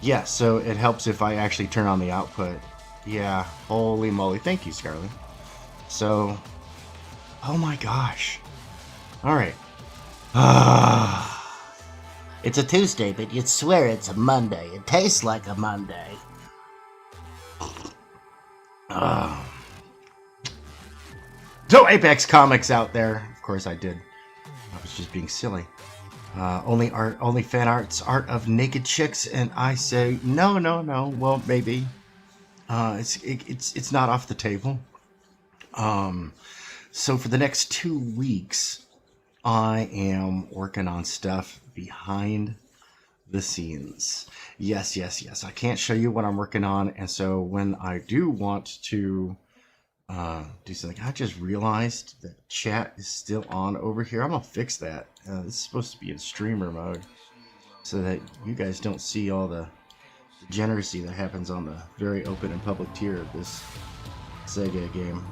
Yeah, so it helps if I actually turn on the output. Yeah, holy moly. Thank you, Scarlett. So, oh my gosh. Alright. It's a Tuesday, but you'd swear it's a Monday. It tastes like a Monday. So, Apex Comics out there. Of course I did. I was just being silly. Only fan arts, art of naked chicks, and I say no. Well, maybe. It's not off the table. So for the next 2 weeks, I am working on stuff behind the scenes. Yes. I can't show you what I'm working on, and so when I do want to do something, I just realized that chat is still on over here. I'm gonna fix that. This is supposed to be in streamer mode, so that you guys don't see all the degeneracy that happens on the very open and public tier of this Sega game.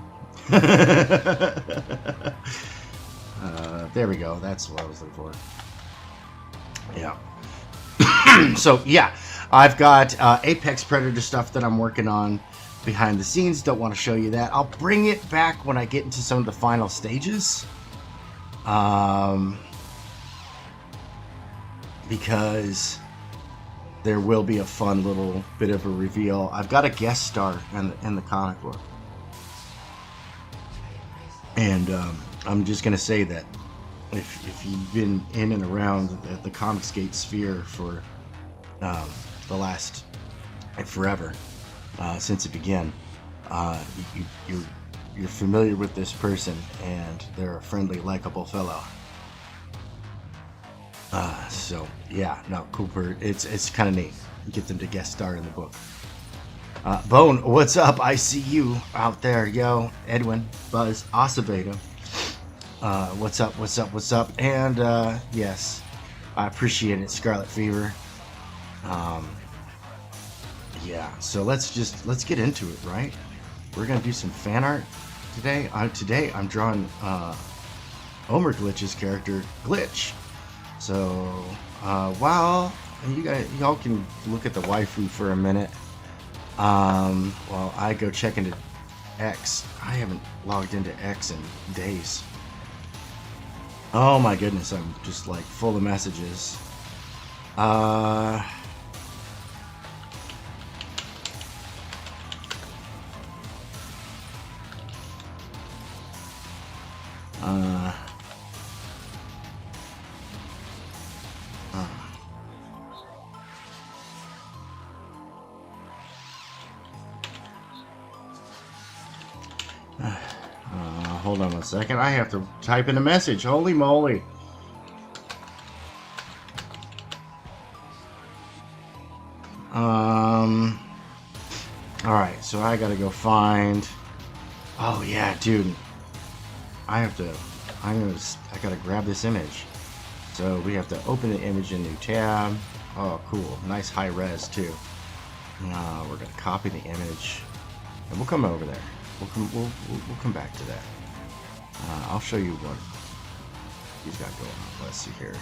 There we go. That's what I was looking for. Yeah. So yeah, I've got Apex Predator stuff that I'm working on behind the scenes. Don't want to show you that. I'll bring it back when I get into some of the final stages. because there will be a fun little bit of a reveal. I've got a guest star in the comic book. And I'm just going to say that if you've been in and around the Comicsgate sphere for the last forever, since it began, you're familiar with this person, and they're a friendly, likable fellow. So yeah, no, Cooper, it's kind of neat. Get them to guest star in the book. Bone, what's up? I see you out there, yo. Edwin, Buzz, Acevedo. What's up? What's up? What's up? And yes, I appreciate it, Scarlet Fever. Yeah. So let's get into it, right? We're gonna do some fan art today. Today I'm drawing Omer Glitch's character, Glitch. So while y'all can look at the waifu for a minute, while I go check into X. I haven't logged into X in days. Oh my goodness, I'm just like full of messages. Hold on a second. I have to type in a message. Holy moly. Alright, so I gotta go find... Oh yeah, dude. I gotta grab this image. So we have to open the image in a new tab. Oh, cool. Nice high res too. We're gonna copy the image. And we'll come over there. We'll come back to that. I'll show you what he's got going on. Let's see here.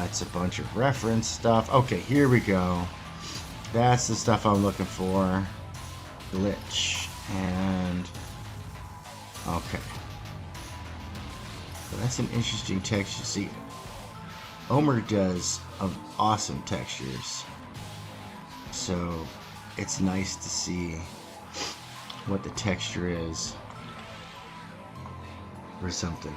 It's a bunch of reference stuff. Okay, here we go. That's the stuff I'm looking for. Glitch. And... okay. So that's an interesting texture. See, Omer does awesome textures. So it's nice to see what the texture is or something.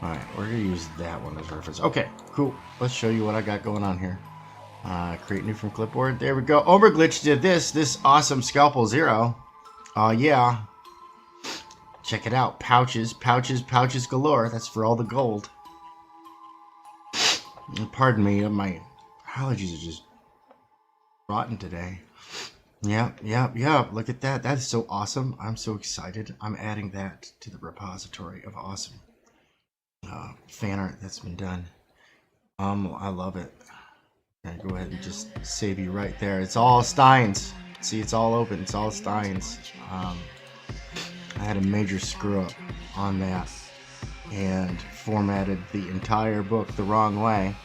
Alright, we're gonna use that one as reference. Okay, cool. Let's show you what I got going on here. Create new from clipboard. There we go. Omer Glitch did this awesome Scalpel Zero. Yeah. Check it out. Pouches galore. That's for all the gold. Pardon me, my allergies are just rotten today. Yep. Look at that. That is so awesome. I'm so excited. I'm adding that to the repository of awesome fan art that's been done. I love it. Okay, go ahead and just save you right there. It's all Steins. See, it's all open. It's all Steins. I had a major screw up on that and formatted the entire book the wrong way.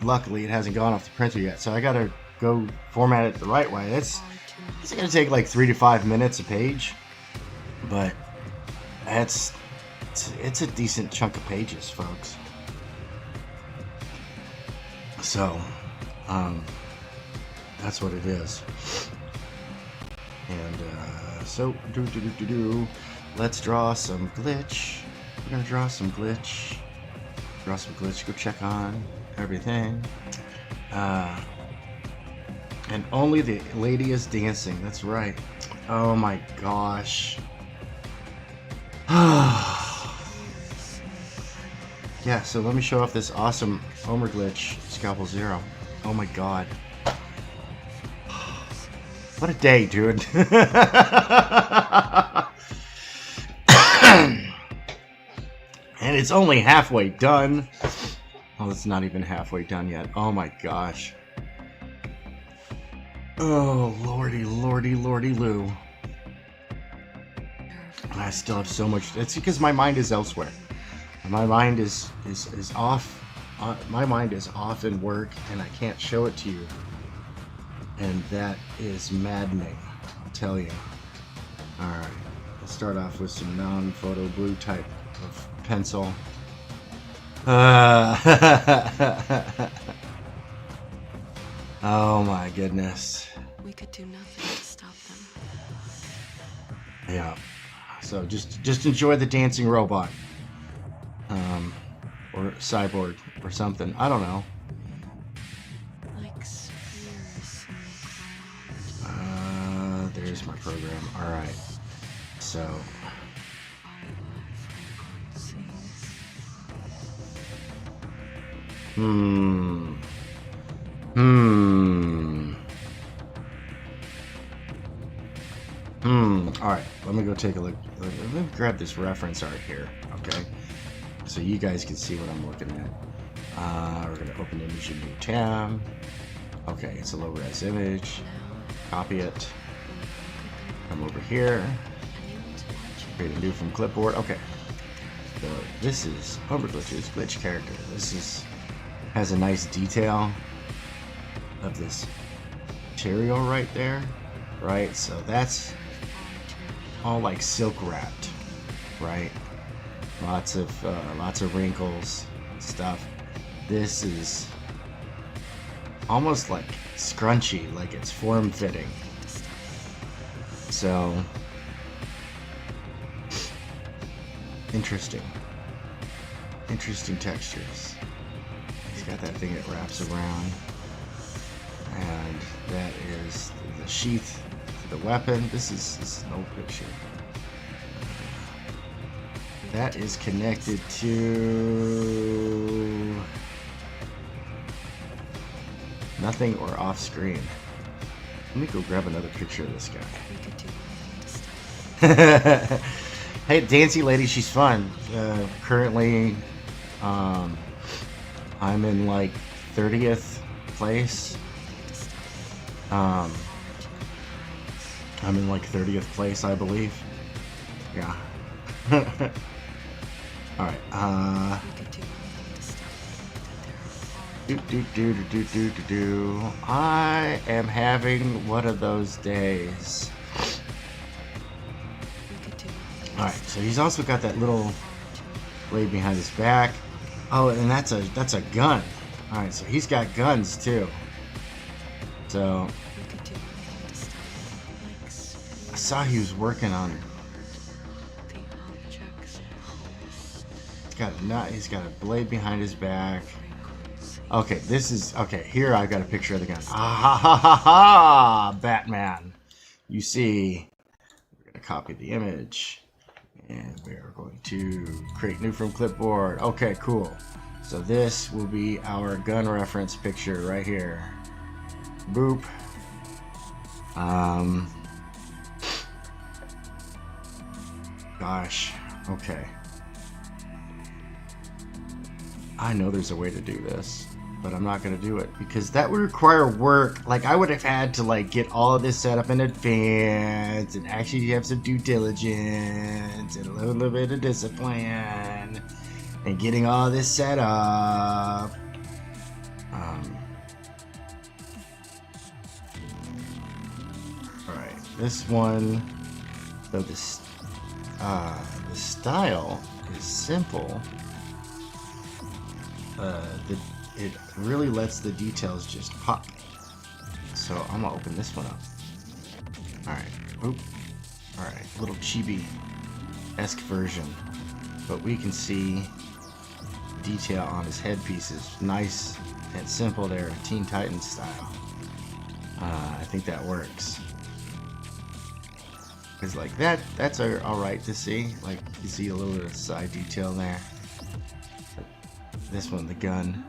Luckily, it hasn't gone off the printer yet, so I gotta go format it the right way. It's gonna take like 3 to 5 minutes a page, but it's a decent chunk of pages, folks. So, that's what it is. And so let's draw some glitch. We're gonna draw some glitch. Go check on everything. And only the lady is dancing. That's right. Oh my gosh. Yeah, so let me show off this awesome Omer Glitch Scalpel Zero. Oh my god. What a day, dude. And it's only halfway done. Oh, it's not even halfway done yet. Oh my gosh. Oh, lordy loo. I still have so much. It's because my mind is elsewhere. My mind is off. My mind is off in work, and I can't show it to you. And that is maddening, I'll tell you. Alright, start off with some non-photo blue type of pencil. Oh my goodness. We could do nothing to stop them. Yeah. So just enjoy the dancing robot. Or cyborg or something. I don't know. Like spheres in the ground. There's my program. Alright. So Alright, let me go take a look. Let me grab this reference art here, okay? So you guys can see what I'm looking at. We're going to open image in new tab. Okay, it's a low res image. Copy it. Come over here. Create a new from clipboard. Okay. So this is Overglitch's glitch character. This has a nice detail of this material right there. Right, so that's all like silk wrapped, right? Lots of wrinkles and stuff. This is almost like scrunchy, like it's form fitting. So interesting textures. He's got that thing that wraps around, and that is the sheath. The weapon. This is an old picture. That is connected to nothing or off screen. Let me go grab another picture of this guy. We could do nothing to stop them. Hey, Dancy Lady, she's fun. Currently, I'm in like 30th place. I'm in like 30th place, I believe. Yeah. Alright, I am having one of those days. Alright, so he's also got that little blade behind his back. Oh, and that's a gun. Alright, so he's got guns too. So I saw he was working on it. He's got a blade behind his back. Okay, here I've got a picture of the gun. Ah ha ha ha ha! Batman. You see, we're gonna copy the image, and we are going to create new from clipboard. Okay, cool. So this will be our gun reference picture right here. Boop. Gosh. Okay. I know there's a way to do this, but I'm not going to do it because that would require work. Like, I would have had to like get all of this set up in advance and actually have some due diligence and a little bit of discipline and getting all this set up. Alright, this one, so the style is simple. It really lets the details just pop. So I'm gonna open this one up. Alright. Oop. Alright. Little chibi-esque version. But we can see detail on his headpieces. Nice and simple there. Teen Titans style. I think that works. Because like that's alright to see. Like you see a little bit of side detail there. This one, the gun.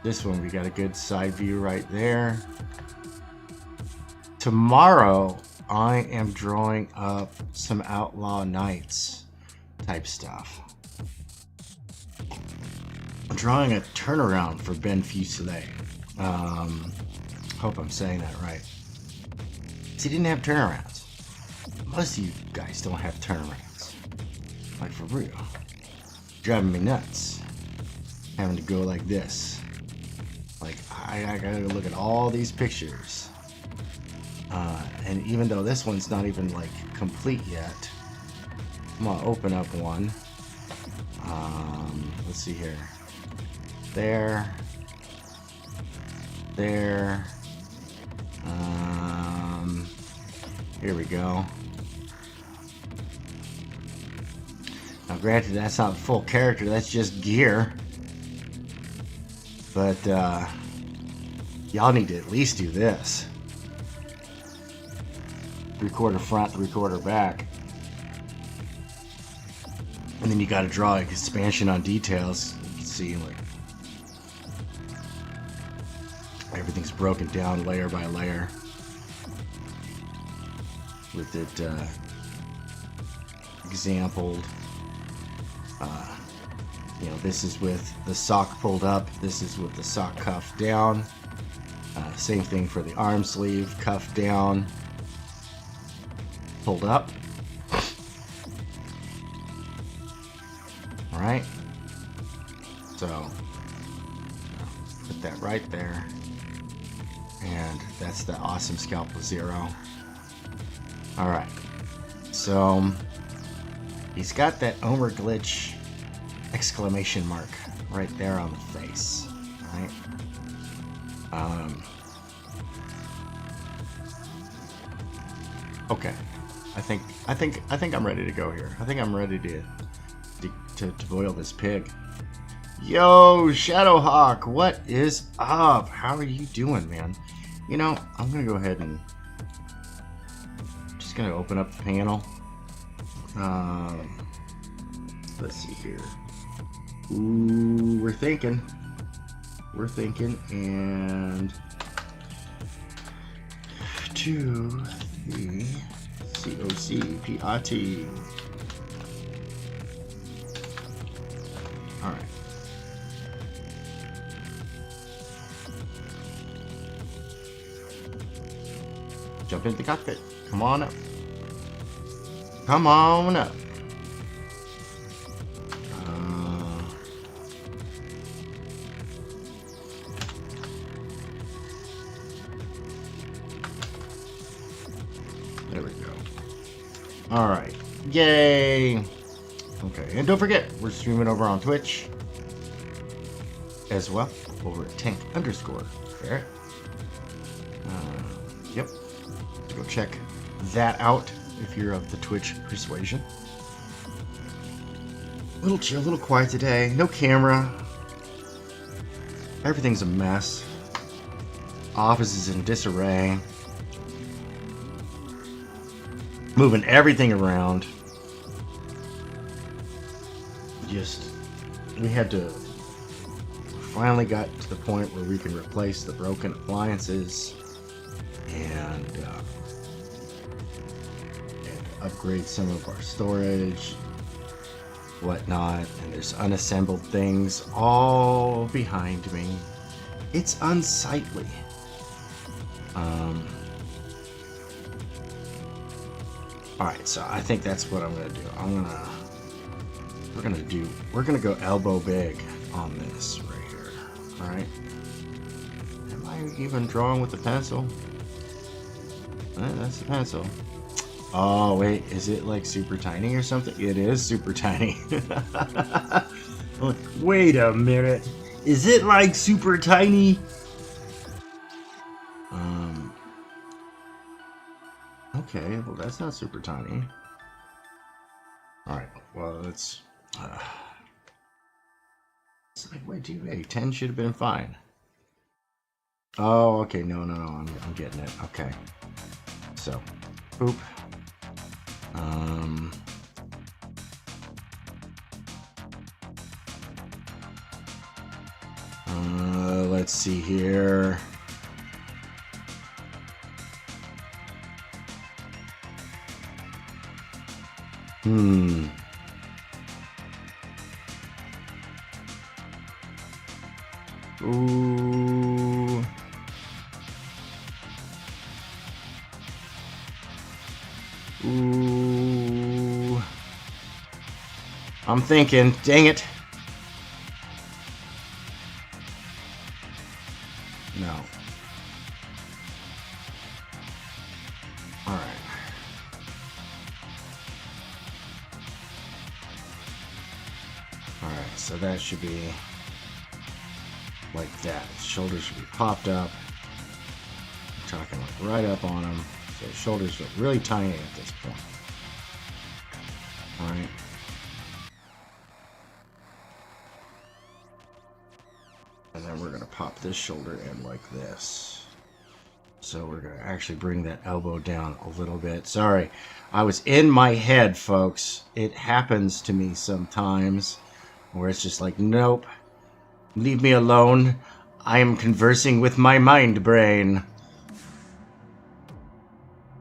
This one, we got a good side view right there. Tomorrow, I am drawing up some Outlaw Knights type stuff. I'm drawing a turnaround for Ben Fuselier. Hope I'm saying that right. He didn't have turnarounds. Most of you guys don't have turnarounds. Like, for real. Driving me nuts. Having to go like this. Like, I gotta look at all these pictures. And even though this one's not even like complete yet, I'm gonna open up one. Let's see here. There. Here we go. Now granted, that's not full character, that's just gear. But y'all need to at least do this. 3/4 front, 3/4 back. And then you gotta draw like expansion on details. You can see like everything's broken down layer by layer. With it exampled. You know, this is with the sock pulled up. This is with the sock cuff down. Same thing for the arm sleeve, cuff down, pulled up. All right. So put that right there, and that's the awesome Scalpel Zero. All right. So he's got that Omer glitch exclamation mark right there on the face, right? Okay, I think I'm ready to go here. I think I'm ready to boil this pig. Yo, Shadowhawk, what is up? How are you doing, man? You know, I'm gonna go ahead and just gonna open up the panel. Let's see here. Ooh, we're thinking, and 2, 3, COCPIT. All right. Jump into the cockpit. Come on up. Come on up. There we go. All right. Yay. Okay. And don't forget, we're streaming over on Twitch as well. Over at tank_ferret. Yep. Go check that out if you're of the Twitch persuasion. A little chill, a little quiet today. No camera. Everything's a mess. Office is in disarray. Moving everything around. We had to finally got to the point where we can replace the broken appliances and upgrade some of our storage, whatnot. And there's unassembled things all behind me. It's unsightly. Alright, so I think that's what I'm gonna do. We're gonna go elbow big on this right here. Alright. Am I even drawing with the pencil? That's the pencil. Oh wait, is it like super tiny or something? It is super tiny. Wait a minute. Is it like super tiny? Okay, well that's not super tiny. Alright, well it's like, wait, 10 should have been fine. Oh, okay, no, I'm getting it. Okay. So, boop. Let's see here. Ooh. Ooh. I'm thinking, dang it. No. So that should be like that. His shoulders should be popped up. I'm talking like right up on him. So his shoulders look really tiny at this point. Alright. And then we're going to pop this shoulder in like this. So we're going to actually bring that elbow down a little bit. Sorry, I was in my head, folks. It happens to me sometimes where it's just like, nope, leave me alone. I am conversing with my mind brain.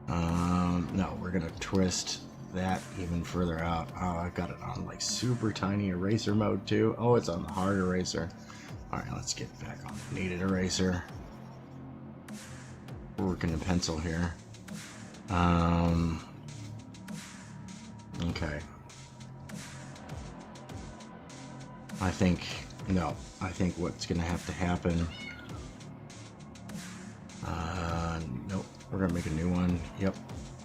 No, we're going to twist that even further out. Oh, I got it on like super tiny eraser mode too. Oh, it's on the hard eraser. Alright, let's get back on the kneaded eraser. We're working the pencil here. Okay. I think what's going to have to happen... nope, we're going to make a new one. Yep.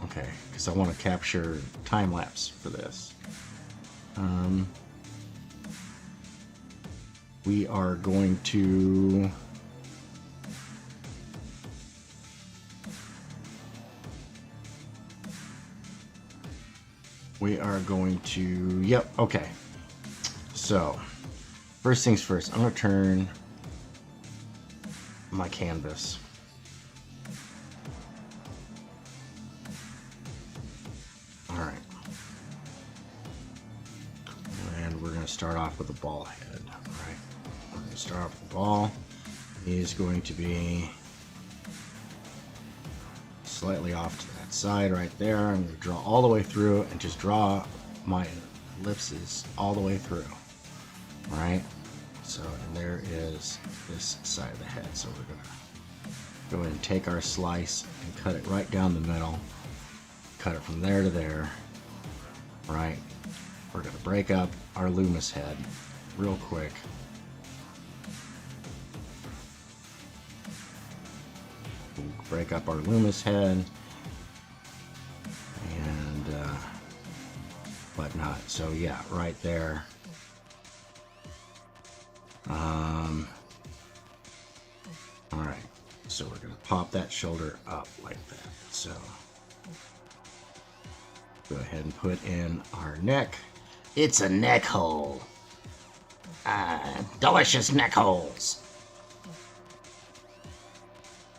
Okay, because I want to capture time lapse for this. We are going to... Yep, okay. So, first things first, I'm going to turn my canvas. Alright. And we're going to start off with a ball head. Alright. We're going to start off with the ball. He's going to be slightly off to that side right there. I'm going to draw all the way through and just draw my ellipses all the way through. Alright. So, and there is this side of the head. So we're going to go ahead and take our slice and cut it right down the middle. Cut it from there to there. Right. We're going to break up our Loomis head real quick. We'll break up our Loomis head and whatnot. So yeah, right there. Alright, so we're going to pop that shoulder up like that. So go ahead and put in our neck. It's a neck hole. Delicious neck holes.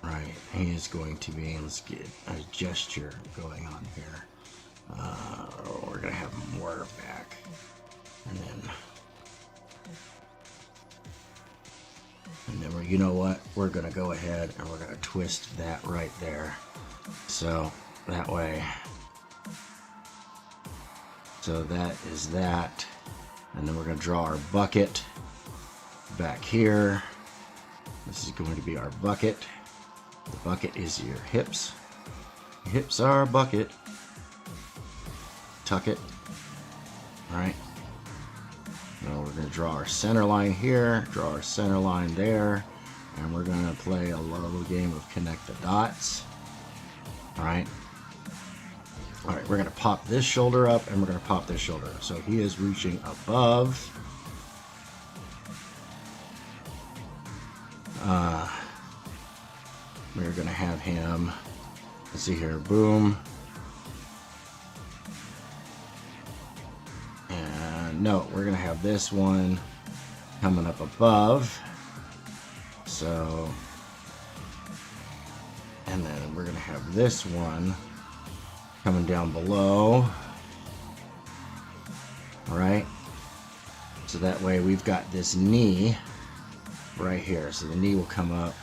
Right, he is going to be, let's get a gesture going on here. We're going to have more back. And then we're, you know what? We're going to go ahead and we're going to twist that right there. So that way. So that is that. And then we're going to draw our bucket back here. This is going to be our bucket. The bucket is your hips. Hips are a bucket. Tuck it. Alright. Now we're going to draw our center line here, draw our center line there, and we're going to play a little game of connect the dots. Alright. Alright, we're going to pop this shoulder up and we're going to pop this shoulder up. So he is reaching above. We're going to have him, let's see here, boom. And no, we're going to have this one coming up above. So, and then we're going to have this one coming down below. Alright. So that way we've got this knee right here. So the knee will come up.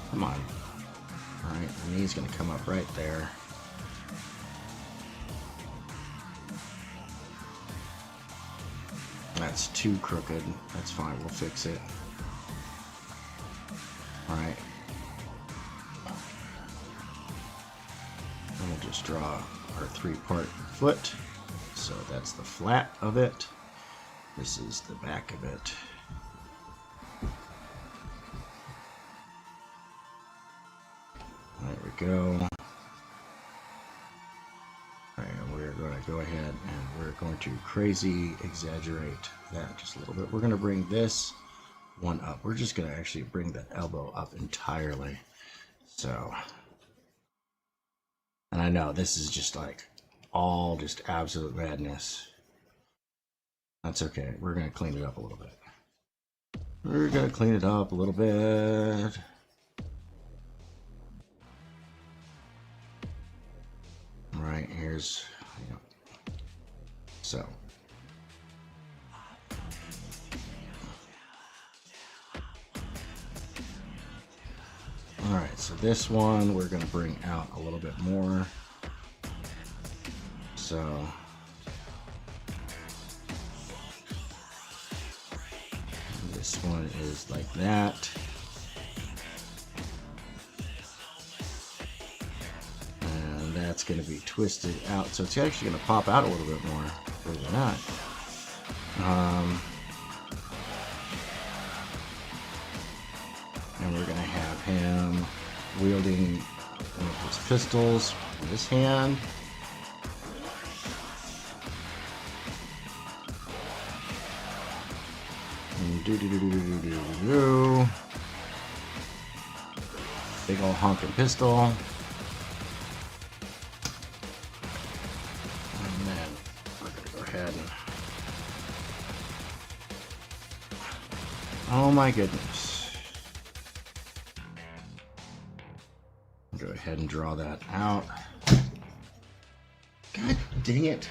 Come on. Alright, the knee's going to come up right there. That's too crooked. That's fine. We'll fix it. Alright. And we'll just draw our three-part foot. So that's the flat of it. This is the back of it. There we go. And we're going to to go ahead and we're going to crazy exaggerate that just a little bit. We're going to bring this one up. We're just going to actually bring the elbow up entirely. So, and I know this is just like all just absolute madness. That's okay. We're going to clean it up a little bit. We're going to clean it up a little bit. Right, here's, you know, so. Alright, so this one we're going to bring out a little bit more. So. This one is like that. And that's going to be twisted out. So it's actually going to pop out a little bit more. Believe it or not. And we're going to have him wielding one of his pistols in his hand. Do. Big old honking pistol. And then we're going to go ahead and... Oh my goodness. Go ahead and draw that out. God dang it.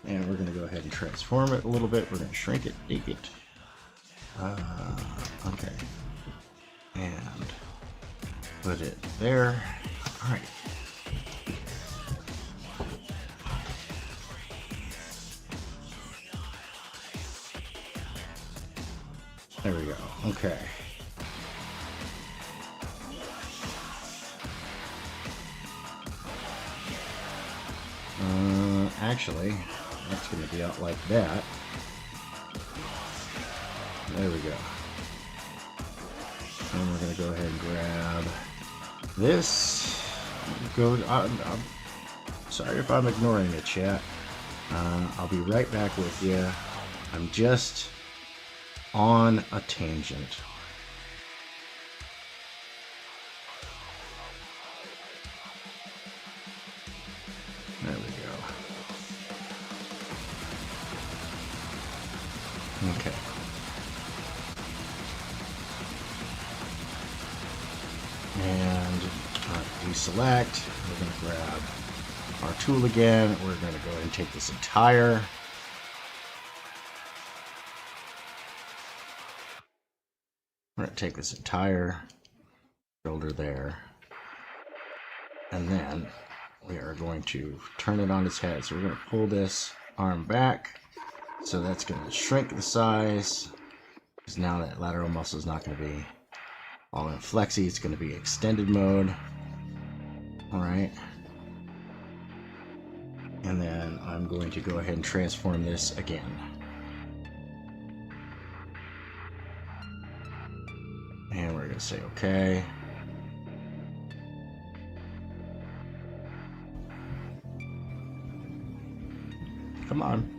And we're going to go ahead and transform it a little bit. We're going to shrink it, take it. Okay. And put it there. All right. There we go. Okay. Actually, that's going to be out like that. There we go. And we're going to go ahead and grab this. I'm sorry if I'm ignoring it, chat. I'll be right back with you. I'm just on a tangent. There we go. Okay. And deselect. We're going to grab our tool again. We're going to go ahead and take this entire shoulder there. And then we are going to turn it on its head. So we're going to pull this arm back. So that's going to shrink the size. Because now that lateral muscle is not going to be all in flexy. It's going to be extended mode. Alright. And then I'm going to go ahead and transform this again. And we're going to say okay. Come on.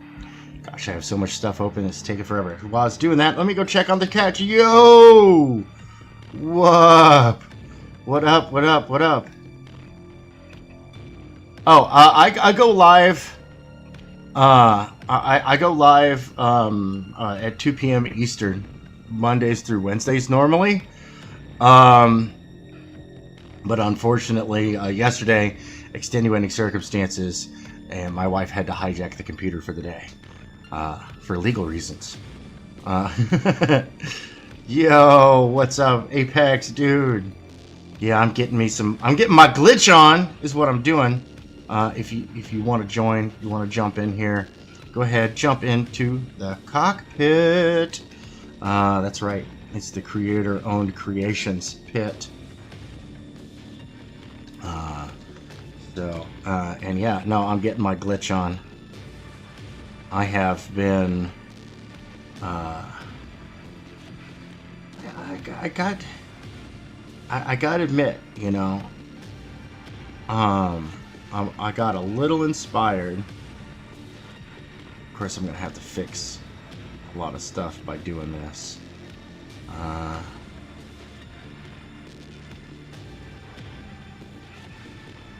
Gosh, I have so much stuff open, it's taking forever. While I was doing that, let me go check on the catch. Yo! What up? What up? What up? What up? Oh, I go live. I go live at 2 p.m. Eastern, Mondays through Wednesdays normally. But unfortunately, yesterday, extenuating circumstances, and my wife had to hijack the computer for the day, for legal reasons. Yo, what's up, Apex, dude? Yeah, I'm getting my glitch on, is what I'm doing. If you want to join, you want to jump in here, go ahead, jump into the cockpit. That's right, it's the creator-owned creations pit. And yeah, no, I'm getting my glitch on. I have been I got to admit, you know, I got a little inspired. Of course, I'm gonna have to fix a lot of stuff by doing this.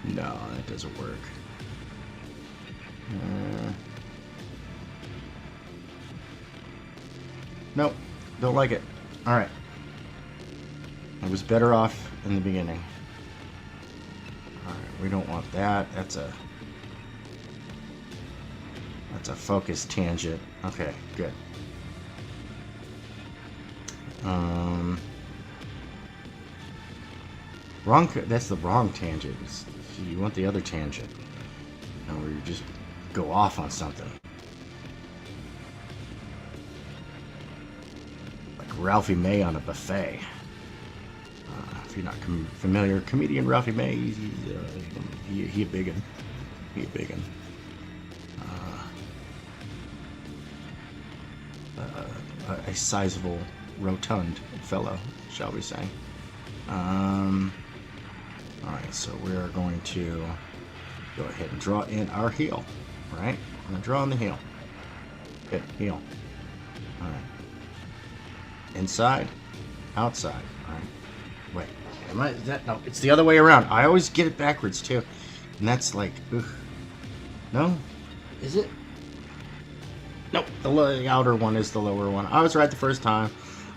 No, that doesn't work. Nope, don't like it. Alright. I was better off in the beginning. Alright, we don't want that. That's a focus tangent. Okay, good. Wrong. That's the wrong tangent. You want the other tangent, where you just go off on something. Like Ralphie May on a buffet. If you're not familiar, comedian Ralphie May, he a biggin. He a biggin. A sizable, rotund fellow, shall we say. Alright, so we are going to go ahead and draw in our heel. Right? I'm going to draw in the heel. Good, heel. Alright. Inside, outside. Alright. Wait. Am I, is that, no, it's the other way around. I always get it backwards too. And that's like, ugh. No? Is it? Nope, the outer one is the lower one. I was right the first time.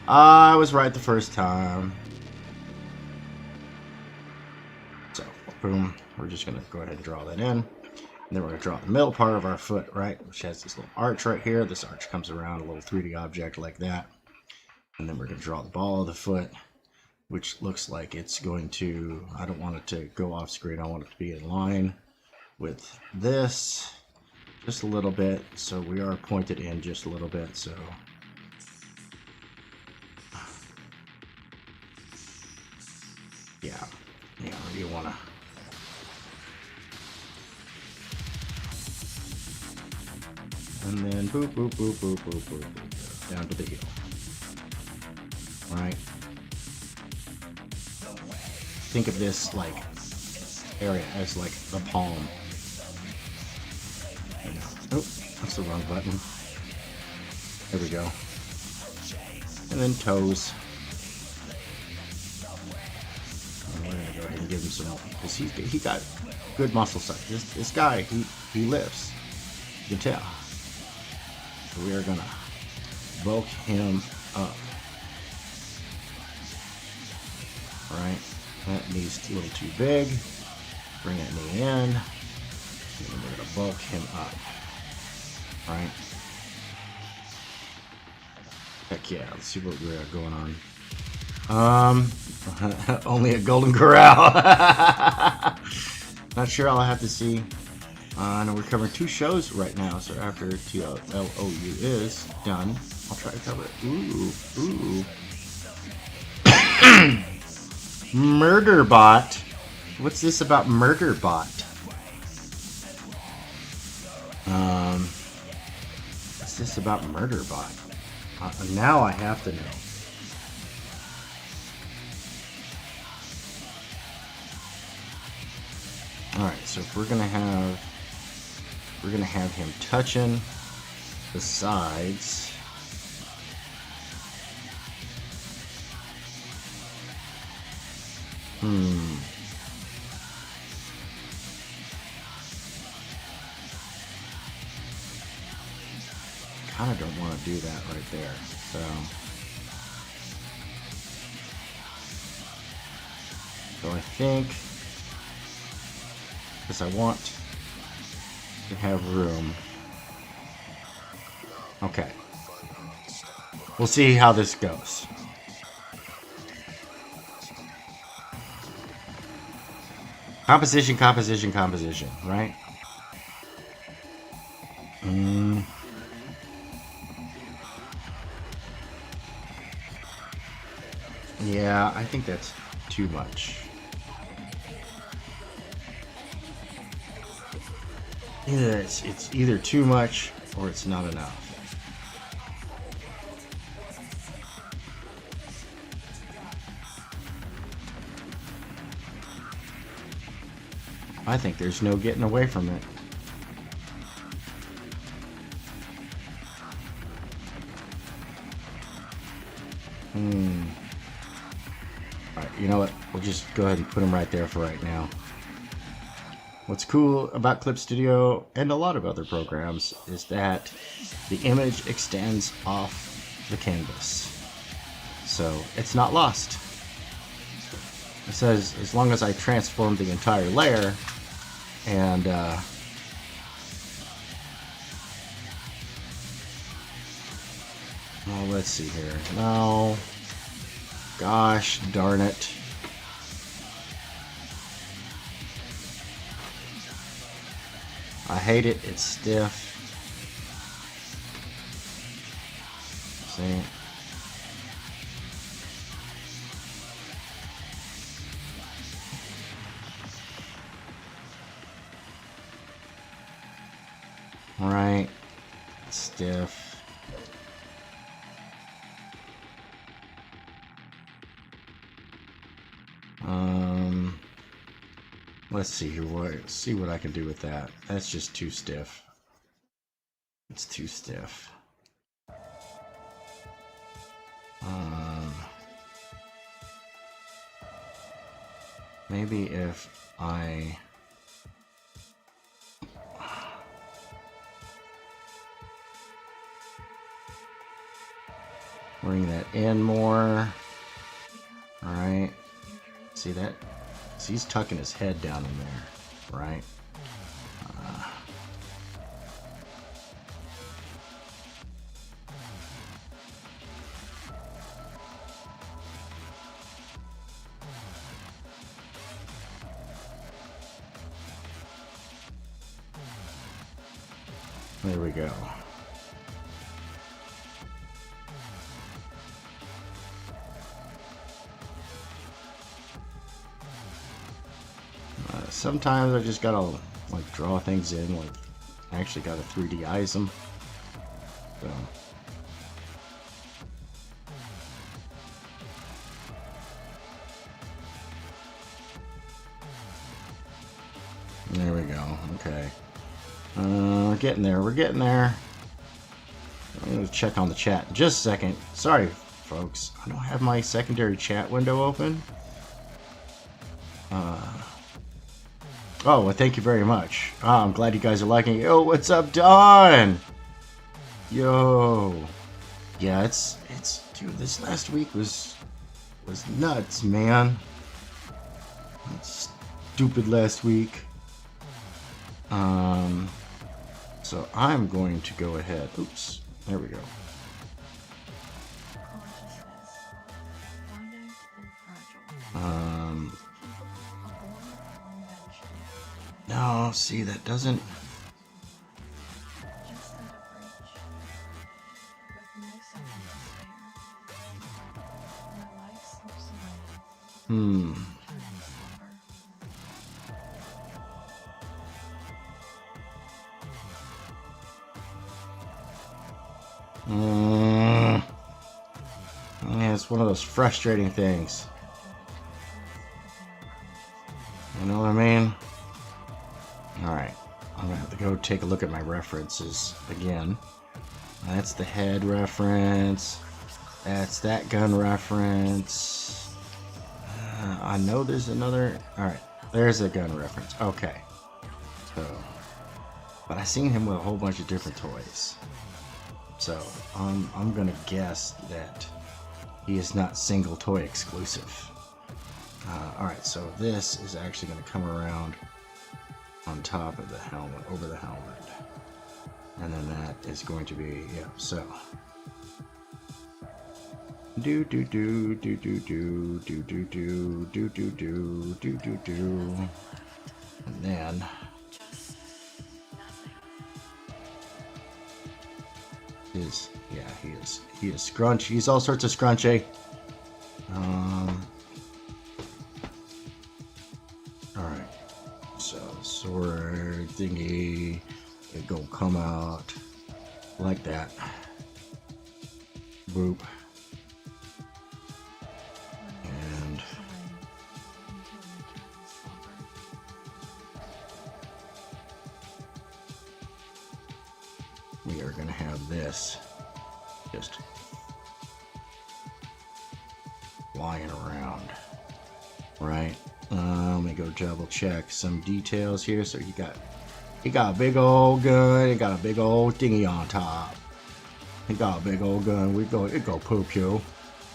I was right the first time. So, boom. We're just going to go ahead and draw that in. And then we're going to draw the middle part of our foot, right? Which has this little arch right here. This arch comes around a little 3D object like that. And then we're going to draw the ball of the foot, which looks like it's going to... I don't want it to go off screen. I want it to be in line with this. Just a little bit, so we are pointed in just a little bit, so yeah, you wanna and then boop boop boop boop boop boop, boop down to the heel. Right? Think of this like area as like the palm. Oh, that's the wrong button. There we go. And then toes. And we're gonna go ahead and give him some, because he got good muscle size. This guy, he lifts. You can tell. So we are gonna bulk him up. Right? That knee's a little too big. Bring that knee in. And then we're gonna bulk him up. Right? Heck yeah, let's see what we got going on. Only a Golden Corral. Not sure, I'll have to see. I know we're covering 2 shows right now, so after TLOU is done, I'll try to cover it. Ooh. Murderbot. What's this about Murderbot? What's this about Murderbot? Now I have to know. Alright, so if we're gonna have him touching the sides. Kinda don't want to do that right there. So I think, because I want to have room. Okay. We'll see how this goes. Composition, right? Yeah, I think that's too much. It's either too much or it's not enough. I think there's no getting away from it. Alright, you know what? We'll just go ahead and put them right there for right now. What's cool about Clip Studio and a lot of other programs is that the image extends off the canvas. So it's not lost. It says as long as I transform the entire layer and well, let's see here. No. Gosh darn it. I hate it. It's stiff. See? Alright. Stiff. Let's see here. See what I can do with that. That's just too stiff. It's too stiff. Maybe if I bring that in more. All right. See that? See, he's tucking his head down in there, right? There we go. Sometimes I just gotta like draw things in, like I actually gotta 3D-ize them. So there we go. Okay, we're getting there. We're getting there. I'm gonna check on the chat in just a second. Sorry, folks. I don't have my secondary chat window open. Oh, well, thank you very much. I'm glad you guys are liking it. Yo, what's up, Don? Yo. Yeah, it's dude, this last week was nuts, man. It's stupid last week. So I'm going to go ahead. Oops. There we go. No, see, that doesn't. Yeah, it's one of those frustrating things. You know what I mean? Alright, I'm gonna have to go take a look at my references again. That's the head reference. That's that gun reference. I know there's another. Alright, there's a gun reference. Okay. So, but I seen him with a whole bunch of different toys. So, I'm gonna guess that he is not single toy exclusive. Alright, so this is actually gonna come around on top of the helmet, over the helmet. And then that is going to be, yeah, so. Do do do do do do do do do do do do do do do. And then he is scrunch. He's all sorts of scrunchy. Alright. So sword thingy, it gonna come out like that. Boop. And have this just flying around, right? Let me go double check some details here. So he got a big old gun. He got a big old thingy on top. He got a big old gun. It go pew pew.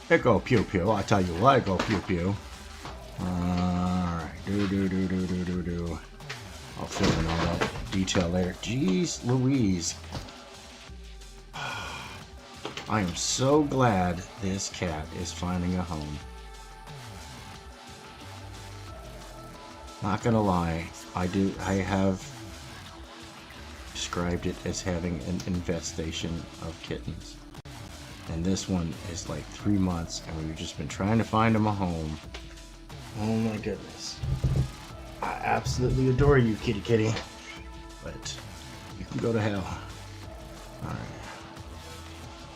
It go pew pew. I tell you what, it go pew pew. Alright, do. I'll fill in all that detail later. Jeez Louise. I am so glad this cat is finding a home. Not gonna lie, I have described it as having an infestation of kittens. And this one is like 3 months, and we've just been trying to find him a home. Oh my goodness. I absolutely adore you, kitty kitty. But you can go to hell. Alright.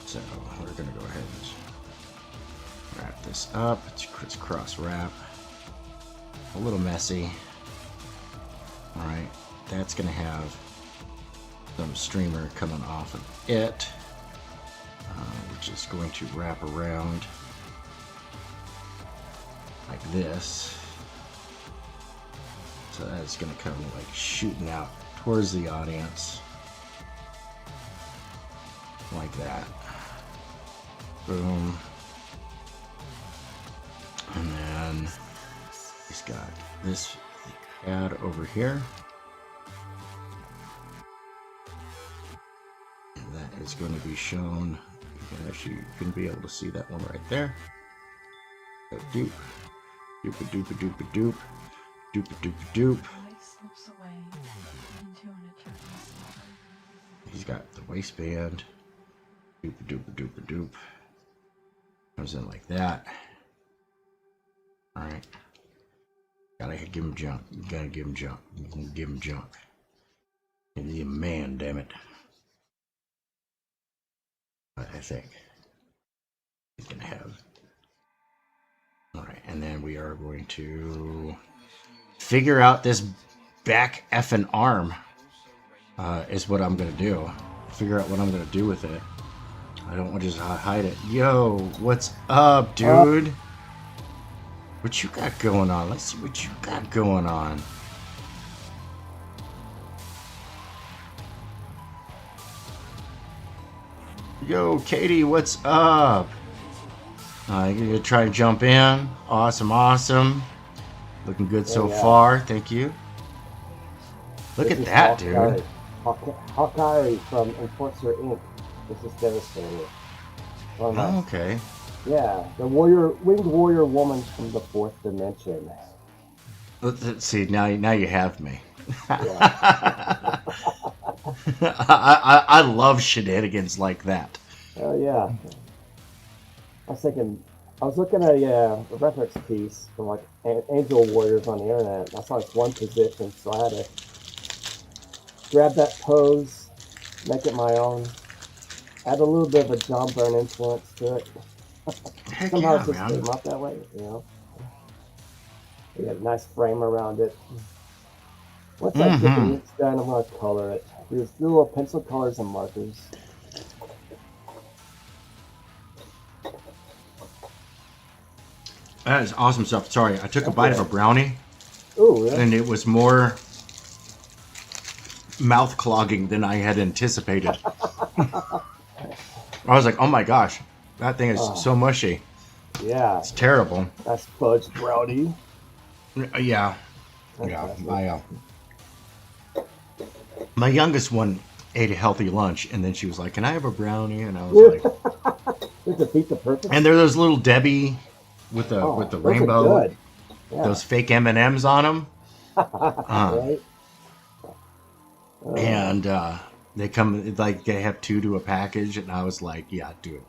So we're gonna go ahead and wrap this up. It's cross wrap. A little messy. Alright. That's gonna have some streamer coming off of it. Which is going to wrap around like this. So that's going to come like shooting out towards the audience. Like that. Boom. And then he's got this pad over here. And that is going to be shown. You can be able to see that one right there. So doop. Doop. Doop. He's got the waistband. Doop. Comes in like that. Alright. Gotta give him junk. Gotta give him junk. Give him junk. He's a man, damn it. But I think he's gonna have. Alright, and then we are going to figure out this back effing arm. Is what I'm gonna do. Figure out what I'm gonna do with it. I don't want to just hide it. Yo, what's up, dude? What you got going on? Let's see what you got going on. Yo, Katie, what's up? You gonna try to jump in? Awesome. Looking good so far. Thank you. Look at that, dude. Hawkeye from Enforcer Inc. This is devastating. Oh, okay. Yeah, the winged warrior woman from the fourth dimension. Let's see. Now you have me. Yeah. I love shenanigans like that. Oh yeah. I was looking at a reference piece from like Angel Warriors on the internet. I saw this one position, so I had to grab that pose, make it my own, add a little bit of a John Byrne influence to it. Heck Somehow yeah, it just came out that way, you know. We got a nice frame around it. Once I get the inks done, I'm gonna color it. Use little pencil colors and markers. That is awesome stuff. Sorry, I took a bite of a brownie. Ooh, really? And it was more mouth clogging than I had anticipated. I was like, oh my gosh, that thing is so mushy. Yeah. It's terrible. That's fudge brownie. Yeah. My youngest one ate a healthy lunch, and then she was like, can I have a brownie? And I was like... Does it defeat the purpose? And there are those little Debbie with the rainbow, good. Yeah. those fake M&Ms on them. Right? And they come, like, they have 2 to a package, and I was like, yeah, do it.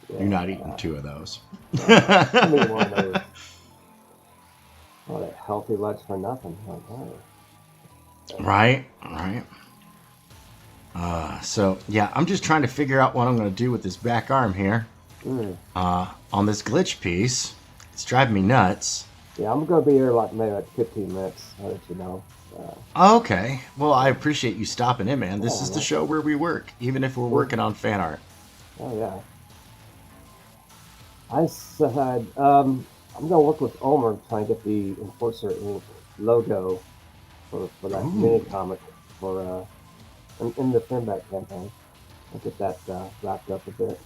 Yeah. You're not eating 2 of those. I mean, one of those. Oh, that healthy lunch for nothing. Right. So, yeah, I'm just trying to figure out what I'm going to do with this back arm here. On this glitch piece. It's driving me nuts. Yeah, I'm going to be here like maybe like 15 minutes. I'll let you know. Okay. Well, I appreciate you stopping in, man. This Yeah, is the man. show where we work, even if we're working on fan art. Oh yeah. I said I'm gonna work with Omer trying to get the Enforcer Inc. logo for that Ooh. mini comic for in the Finback campaign. I'll get that wrapped up a bit.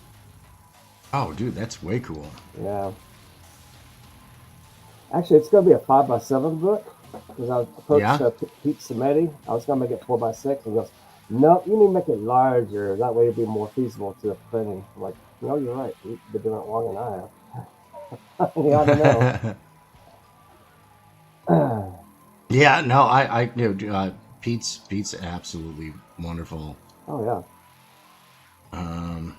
Oh, dude, that's way cool. Yeah. Actually, it's gonna be a 5x7 book because I approached Yeah? Pete Samedi. I was gonna make it 4x6, and he goes, "No, you need to make it larger. That way, it'll be more feasible to the printing." I'm like, "No, you're right. You've been doing it longer than I have." You ought to know. Yeah, no, Pete's absolutely wonderful. Oh yeah. Um,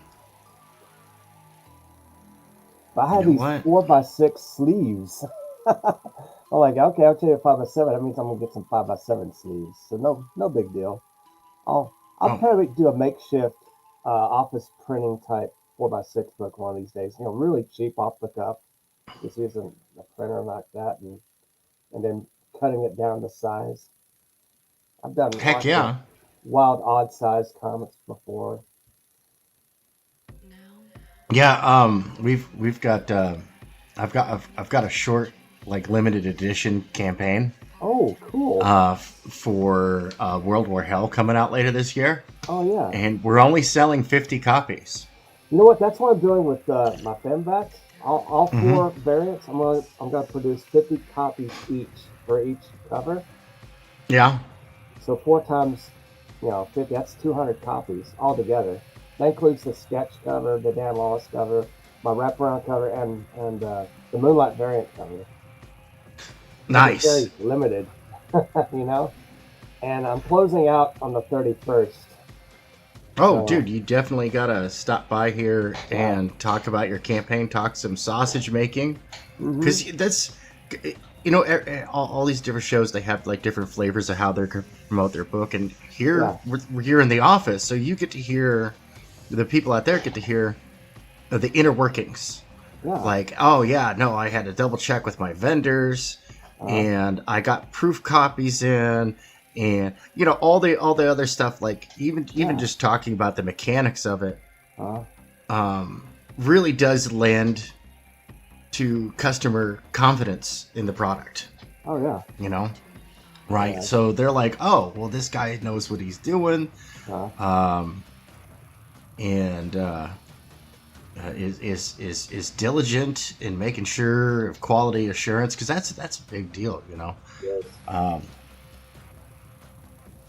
But I you had know these what? 4x6 sleeves. I'm like, okay, I'll tell you 5x7. That means I'm gonna get some 5x7 sleeves. So no big deal. I'll Oh, probably do a makeshift office printing type 4x6 book one of these days. Really cheap off the cuff, just using a printer like that, and then cutting it down to size. I've done heck lots of yeah. wild odd size comics before. Now, Yeah, we've got I've got a short like limited edition campaign Oh, cool. for World War Hell coming out later this year, Oh yeah. and we're only selling 50 copies. You know what? That's what I'm doing with my Fembacks. All Mm-hmm. four variants. I'm gonna produce 50 copies each for each cover. Yeah. So four times, 50. That's 200 copies altogether. That includes the sketch cover, the Dan Lawless cover, my wraparound cover, and the Moonlight variant cover. Because it's Nice. very limited, you know. And I'm closing out on the 31st. Oh, So dude, you definitely gotta stop by here yeah. and talk about your campaign, talk some sausage making, Mm-hmm. because that's, all these different shows, they have like different flavors of how they're gonna promote their book, and here Yeah. we're here in the office, so you get to hear, the people out there get to hear the inner workings. Yeah. Like, oh yeah, no, I had to double check with my vendors, Uh, and I got proof copies in, and all the other stuff. Like even yeah. just talking about the mechanics of it, Uh, really does lend to customer confidence in the product. oh yeah. You know, right? Yeah. So they're like, oh, well, this guy knows what he's doing, Uh, and is diligent in making sure of quality assurance, because that's a big deal, yes. um,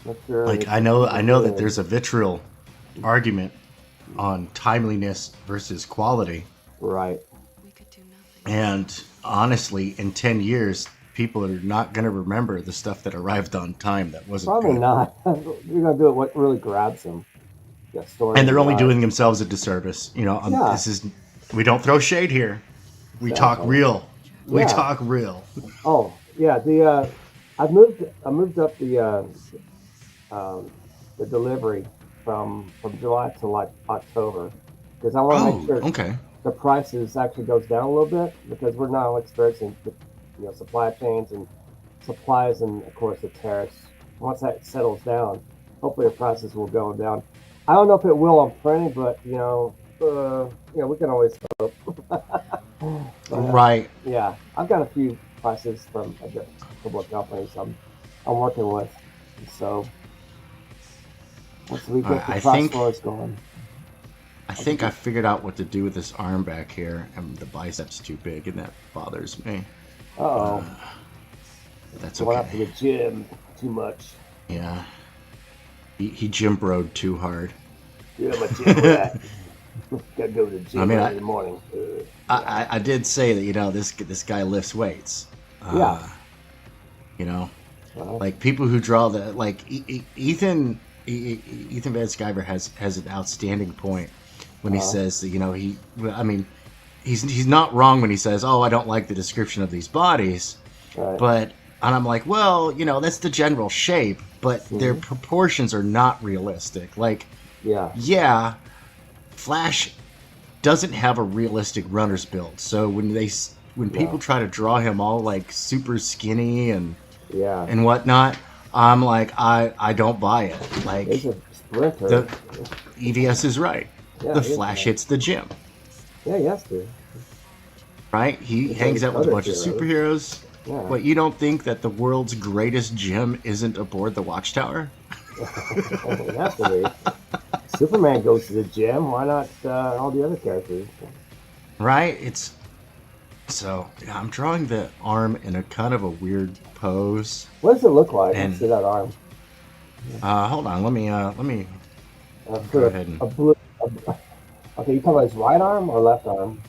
Make sure like it's I know that good. there's a vitriol argument on timeliness versus quality, Right. we could do nothing. and honestly in 10 years people are not going to remember the stuff that arrived on time that wasn't Probably good, not. You're gonna do it what really grabs them. That story and in they're the only art. doing themselves a disservice. Yeah. We don't throw shade here, we talk Exactly. real, we Yeah. talk real. Oh yeah. I moved up the delivery from July to like October because I want to make Oh, sure okay. the prices actually goes down a little bit because we're now experiencing supply chains and supplies and of course the tariffs. Once that settles down, hopefully the prices will go down. I don't know if it will on printing, but we can always hope. Right. Yeah, I've got a few prices from a couple of companies I'm working with, so once we get the I price think wars going, I think I figured out what to do with this arm back here, and the bicep's too big, and that bothers me. oh, That's going out to okay. the gym too much. Yeah. He gym broed too hard. Yeah, I'm a gym rat. Gotta go to the gym I mean, early in the morning. I did say that, this guy lifts weights. Yeah. Uh, Like people who draw the, like Ethan Van Sciver has an outstanding point when he says that, I mean, he's not wrong when he says, oh, I don't like the description of these bodies, right. and I'm like, well, that's the general shape, but their Mhm. proportions are not realistic. Like, Yeah. yeah, Flash doesn't have a realistic runner's build. So when people try to draw him all like super skinny and Yeah. whatnot, I'm like, I don't buy it. Like, He's a sprinter. the EVS is right. Yeah, The he is Flash right. hits the gym, Yeah, he has to. right? He He's hangs like out with a other bunch of heroes. superheroes. Yeah. But you don't think that the world's greatest gym isn't aboard the Watchtower? It has to be. Superman goes to the gym. Why not all the other characters? Right? It's so yeah, I'm drawing the arm in a kind of a weird pose. What does it look like? And- Let's see that arm. Hold on, let me go Put ahead and a blue. Okay, you talking about his right arm or left arm?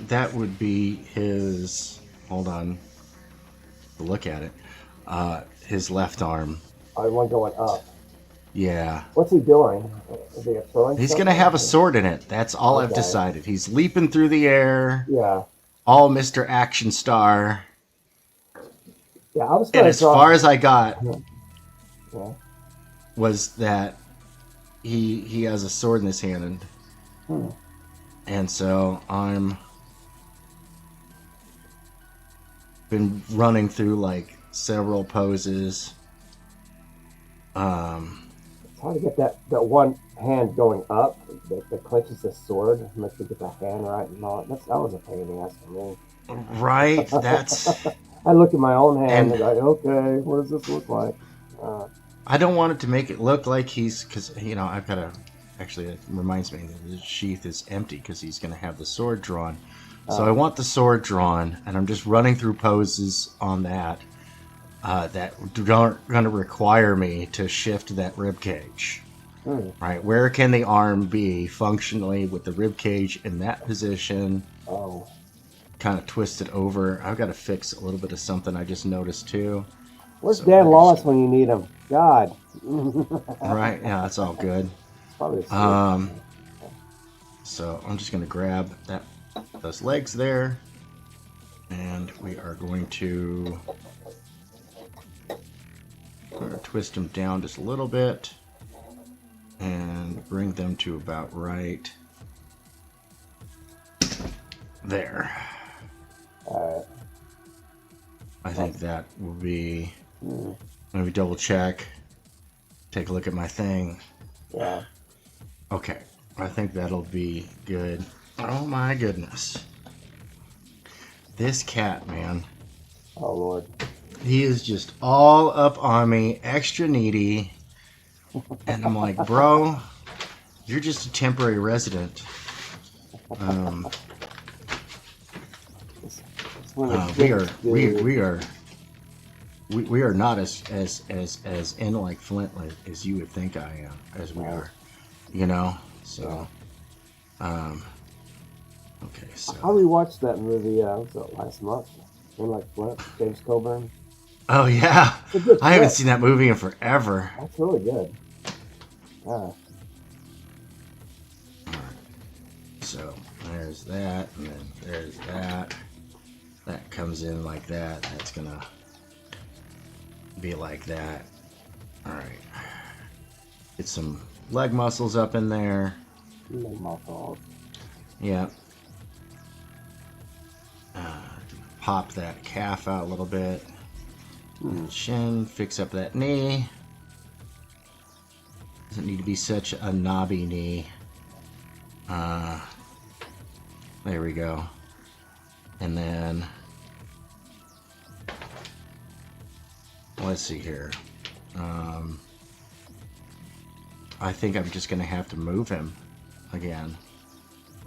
that would be his. Hold on, look at it. His left arm. Or the one going up? Yeah. What's he doing? Is he throwing? He's something? gonna have a sword in it. That's all I've Okay. decided. He's leaping through the air. Yeah. All Mr. Action Star. Yeah, I was And going as to draw. far as I got Yeah. was that he has a sword in his hand, and so I'm been running through like several poses. It's hard to get that one hand going up that clenches the sword. Makes you get the hand right and all. That was a pain in the ass for me. Right, that's. I look at my own hand And- and go, okay, what does this look like? I don't want it to make it look like he's, because I've got to. Actually, it reminds me that the sheath is empty because he's going to have the sword drawn. So I want the sword drawn, and I'm just running through poses on that that aren't going to require me to shift that rib cage. Right? Where can the arm be functionally with the rib cage in that position? Oh, Kind of twist it over. I've got to fix a little bit of something I just noticed too. where's So Dan we're Lawless just- when you need him? God. Right? Yeah, that's all good. Probably So I'm just going to grab those legs there, and we are going to twist them down just a little bit and bring them to about right there. I think that will be. Let me double check. Take a look at my thing. yeah. Okay, I think that'll be good. Oh my goodness. This cat, man. Oh Lord. He is just all up on me, extra needy. And I'm like, bro, you're just a temporary resident. It's one of the We are things, dude. we are not as in like Flint as you would think I am, as we are. So okay, so I rewatched that movie was it last month? In like Flint, James Coburn. oh yeah, It's a good I haven't flick. seen that movie in forever. That's really good. Yeah. So there's that, and then there's that. That comes in like that. That's gonna be like that. All right. Get some leg muscles up in there. Make my fault. Yeah. Pop that calf out a little bit. Shin, fix up that knee. Doesn't need to be such a knobby knee. There we go. And then let's see here. I think I'm just gonna have to move him again.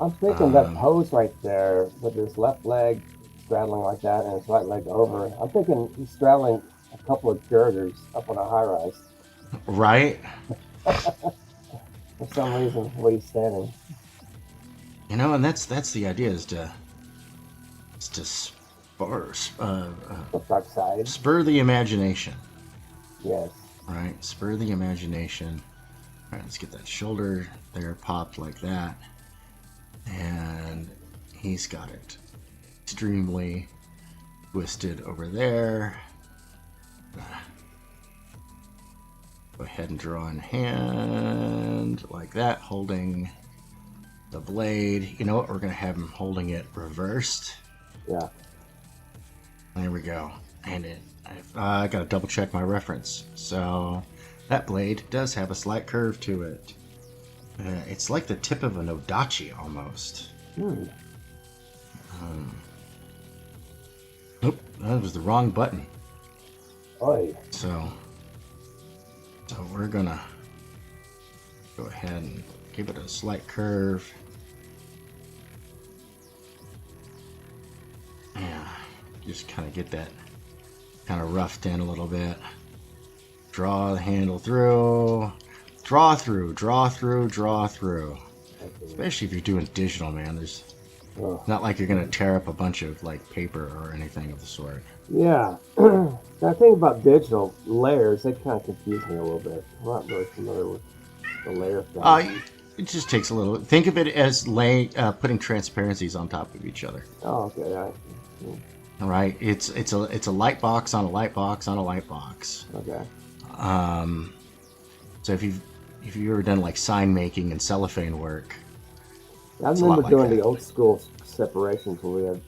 I'm thinking that pose right there with his left leg straddling like that and his right leg over. I'm thinking he's straddling a couple of girders up on a high rise. Right? For some reason, the way he's standing. And that's the idea is to spur The dark side. spur the imagination. Yes. Right? Spur the imagination. All right, let's get that shoulder there popped like that. And he's got it extremely twisted over there. Go ahead and draw in hand like that, holding the blade. You know what? We're going to have him holding it reversed. Yeah. There we go. And I gotta double check my reference. So that blade does have a slight curve to it. It's like the tip of an odachi almost. Hmm. Nope, that was the wrong button. Oi. So we're gonna go ahead and give it a slight curve. Yeah, just kind of get that kind of roughed in a little bit. Draw the handle through. Draw through, draw through, draw through. Especially if you're doing digital, man. There's not like you're gonna tear up a bunch of like paper or anything of the sort. Yeah. The thing about digital layers, they kind of confuse me a little bit. I'm not really familiar with the layer thing. It just takes a little. Think of it as putting transparencies on top of each other. Oh, okay. All right. All right. It's a light box on a light box on a light box. Okay. So if you've ever done like sign making and cellophane work, I It's a lot remember like doing that. the old school separations where we had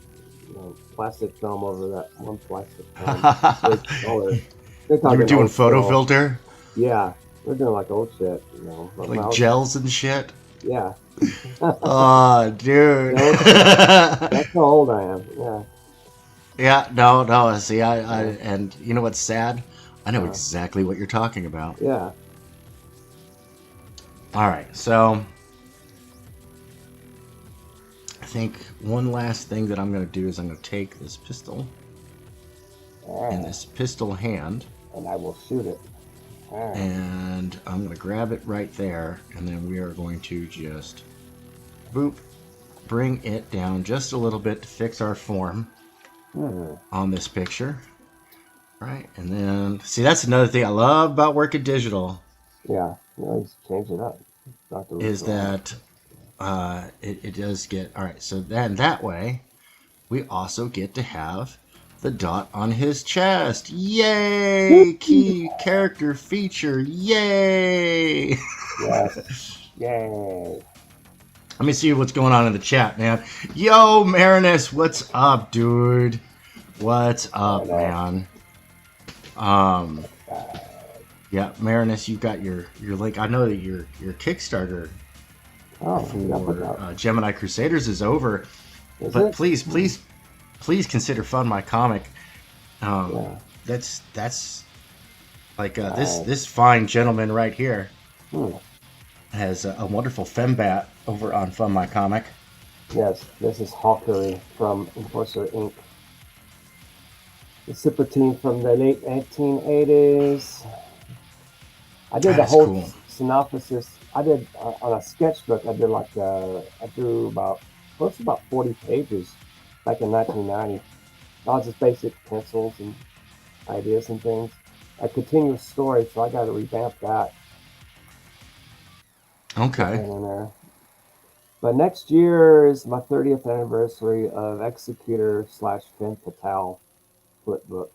plastic film over that one plastic film. Big color. They're you talking were doing old photo school. filter, Yeah, we're doing like old shit, But like when I was- gels and shit. Yeah, Oh, dude. that's how old I am. Yeah. Yeah, no. See, and you know what's sad? I know exactly what you're talking about. Yeah. All right, so I think one last thing that I'm going to do is I'm going to take this pistol All in right. this pistol hand, And I will shoot it. All right. and I'm going to grab it right there, and then we are going to just boop, bring it down just a little bit to fix our form on this picture. Right, and then see, that's another thing I love about working digital Yeah. Just change it up. Not the is original. that it does get all right. So then that way, we also get to have the dot on his chest. Yay! Key character feature. Yay! Yes. Yay. Let me see what's going on in the chat, man. Yo, Marinus, what's up, dude? What's up, man? Yeah, Marinus, you got your link. I know that your Kickstarter Oh, for Gemini Crusaders is over, Is but it? please consider Fund My Comic. Yeah. That's like this fine gentleman right here has a wonderful fembat over on Fund My Comic. Yes, this is Hawkery from Enforcer Inc. The super team from the late 1980s. I did the That's whole cool. synopsis. I did on a sketchbook. I did I drew about close to about 40 pages back in 1990. All just basic pencils and ideas and things. A continuous story, so I got to revamp that. Okay. In there. But next year is my 30th anniversary of Executor / Finn Patel flip book.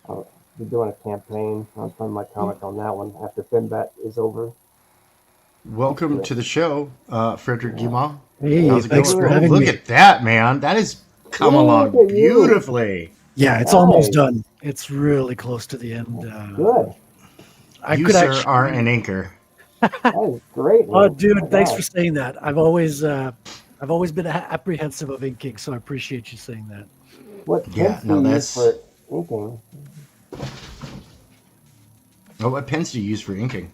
I'll be doing a campaign. I'll find my comic on that one after Finbat is over. Welcome to the show, Frederick Guimont. Hey, How's it thanks going? for having Look me. at that, man. That is come Look along at you. beautifully. Yeah, it's almost done. It's really close to the end. Good. I You, could sir, actually. are an inker. That is great. Oh, man. dude, My thanks God. for saying that. I've always been apprehensive of inking, so I appreciate you saying that. What Yeah, pens no, do you use that's- for inking? Oh, what pens do you use for inking?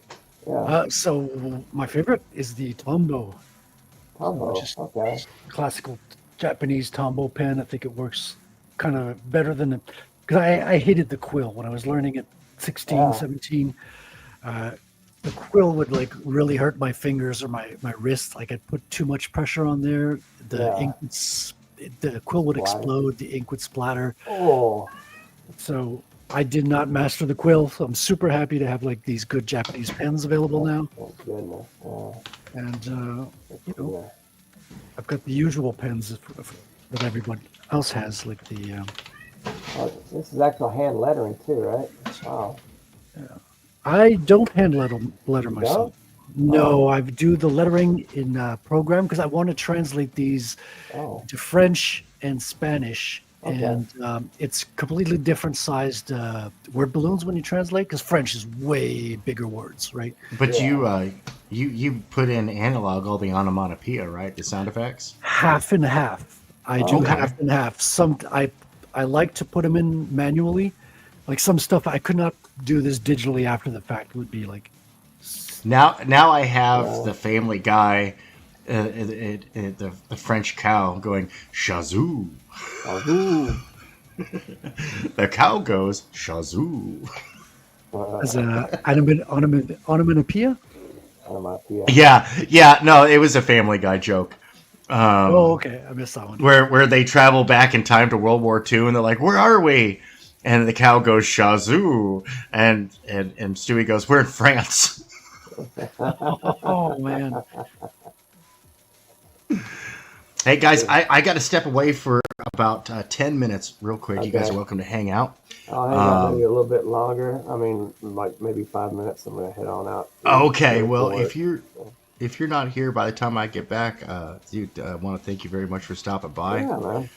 Yeah. So my favorite is the Tombow, Combo. just- Okay. classical Japanese Tombow pen. I think it works kind of better than because I hated the quill when I was learning at 16, Yeah. 17. The quill would like really hurt my fingers or my wrist. Like I'd put too much pressure on there. The Yeah. ink would the quill would Splatter. explode. The ink would splatter. Oh. So I did not master the quill. So I'm super happy to have like these good Japanese pens available now. Thank goodness. And you know, Yeah. I've got the usual pens that everyone else has, like the. Oh, this is actual hand lettering too, right? Wow. I don't hand letter myself. No, Oh. I do the lettering in program because I want to translate these Oh. to French and Spanish Okay. and it's completely different sized word balloons when you translate, because French is way bigger words, right? But Yeah. you put in analog all the onomatopoeia, right? The sound effects. Half and half. I do Okay. half and half. I like to put them in manually. Like some stuff I could not do this digitally after the fact. It would be like Now I have Yeah. the Family Guy, the French cow going shazoo. Wahoo. The cow goes shazoo. as a onomatopoeia. Onomatopoeia. Yeah. No, it was a Family Guy joke. Oh, okay. I missed that one. Where they travel back in time to World War II and they're like, "Where are we?" And the cow goes shazoo, and Stewie goes, "We're in France." Oh man. Hey guys, I got to step away for about 10 minutes, real quick. You guys are Okay. welcome to hang out. I'll hang out maybe a little bit longer. I mean, like maybe 5 minutes. I'm gonna head on out. Okay, Go well, for it. if you're not here by the time I get back, dude, I want to thank you very much for stopping by, Yeah, man.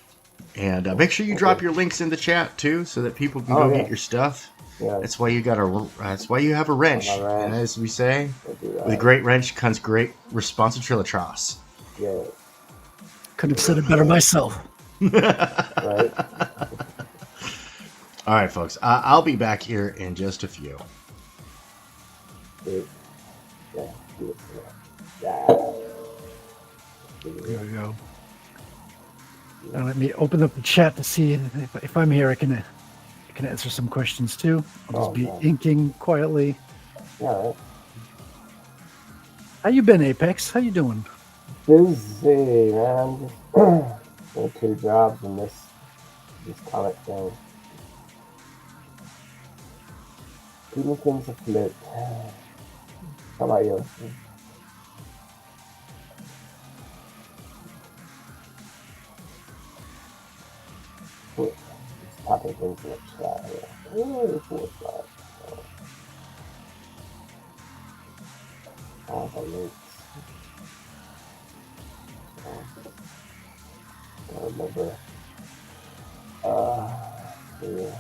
and make sure you drop your links in the chat too, so that people can Oh, go yeah. get your stuff. Yeah. That's why you That's why you have a wrench. I have a wrench. And as we say, I'll do that. with a great wrench comes great responsibilitras. Yeah. Could have said it better myself. Right. All right, folks, I'll be back here in just a few. Dude. Yeah. Do it. Yeah. There we go. Now let me open up the chat to see if I'm here. I can answer some questions too. I'll just be Okay. inking quietly. Yeah. Right. How you been, Apex? How you doing? Busy, man. Doing 2 jobs in this comic thing. Keeping things afloat. How about you? Just typing things in the chat here. Ooh, 4 All the links. I remember. Yeah.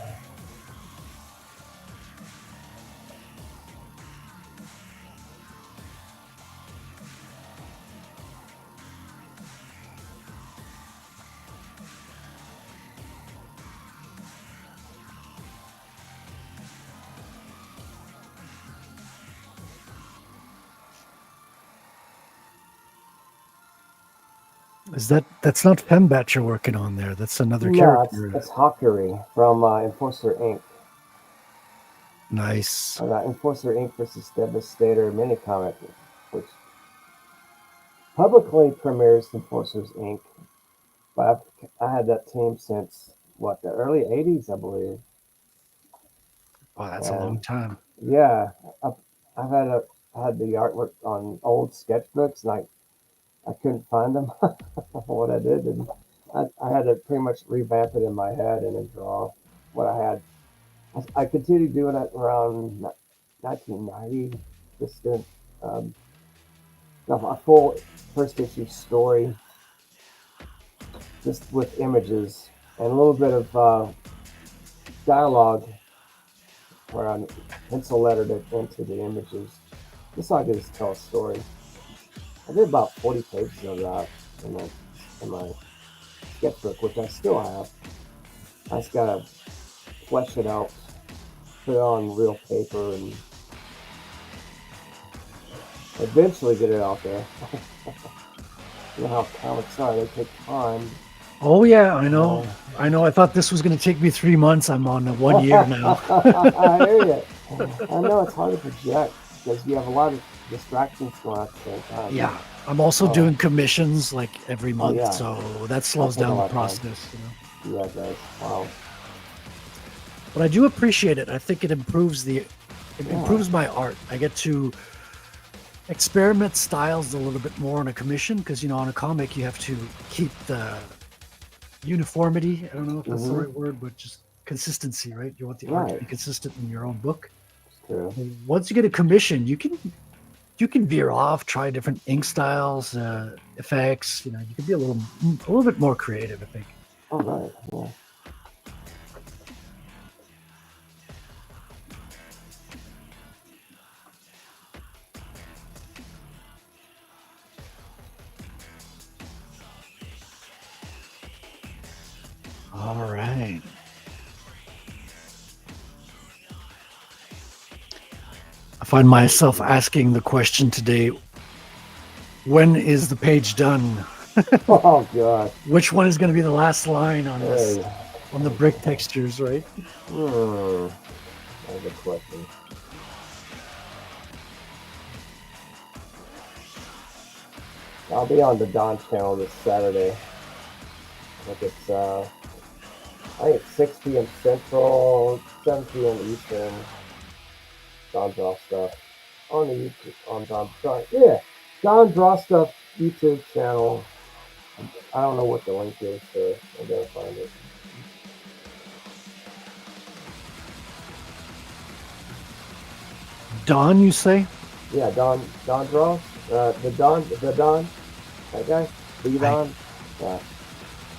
That's not Fembat you're working on there? That's another No, character. it's Hawkery from Enforcer Inc. Nice. I got Enforcer Inc. versus Devastator mini comic, which publicly premieres Enforcers Inc. But I had that team since the early '80s, I believe. Wow, that's a long time. Yeah, I've had the artwork on old sketchbooks, and I couldn't find them. What I did, and I had to pretty much revamp it in my head and then draw what I had. I continued doing it around 1990, just doing a full first issue story, just with images and a little bit of dialogue where I pencil lettered it into the images. Just so I could just tell a story. I did about 40 pages of that in my sketchbook, which I still have. I just gotta flesh it out, put it on real paper, and eventually get it out there. You know how comics are, they take time. Oh yeah, I know. I know. I thought this was going to take me 3 months. I'm on 1 year now. I hear you. I know it's hard to project because you have a lot of distractions going on at the same time. Yeah, I'm also doing commissions like every month, yeah. so that slows That's a down the lot of time. process. You know? Yeah, it does. Wow. But I do appreciate it. I think it improves improves my art. I get to experiment styles a little bit more on a commission because on a comic you have to keep the uniformity. I don't know if that's the right word, but just consistency, right? You want the art to be consistent in your own book. It's true. And once you get a commission, you can veer off, try different ink styles, effects. You can be a little bit more creative, I think. Oh, right. Yeah. All right. I find myself asking the question today, when is the page done? Oh god. Which one is going to be the last line on this, Hey. on the brick textures, right? That's a good question. I'll be on the Don's channel this Saturday. I think it's 6 p.m. Central, 7 p.m. Eastern. Don Draw Stuff on the YouTube on Don Draw Stuff YouTube channel. I don't know what the link is, so I gotta find it. Don, you say? Yeah, Don Draws. The Don, that guy, the Don. Yeah,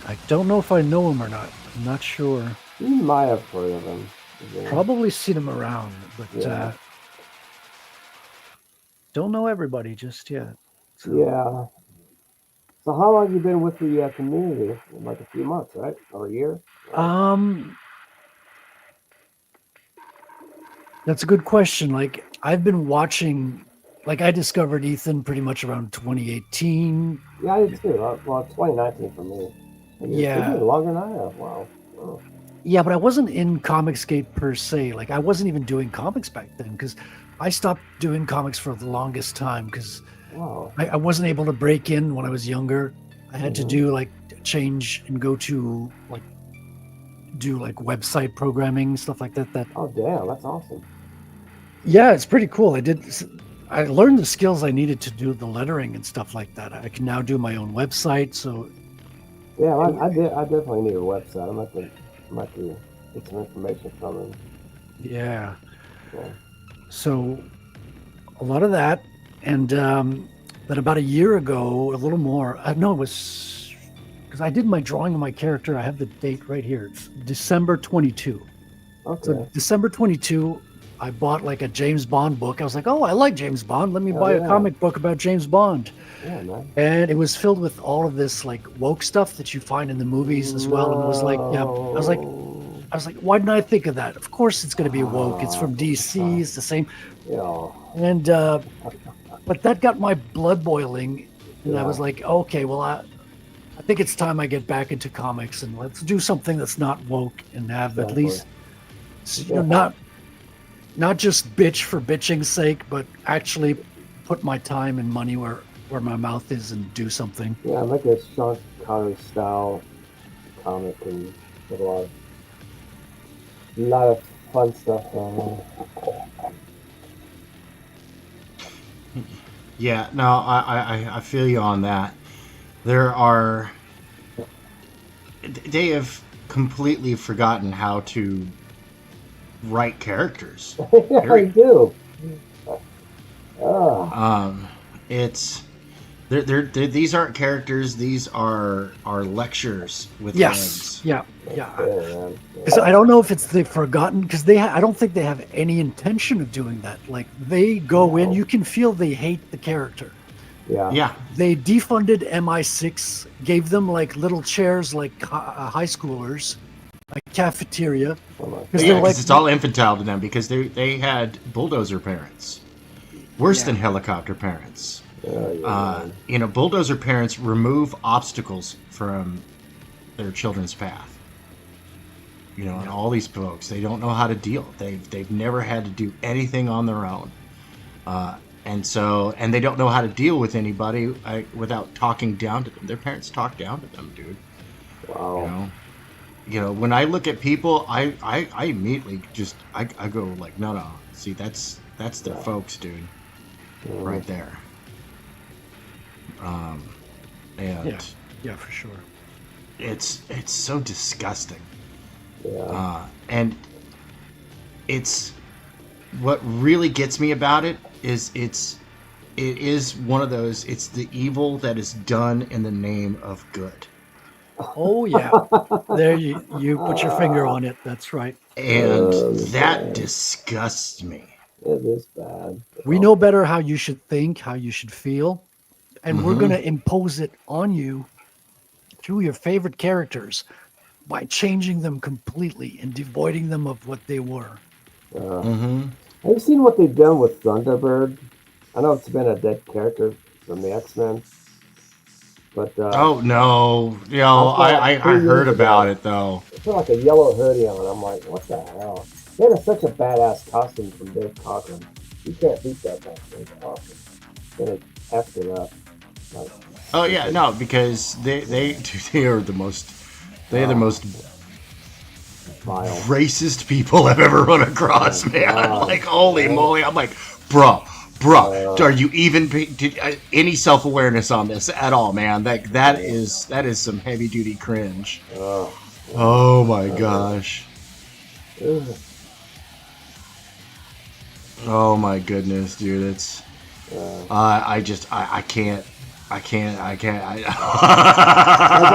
I don't know if I know him or not. I'm not sure. you might have heard of him. Probably seen him around, but Yeah. don't know everybody just yet. So, Yeah. So how long have you been with the community? Like a few months, right? Or a year? That's a good question. Like, I've been watching, like, I discovered Ethan pretty much around 2018. Yeah, I did too. Well, 2019 for me. Yeah. Longer than I have. Wow. Oh. Yeah, but I wasn't in Comicsgate per se. Like, I wasn't even doing comics back then because I stopped doing comics for the longest time because Wow. I wasn't able to break in when I was younger. I had to do like change and go to like do like website programming, stuff like that. Oh, damn. That's awesome. Yeah, it's pretty cool. I learned the skills I needed to do the lettering and stuff like that. I can now do my own website. So Yeah, I definitely need a website. I'm have to get some information from him. yeah. Yeah. So a lot of that. And then about a year ago, a little more, no, it was because I did my drawing of my character. I have the date right here. It's December 22. Okay. So December 22, I bought like a James Bond book. I was like, oh, I like James Bond. Let me buy a comic book about James Bond. Yeah, man. And it was filled with all of this like woke stuff that you find in the movies as well. And it was like, yeah, I was like, why didn't I think of that? Of course it's going to be woke. It's from DC. It's the same. Yeah. And, but that got my blood boiling. And I was like, okay, well, I think it's time I get back into comics and let's do something that's not woke and have at least, you know, not just bitch for bitching's sake, but actually put my time and money where my mouth is and do something. Yeah, like a Sean Connery style comic and with a lot of fun stuff going on. Yeah, no, I feel you on that. They have completely forgotten how to write characters. Yeah, I do. Oh. It's these aren't characters. These are lectures with legs. Yeah. Yeah. Because I don't know if it's they've forgotten because I don't think they have any intention of doing that. Like they go in, you can feel they hate the character. Yeah. They defunded MI6, gave them like little chairs like high schoolers, like cafeteria. Because it's all infantile to them because they had bulldozer parents, worse than helicopter parents. Bulldozer parents remove obstacles from their children's path. And all these folks, they don't know how to deal. They've never had to do anything on their own, and they don't know how to deal with anybody without talking down to them. Their parents talk down to them, dude. Wow. When I look at people, I immediately just I go like, no. See, that's their folks, dude, right there. Yeah, for sure. It's so disgusting. Yeah. And it's what really gets me about it is it is one of those. It's the evil that is done in the name of good. Oh yeah, there you put your finger on it. That's right. And that disgusts me. It is bad. We know better how you should think, how you should feel, and we're going to impose it on you through your favorite characters. by changing them completely and devoiding them of what they were. Mm-hmm. Have you seen what they've done with Thunderbird? I know it's been a dead character from the X-Men, but Oh no, I heard about it though. It put like a yellow hoodie on. I'm like, what the hell? That is such a badass costume from Dave Cockrum. You can't beat that back. It's awesome. Then it effed it up. Like, Oh yeah, no, because they are the most vile. racist people I've ever run across, man. God. Like holy moly, I'm like, bruh, are you even any self awareness on this at all, man? That is some heavy duty cringe. Oh my gosh. Ugh. Oh my goodness, dude. It's I can't. I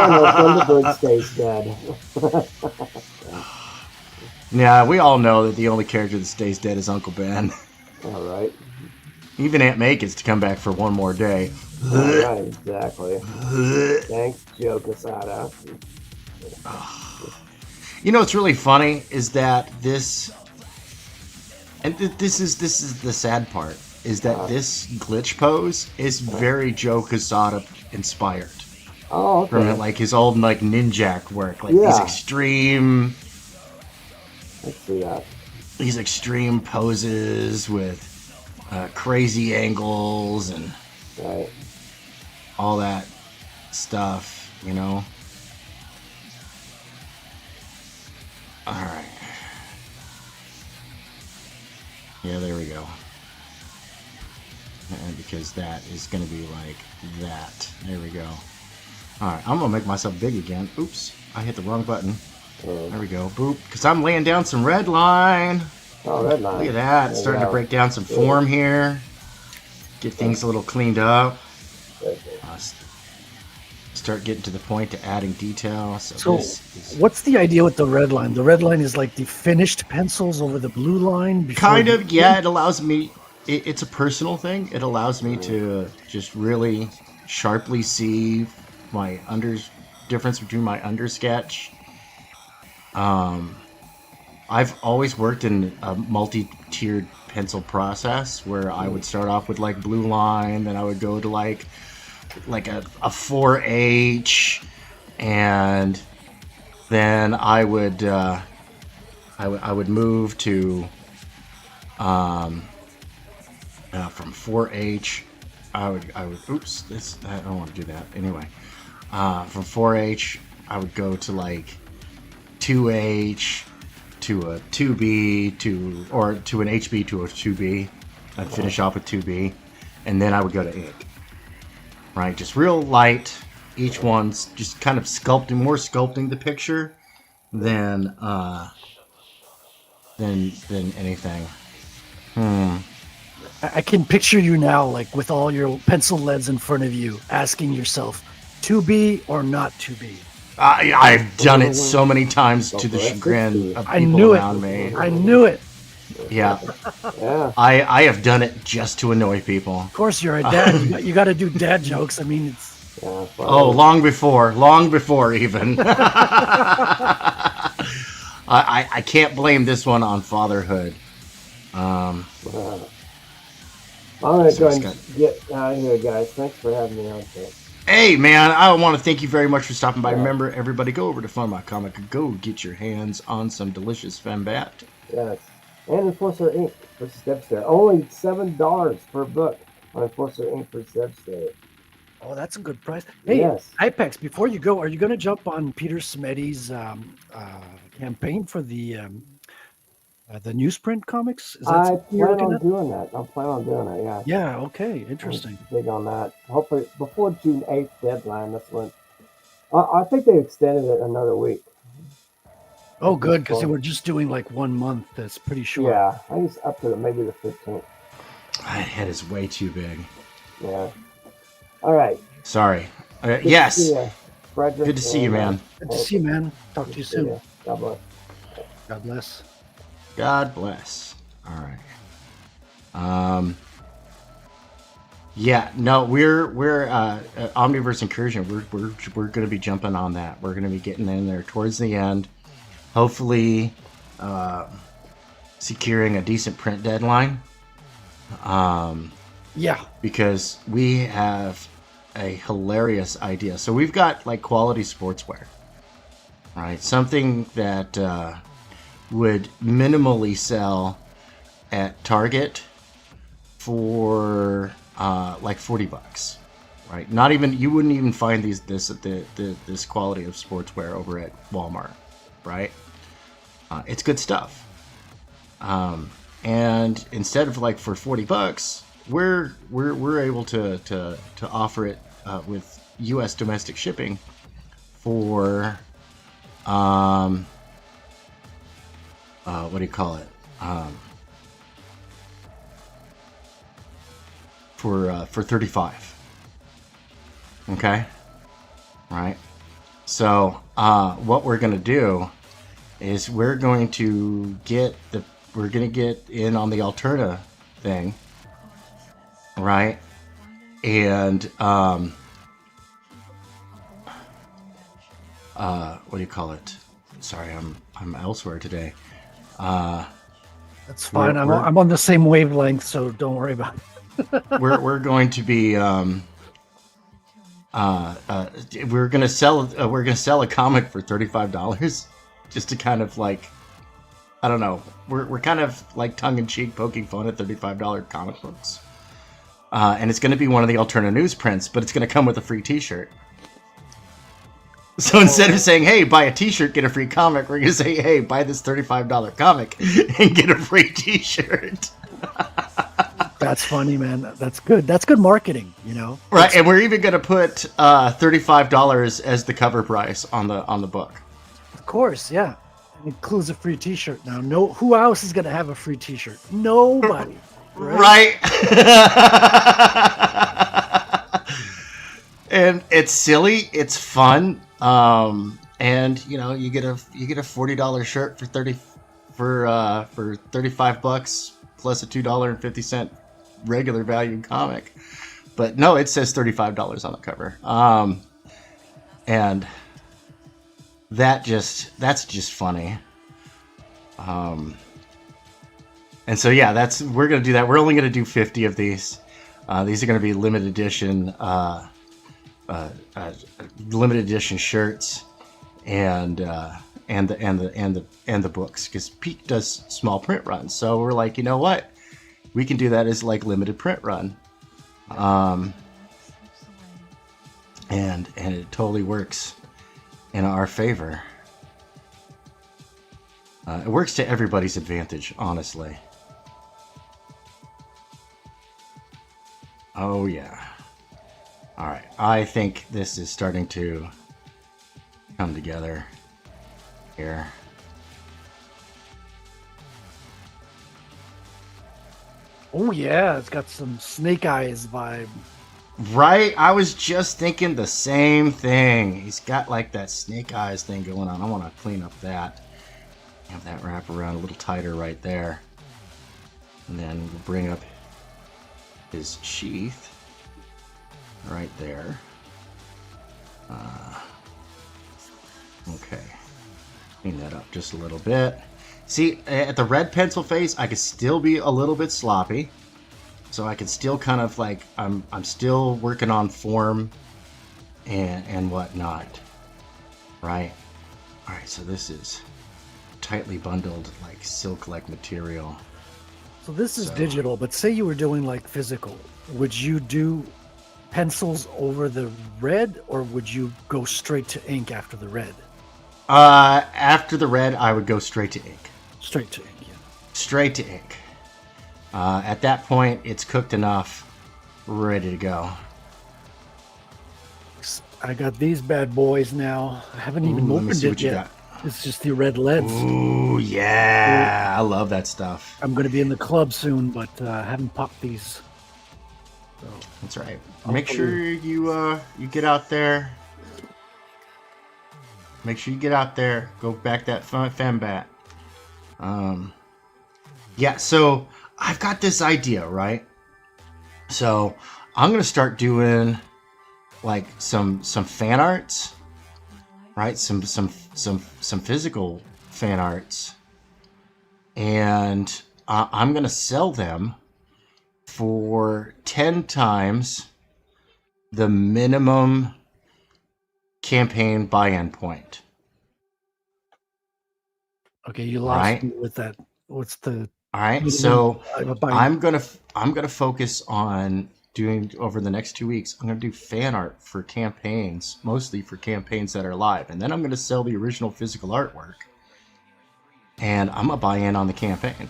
know Thunderbird stays dead. Yeah, we all know that the only character that stays dead is Uncle Ben. All right. Even Aunt May gets to come back for one more day. All right, exactly. Thanks, Joe Quesada. You know what's really funny is that this, and this is the sad part, is that this glitch pose is very Joe Quesada inspired. Oh, okay. From like his old like ninjak work, like Yeah. these extreme poses with crazy angles and Right. all that stuff, you know. All right. Yeah, there we go. And because that is going to be like that. There we go. All right, I'm going to make myself big again. Oops, I hit the wrong button. There we go. Boop. Because I'm laying down some red line. Oh, red line. Look at that. There you Starting to go. break down some form here. Get things a little cleaned up. Very good. Start getting to the point to adding detail. So, this is what's the idea with the red line? The red line is like the finished pencils over the blue line. before kind you- of, yeah. It allows me. It's a personal thing. It allows me to just really sharply see my difference between my undersketch. I've always worked in a multi-tiered pencil process where I would start off with like blue line, then I would go to like a 4H, and then I would move to from 4H. I would oops, I don't want to do that anyway. From 4H I would go to like 2H to a 2B to an HB to a 2B. I'd finish off with 2B, and then I would go to ink. Right, just real light. Each one's just kind of sculpting the picture than anything. I can picture you now, like with all your pencil leads in front of you, asking yourself, to be or not to be. I've done it so many times to the chagrin of I people knew around it. me. I knew it. Yeah, Yeah. I have done it just to annoy people. Of course, you're a dad. You got to do dad jokes. I mean, it's Yeah. Oh, long before even. I can't blame this one on fatherhood. I'm gonna So go it's and get out of here, guys. Thanks for having me on today. Hey, man, I want to thank you very much for stopping by. Yeah. Remember, everybody, go over to Fun My Comic. Go get your hands on some delicious fembat. Yes. And Enforcer Inc. for Stepstare. Only $7 per book on Enforcer Inc. for Stepstare. oh, that's a good price. Hey, Yes. Ipex, before you go, are you going to jump on Peter Smeddy's campaign for the newsprint comics? Is that I something you're plan looking on at? doing that. I'm planning on doing it, yeah. Yeah. Okay. Interesting. I'm big on that. Hopefully, before June 8th deadline, that's when. I think they extended it another week. Oh, good, because they point. were just doing like 1 month. That's pretty short. Yeah, I think it's up to maybe the 15th. My head is way too big. Yeah. All right. Sorry. Good to Yes. see ya, Frederick. Good to see you, man. Good to see you, man. Talk to you Good see soon. ya. God bless. God bless. God bless. All right. Yeah, no, we're Omniverse Incursion. We're going to be jumping on that. We're going to be getting in there towards the end. Hopefully, securing a decent print deadline. Yeah. Because we have a hilarious idea. So we've got like quality sportswear, right? Something that would minimally sell at Target for like $40, right? Not even, you wouldn't even find this quality of sportswear over at Walmart, right? It's good stuff. And instead of like for $40, we're able to offer it with U.S. domestic shipping for what do you call it? For 35. Okay, all right. So what we're gonna do is we're going to get in on the Alterna thing, right? And what do you call it? Sorry, I'm elsewhere today. That's fine. I'm on the same wavelength, so don't worry about it. we're going to be we're gonna sell a comic for $35 just to kind of like, I don't know, we're kind of like tongue-in-cheek poking fun at $35 comic books, and it's going to be one of the Alterna newsprints, but it's going to come with a free t-shirt. So instead of saying, hey, buy a t-shirt, get a free comic, we're going to say, hey, buy this $35 comic and get a free t-shirt. That's funny, man. That's good. That's good marketing, you know? Right, and we're even going to put $35 as the cover price on the book. Of course, yeah. It includes a free t-shirt. Now, who else is going to have a free t-shirt? Nobody. Right? And it's silly, it's fun, and you know, you get a $40 shirt for $35 plus a $2.50 regular value comic. But no, it says $35 on the cover. And that's just funny. And so yeah, we're gonna do that. We're only gonna do 50 of these. These are gonna be limited edition shirts and the books, because Peak does small print runs. So we're like, you know what? We can do that as like limited print run. And it totally works in our favor. It works to everybody's advantage, honestly. Oh yeah. All right. I think this is starting to come together here. Oh yeah, it's got some Snake Eyes vibe. Right? I was just thinking the same thing. He's got like that Snake Eyes thing going on. I want to clean up that. Have that wrap around a little tighter right there. And then we'll bring up his sheath right there. Okay. Clean that up just a little bit. See, at the red pencil face, I could still be a little bit sloppy. So I can still kind of like, I'm still working on form and whatnot. Right? Alright, so this is tightly bundled, like silk-like material. So this is digital, but say you were doing like physical. Would you do pencils over the red, or would you go straight to ink after the red? After the red, I would go straight to ink. Straight to ink, yeah. Straight to ink. At that point, it's cooked enough, ready to go. I got these bad boys now. I haven't even opened it yet. It's just the red leads. Ooh, yeah. I love that stuff. I'm going to be in the club soon, but I haven't popped these. So, that's right. Make sure you get out there. Make sure you get out there. Go back that fembat. Yeah, so I've got this idea, right? So I'm gonna start doing like some fan arts, right? Some physical fan arts, and I'm gonna sell them for 10 times the minimum campaign buy-in point. Okay, you lost Right. me with that. What's the All right, minimum, so buy-in? I'm gonna focus on doing over the next 2 weeks. I'm gonna do fan art for campaigns, mostly for campaigns that are live, and then I'm gonna sell the original physical artwork, and I'm gonna buy in on the campaign.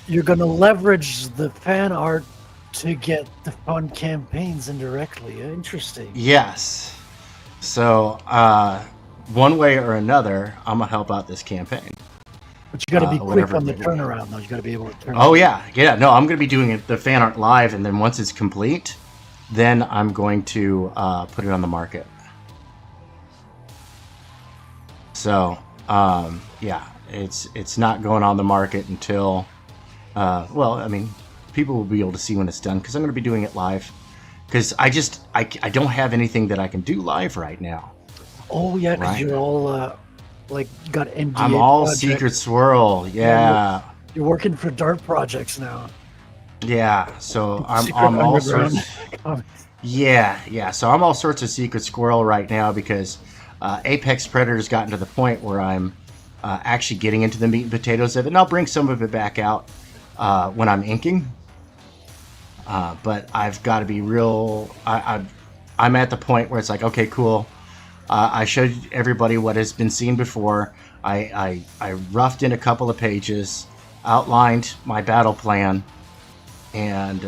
You're gonna leverage the fan art to get the fun campaigns indirectly. Interesting. Yes. So one way or another, I'm gonna help out this campaign. But you got to be quick whatever on the it may be. turnaround, though. You got to be able to turn. Oh yeah. No, I'm gonna be doing the fan art live, and then once it's complete, then I'm going to put it on the market. So yeah, it's not going on the market until well, I mean, people will be able to see when it's done because I'm going to be doing it live. Because I don't have anything that I can do live right now. Oh yeah, 'cause Right. you're all like you got NDA. I'm all project. Secret Swirl. Yeah. You're working for dark projects now. Yeah. So I'm Secret all Underground sorts. comics. Yeah. So I'm all sorts of Secret Squirrel right now because Apex Predator's gotten to the point where I'm actually getting into the meat and potatoes of it, and I'll bring some of it back out when I'm inking. But I've got to be real. I'm at the point where it's like, okay, cool. I showed everybody what has been seen before. I roughed in a couple of pages, outlined my battle plan, and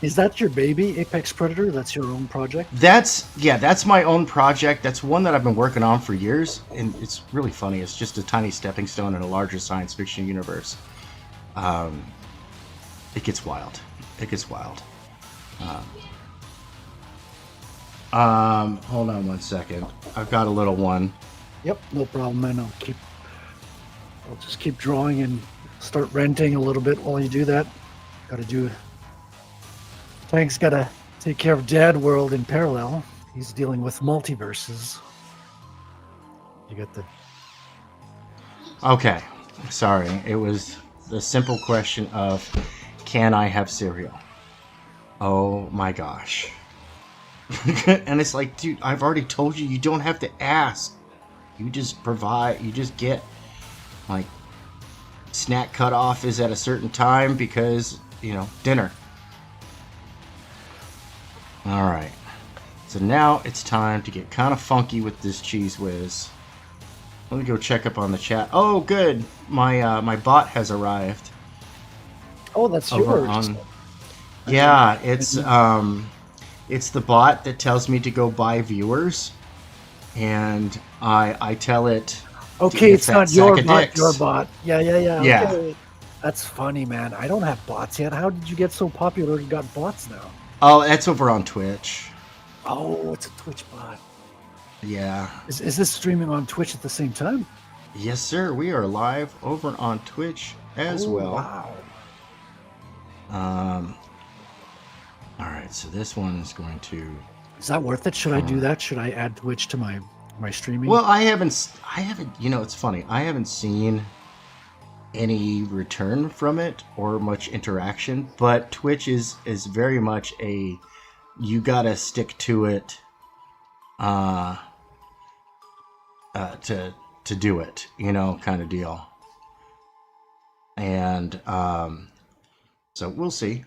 Is that your baby, Apex Predator? That's your own project? that's my own project. That's one that I've been working on for years, and it's really funny. It's just a tiny stepping stone in a larger science fiction universe. It gets wild. Hold on one second. I've got a little one. Yep, no problem, man. I'll just keep drawing and start renting a little bit while you do that. Got to do. Tank's got to take care of Dad World in parallel. He's dealing with multiverses. You got the. Okay, sorry. It was the simple question of, can I have cereal? Oh my gosh. And it's like, dude, I've already told you, you don't have to ask. You just provide, you just get, like, snack cutoff is at a certain time because, dinner. Alright. So now it's time to get kind of funky with this Cheese Whiz. Let me go check up on the chat. Oh, good. My bot has arrived. Oh, that's Over yours. Yeah, it's the bot that tells me to go buy viewers, and I tell it. Okay, it's not your bot. dicks. Your bot. Yeah. Yeah. Okay. That's funny, man. I don't have bots yet. How did you get so popular? You got bots now. Oh, that's over on Twitch. Oh, it's a Twitch bot. Yeah. Is this streaming on Twitch at the same time? Yes, sir. We are live over on Twitch as well. Wow. All right. So this one is going to. Is that worth it? Should I do that? Should I add Twitch to my streaming? Well, I haven't. It's funny. I haven't seen any return from it or much interaction, but Twitch is very much a you gotta stick to it to do it, kind of deal. And so we'll see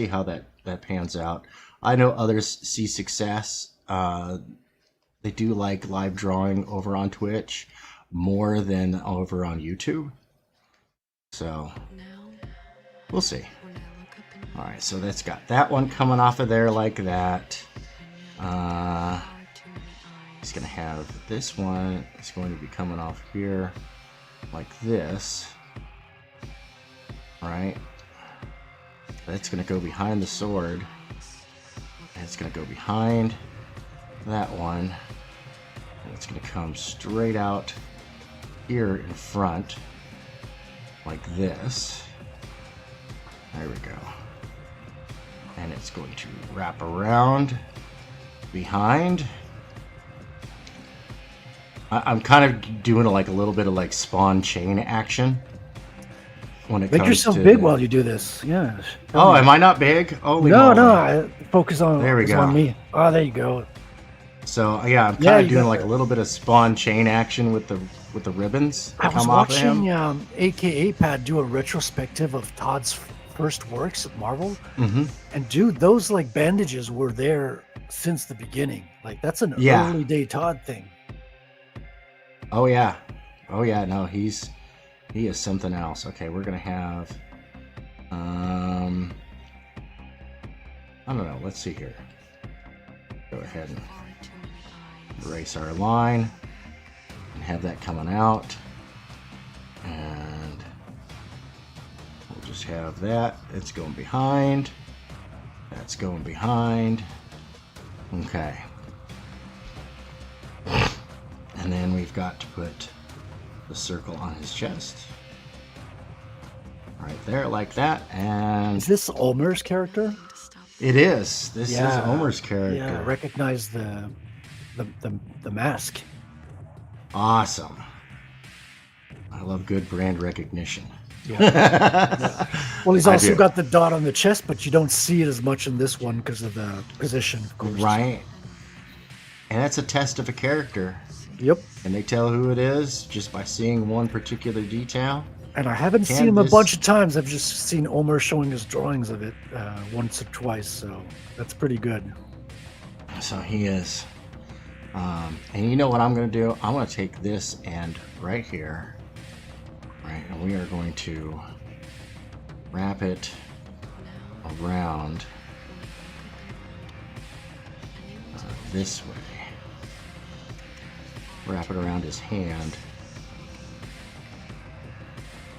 how that pans out. I know others see success. They do like live drawing over on Twitch more than over on YouTube. So we'll see. All right, so that's got that one coming off of there like that. He's gonna have this one. It's going to be coming off here like this. All right. That's gonna go behind the sword. And it's gonna go behind that one. And it's gonna come straight out here in front. Like this. There we go. and it's going to wrap around behind. I'm kind of doing like a little bit of like spawn chain action when it Make comes yourself to big while you do this. Yeah. Oh, am I not big? Holy No, moly. no. Focus on. There we focus go. on me. Oh, there you go. So yeah, I'm Yeah, kind of you doing got like that. a little bit of spawn chain action with the ribbons I that was come off of watching him. AKA Pad do a retrospective of Todd's first works at Marvel, Mm-hmm. and dude, those like bandages were there since the beginning. Like that's an Yeah. early day Todd thing. Oh yeah, oh yeah. No, he is something else. Okay, we're gonna have I don't know. Let's see here. Go ahead and erase our line and have that coming out, and we'll just have that. It's going behind. That's going behind. Okay. And then we've got to put the circle on his chest. Right there, like that. And Is this Ulmer's character? it is. This is Omer's character. Yeah, recognize the mask. Awesome. I love good brand recognition. Yeah. Well, he's I also do. got the dot on the chest, but you don't see it as much in this one because of the position, of course. Right. And that's a test of a character. Yep. Can they tell who it is just by seeing one particular detail? And I haven't Can seen him a this- bunch of times. I've just seen Ulmer showing his drawings of it once or twice, so that's pretty good. So he is. And you know what I'm going to do? I'm going to take this end right here. Right, and we are going to wrap it around this way. Wrap it around his hand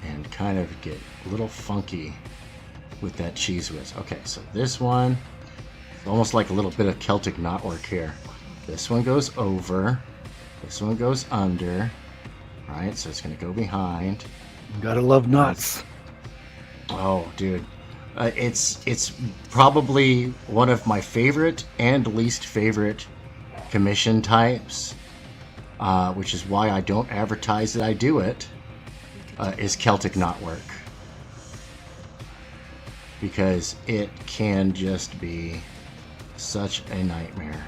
and kind of get a little funky with that cheese whiz. Okay, so this one, it's almost like a little bit of Celtic knotwork here. This one goes over, this one goes under, right? So it's going to go behind. You gotta love knots. Oh, dude. It's probably one of my favorite and least favorite commission types, which is why I don't advertise that I do it, is Celtic knotwork. Because it can just be such a nightmare.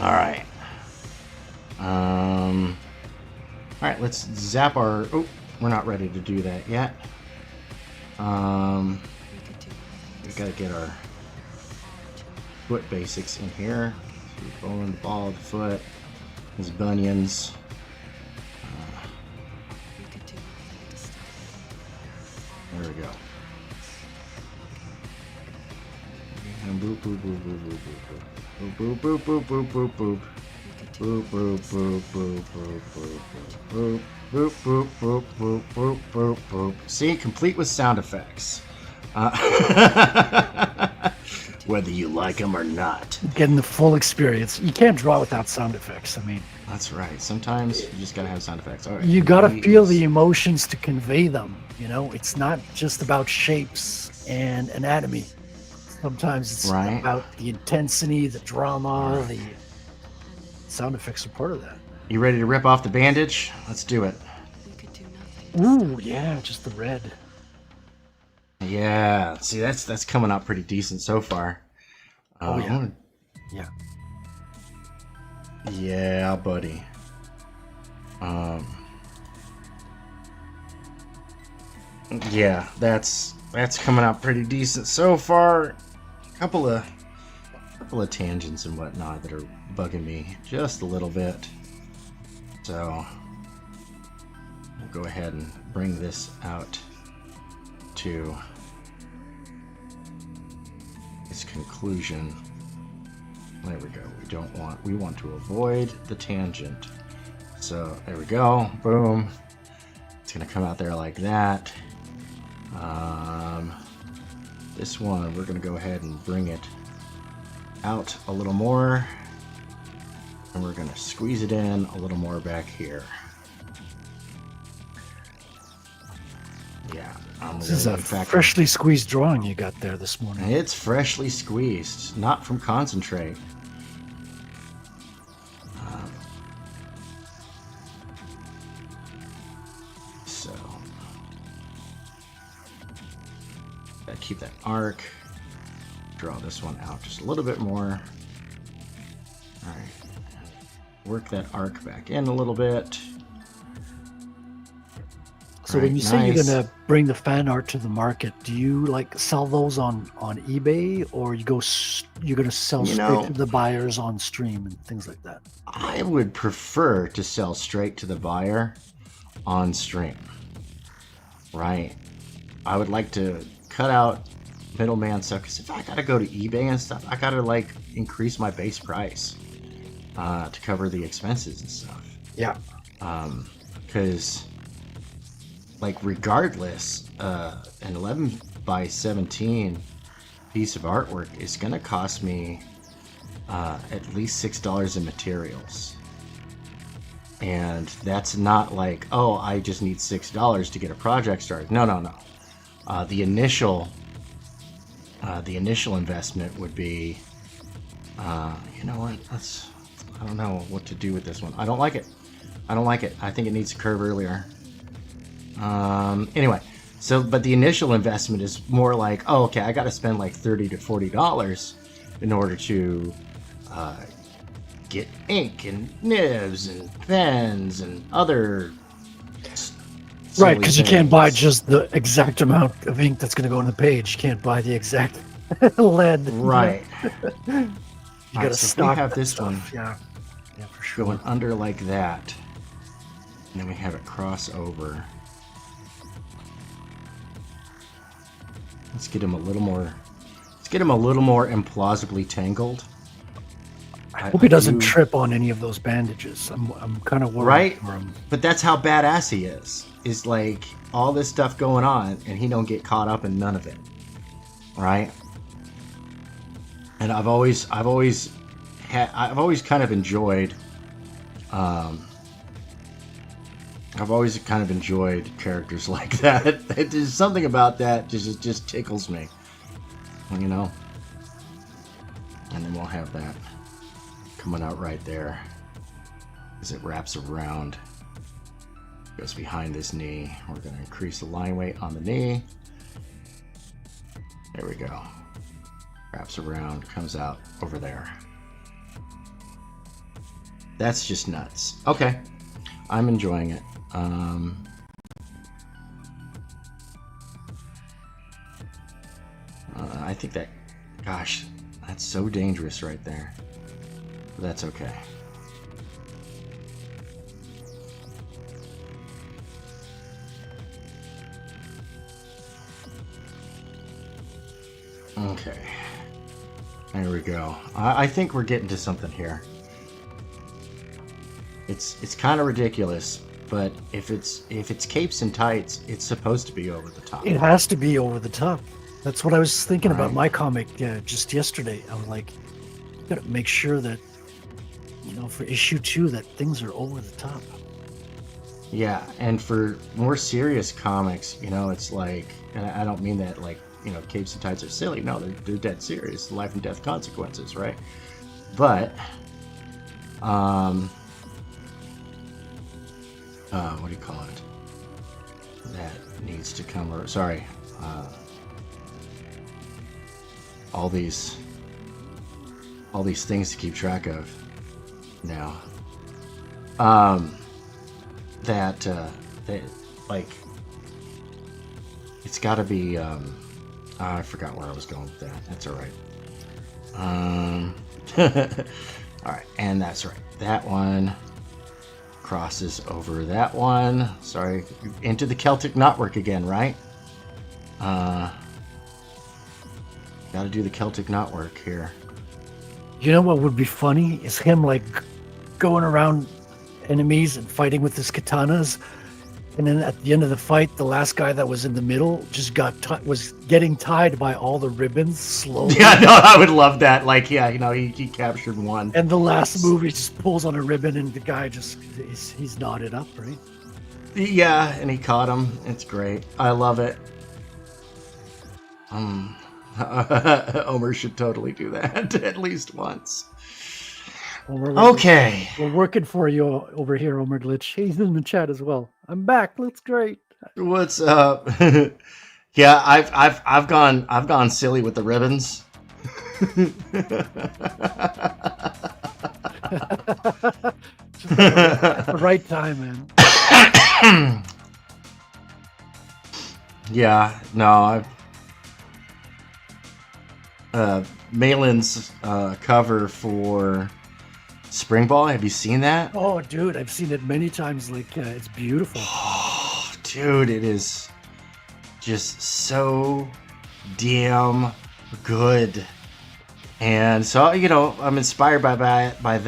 Alright. Alright, let's zap our... Oh, we're not ready to do that yet. We gotta get our foot basics in here. So bowling the ball of the foot, his bunions. There we go. And boop, boop, boop, boop, boop, boop, boop, boop, boop, boop, boop, boop. Boop, boop, boop, boop, boop, boop, boop, boop, boop, boop, boop, boop, boop, boop. See, complete with sound effects. Whether you like them or not. Getting the full experience. You can't draw without sound effects. I mean, That's right. Sometimes you just gotta have sound effects. All right. you gotta feel Please. the emotions to convey them. You know, it's not just about shapes and anatomy. Sometimes it's Right. about the intensity, the drama, the sound effects are part of that. You ready to rip off the bandage? Let's do it. Ooh, yeah, just the red. Yeah. See, that's coming out pretty decent so far. Oh, yeah. Yeah. Yeah, buddy. Yeah, that's coming out pretty decent so far. Couple of tangents and whatnot that are bugging me just a little bit. So we'll go ahead and bring this out to its conclusion. There we go. We want to avoid the tangent. So there we go. Boom. It's gonna come out there like that. This one, we're gonna go ahead and bring it out a little more, and we're gonna squeeze it in a little more back here. Yeah. This is a freshly squeezed drawing you got there this morning. It's freshly squeezed, not from concentrate. So, gotta keep that arc. Draw this one out just a little bit more. All right, work that arc back in a little bit. So when you say you're gonna bring the fan art to the market, do you like sell those on eBay, or you're gonna sell straight to the buyers on stream and things like that? I would prefer to sell straight to the buyer on stream. Right. I would like to cut out middleman stuff, because if I gotta go to eBay and stuff, I gotta like increase my base price to cover the expenses and stuff. Yeah. Because like regardless, an 11 by 17 piece of artwork is gonna cost me at least $6 in materials. And that's not like, oh, I just need $6 to get a project started. No. The initial investment would be, you know what? I don't know what to do with this one. I don't like it. I think it needs to curve earlier. Anyway, but the initial investment is more like, oh, okay, I got to spend like $30 to $40 in order to get ink and nibs and pens and other right, because you can't buy just the exact amount of ink that's going to go on the page. You can't buy the exact lead. Right. You got to stock. We have this stuff. one. Yeah, for sure. Going under like that, and then we have it cross over. Let's get him a little more. Let's get him a little more implausibly tangled. I hope he doesn't trip on any of those bandages. I'm kind of worried right? for him. But that's how badass he is. Is like all this stuff going on, and he don't get caught up in none of it, right? And I've always kind of enjoyed. I've always kind of enjoyed characters like that. There's something about that just tickles me, you know. And then we'll have that coming out right there as it wraps around, goes behind this knee. We're going to increase the line weight on the knee. There we go. Wraps around, comes out over there. That's just nuts. Okay, I'm enjoying it. I think that, gosh, that's so dangerous right there. But that's okay. Okay. There we go. I think we're getting to something here. It's kind of ridiculous, but if it's capes and tights, it's supposed to be over the top. It has to be over the top. That's what I was thinking about my comic just yesterday. I was like, you gotta make sure that, you know, for issue 2, that things are over the top. Yeah, and for more serious comics, you know, it's like, and I don't mean that like, you know, capes and tights are silly. No, they're dead serious, life and death consequences, right? But, what do you call it? That needs to come, or sorry, all these things to keep track of now. That like, it's got to be. I forgot where I was going with that. That's all right. All right, and that's right. That one crosses over that one. Sorry, into the Celtic knotwork again, right? Got to do the Celtic knotwork here. You know what would be funny is him like going around enemies and fighting with his katanas, and then at the end of the fight, the last guy that was in the middle just was getting tied by all the ribbons slowly. Yeah, no, I would love that. Like, yeah, you know, he captured one. And the last move, he just pulls on a ribbon, and the guy he's knotted up, right? Yeah, and he caught him. It's great. I love it. Omer should totally do that at least once. Well, Okay. we're working for you over here, Omer Glitch. He's in the chat as well. I'm back. That's great. What's up? Yeah, I've gone silly with the ribbons. Just at the right time, man. Yeah, no, Malin's cover for Spring Ball. Have you seen that? Oh, dude, I've seen it many times. Like, it's beautiful. Oh, dude, it is just so damn good. And so, you know, I'm inspired by that, by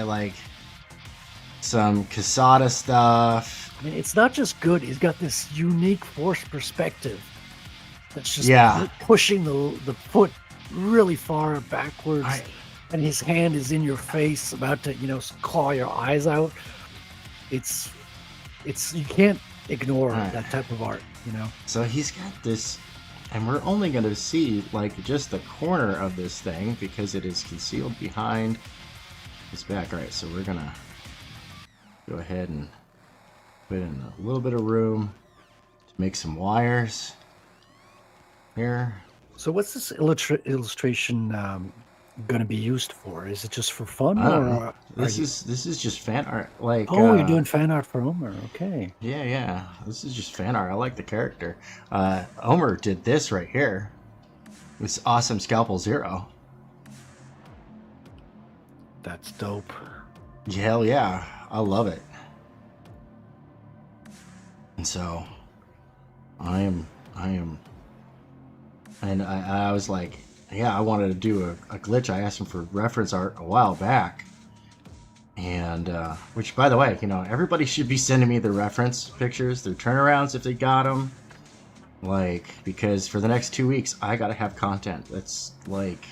like some Casada stuff. I mean, it's not just good. He's got this unique force perspective that's just pushing the foot really far backwards. And his hand is in your face, about to, you know, claw your eyes out. It's you can't ignore that type of art, you know. So he's got this, and we're only going to see like just the corner of this thing because it is concealed behind his back. All right, so we're gonna go ahead and put in a little bit of room to make some wires here. So what's this illustration going to be used for? Is it just for fun, I don't or know. This is just fan art. Like, you're doing fan art for Omer? Okay. Yeah. This is just fan art. I like the character. Omer did this right here. This awesome Scalpel Zero. That's dope. Hell yeah, I love it. And so, I am, and I was like, yeah, I wanted to do a glitch. I asked him for reference art a while back, and which, by the way, you know, everybody should be sending me their reference pictures, their turnarounds if they got them, like, because for the next 2 weeks I gotta have content. That's like,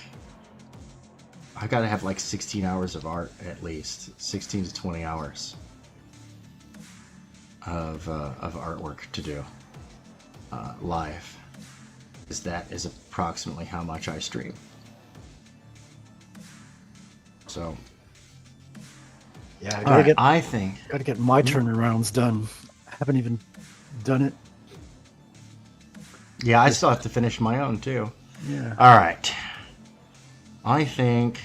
I gotta have like 16 hours of art at least, 16 to 20 hours of artwork to do live, because that is approximately how much I stream. So yeah, I think gotta get my turnarounds done. I haven't even done it. Yeah, I still have to finish my own too. Yeah. All right. I think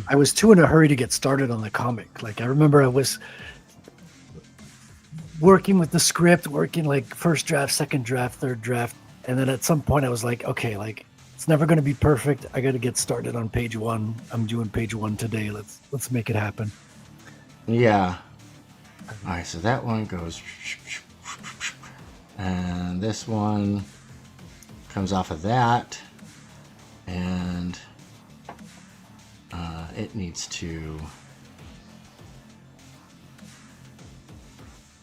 I was too in a hurry to get started on the comic. Like, I remember I was working with the script, working like first draft, second draft, third draft, and then at some point I was like, okay, like, it's never going to be perfect. I got to get started on page 1. I'm doing page 1 today. Let's make it happen. Yeah. All right, so that one goes, and this one comes off of that, and it needs to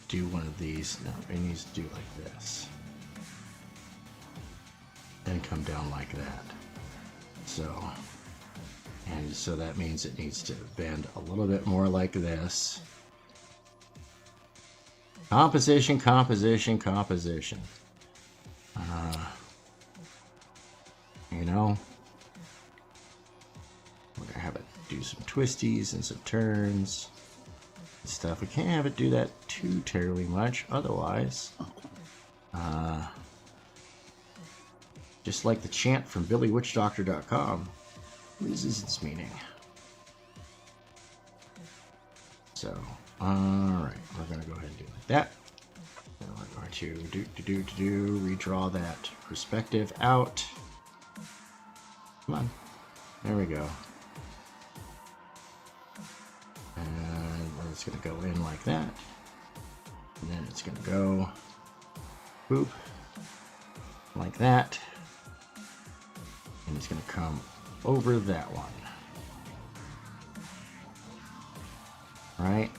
do one of these. No, it needs to do like this, and come down like that. So, and so that means it needs to bend a little bit more like this. Composition. You know, we're gonna have it do some twisties and some turns and stuff. We can't have it do that too terribly much, otherwise, just like the chant from BillyWitchDoctor.com loses its meaning. So, alright, we're going to go ahead and do it like that. And we're going to redraw that perspective out. Come on. There we go. And it's going to go in like that. And then it's going to go boop like that. And it's going to come over that one. Right?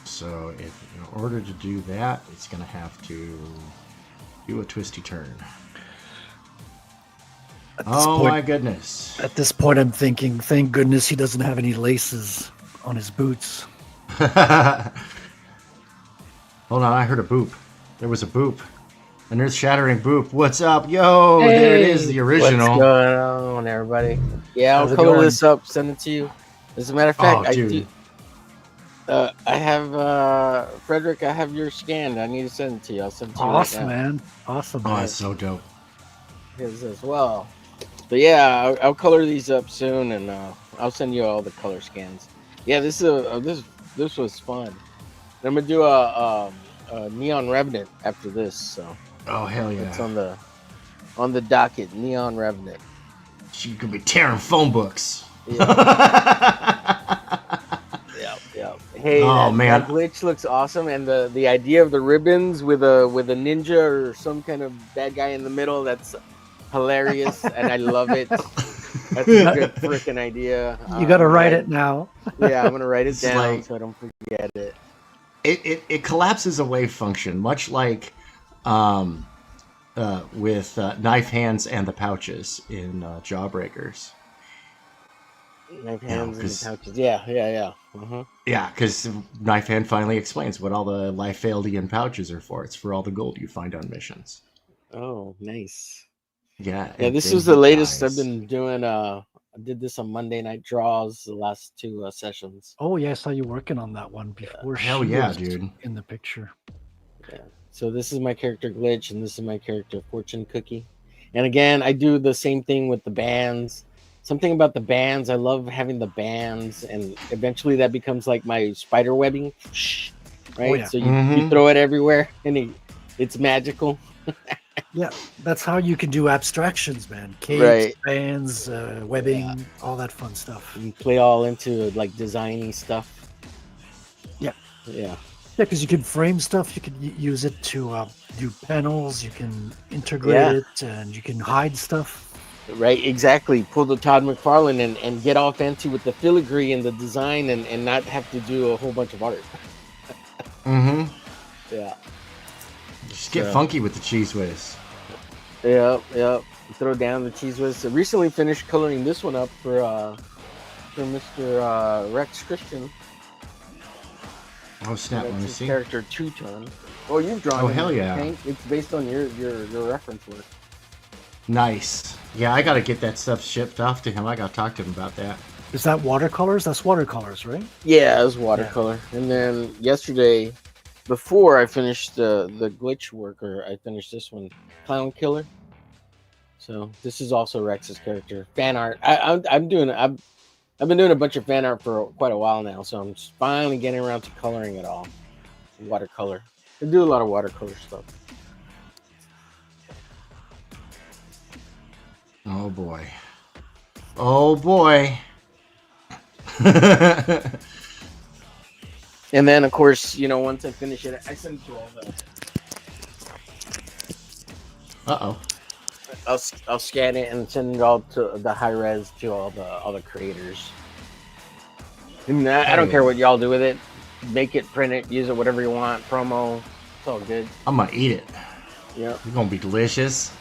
So if in order to do that, it's going to have to do a twisty turn. Oh my goodness. At this point, I'm thinking, thank goodness he doesn't have any laces on his boots. Hold on, I heard a boop. There was a boop. An earth-shattering boop. What's up? Yo, there it is, the original. What's going on, everybody? Yeah, How's I'll it color going? this up, send it to you. As a matter of fact, Oh, I dude. do. I have Frederick. I have your scanned. I need to send it to you. I'll send it to you Awesome, right now. man. Awesome. Oh, Man. it's so dope. His as well. But yeah, I'll color these up soon, and I'll send you all the color scans. Yeah, this was fun. I'm gonna do a Neon Revenant after this, so Oh, hell yeah. it's on the docket. Neon Revenant. You could be tearing phone books. Yeah. Hey, Oh, man. that glitch looks awesome, and the idea of the ribbons with a ninja or some kind of bad guy in the middle, that's hilarious, and I love it. That's a good freaking idea. You got to write it now. Yeah, I'm gonna write it It's down like- so I don't forget it. It collapses a wave function, much like with knife hands and the pouches in Jawbreakers. Knife hands in 'cause- the pouches. Yeah. Uh-huh. Yeah, because Knife Hand finally explains what all the Liefeld pouches are for. It's for all the gold you find on missions. Oh, nice. Yeah. Yeah, and this then was the he latest dies. I've been doing. I did this on Monday Night Draws, the last two sessions. Oh, yeah, I saw you working on that one before Hell she yeah, was dude. in the picture. Yeah. So this is my character Glitch, and this is my character Fortune Cookie. And again, I do the same thing with the bands. Something about the bands, I love having the bands, and eventually that becomes like my spider webbing, right? Oh, yeah. So you Mhm. throw it everywhere, and it's magical. Yeah, that's how you can do abstractions, man. Capes, Right. bands, webbing, all that fun stuff. You play all into like designy stuff. Yeah. Yeah. Yeah, because you can frame stuff. You can use it to do panels. You can integrate Yeah. it, and you can hide stuff. Right, exactly. Pull the Todd McFarlane and get all fancy with the filigree and the design, and not have to do a whole bunch of art. Mm-hmm. Yeah. Just get So- funky with the cheese whiz. Yep. Throw down the cheese whiz. I recently finished coloring this one up for Mr. Rex Christian. Oh, snap. That's Let me his see. character Two-Ton. Oh, you've drawn Oh, him, hell yeah. Hank. It's based on your reference work. Nice. Yeah, I got to get that stuff shipped off to him. I got to talk to him about that. Is that watercolors? That's watercolors, right? Yeah, it was watercolor. And then yesterday, before I finished the glitch worker, I finished this one, Clown Killer. So this is also Rex's character. Fan art. I've been doing a bunch of fan art for quite a while now, so I'm just finally getting around to coloring it all. Watercolor. I do a lot of watercolor stuff. Oh, boy. Oh, boy. And then, of course, once I finish it, I send it to all the. Uh-oh. I'll scan it and send it all to the high res to all the creators. And I don't care what y'all do with it. Make it, print it, use it, whatever you want. Promo, it's all good. I'm going to eat it. Yeah. It's going to be delicious.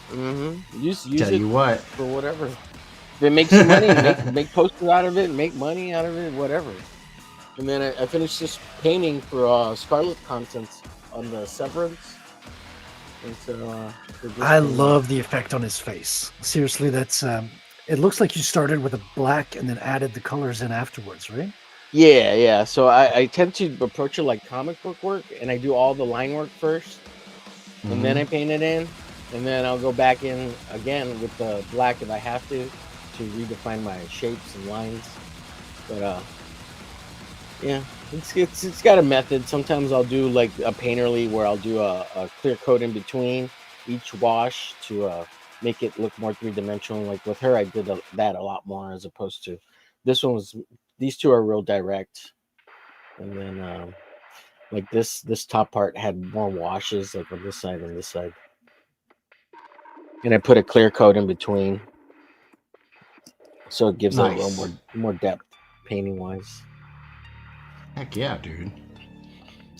Use Tell it you what. for whatever. If it makes you money, make posters out of it, make money out of it, whatever. And then I finished this painting for Scarlet Contents on the Severance. And so, I love the effect on his face. Seriously, that's it looks like you started with a black and then added the colors in afterwards, right? Yeah. So I tend to approach it like comic book work, and I do all the line work first, and then I paint it in, and then I'll go back in again with the black if I have to redefine my shapes and lines. But yeah, it's got a method. Sometimes I'll do like a painterly where I'll do a clear coat in between each wash to make it look more three-dimensional. Like with her, I did that a lot more as opposed to this one was. These two are real direct, and then like this top part had more washes, like on this side and this side, and I put a clear coat in between, so it gives it a little more depth, painting wise. Heck yeah, dude.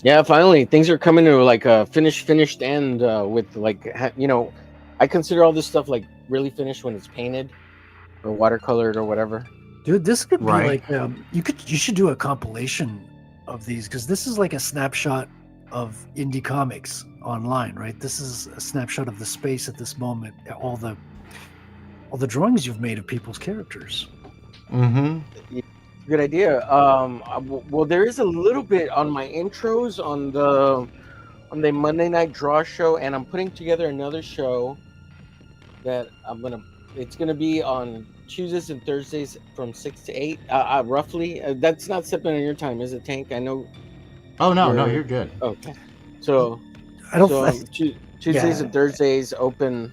Yeah, finally things are coming to like a finished end with like I consider all this stuff like really finished when it's painted or watercolored or whatever. Dude, this could be Right. like you should do a compilation of these because this is like a snapshot of indie comics online, right? This is a snapshot of the space at this moment. All the drawings you've made of people's characters. Mm-hmm. Good idea. Well, there is a little bit on my intros on the Monday night draw show, and I'm putting together another show that it's gonna be on Tuesdays and Thursdays from 6 to 8, roughly. That's not stepping on your time, is it, Tank? I know. Oh no, you're good. Okay. So I don't. So Tuesdays yeah. and Thursdays open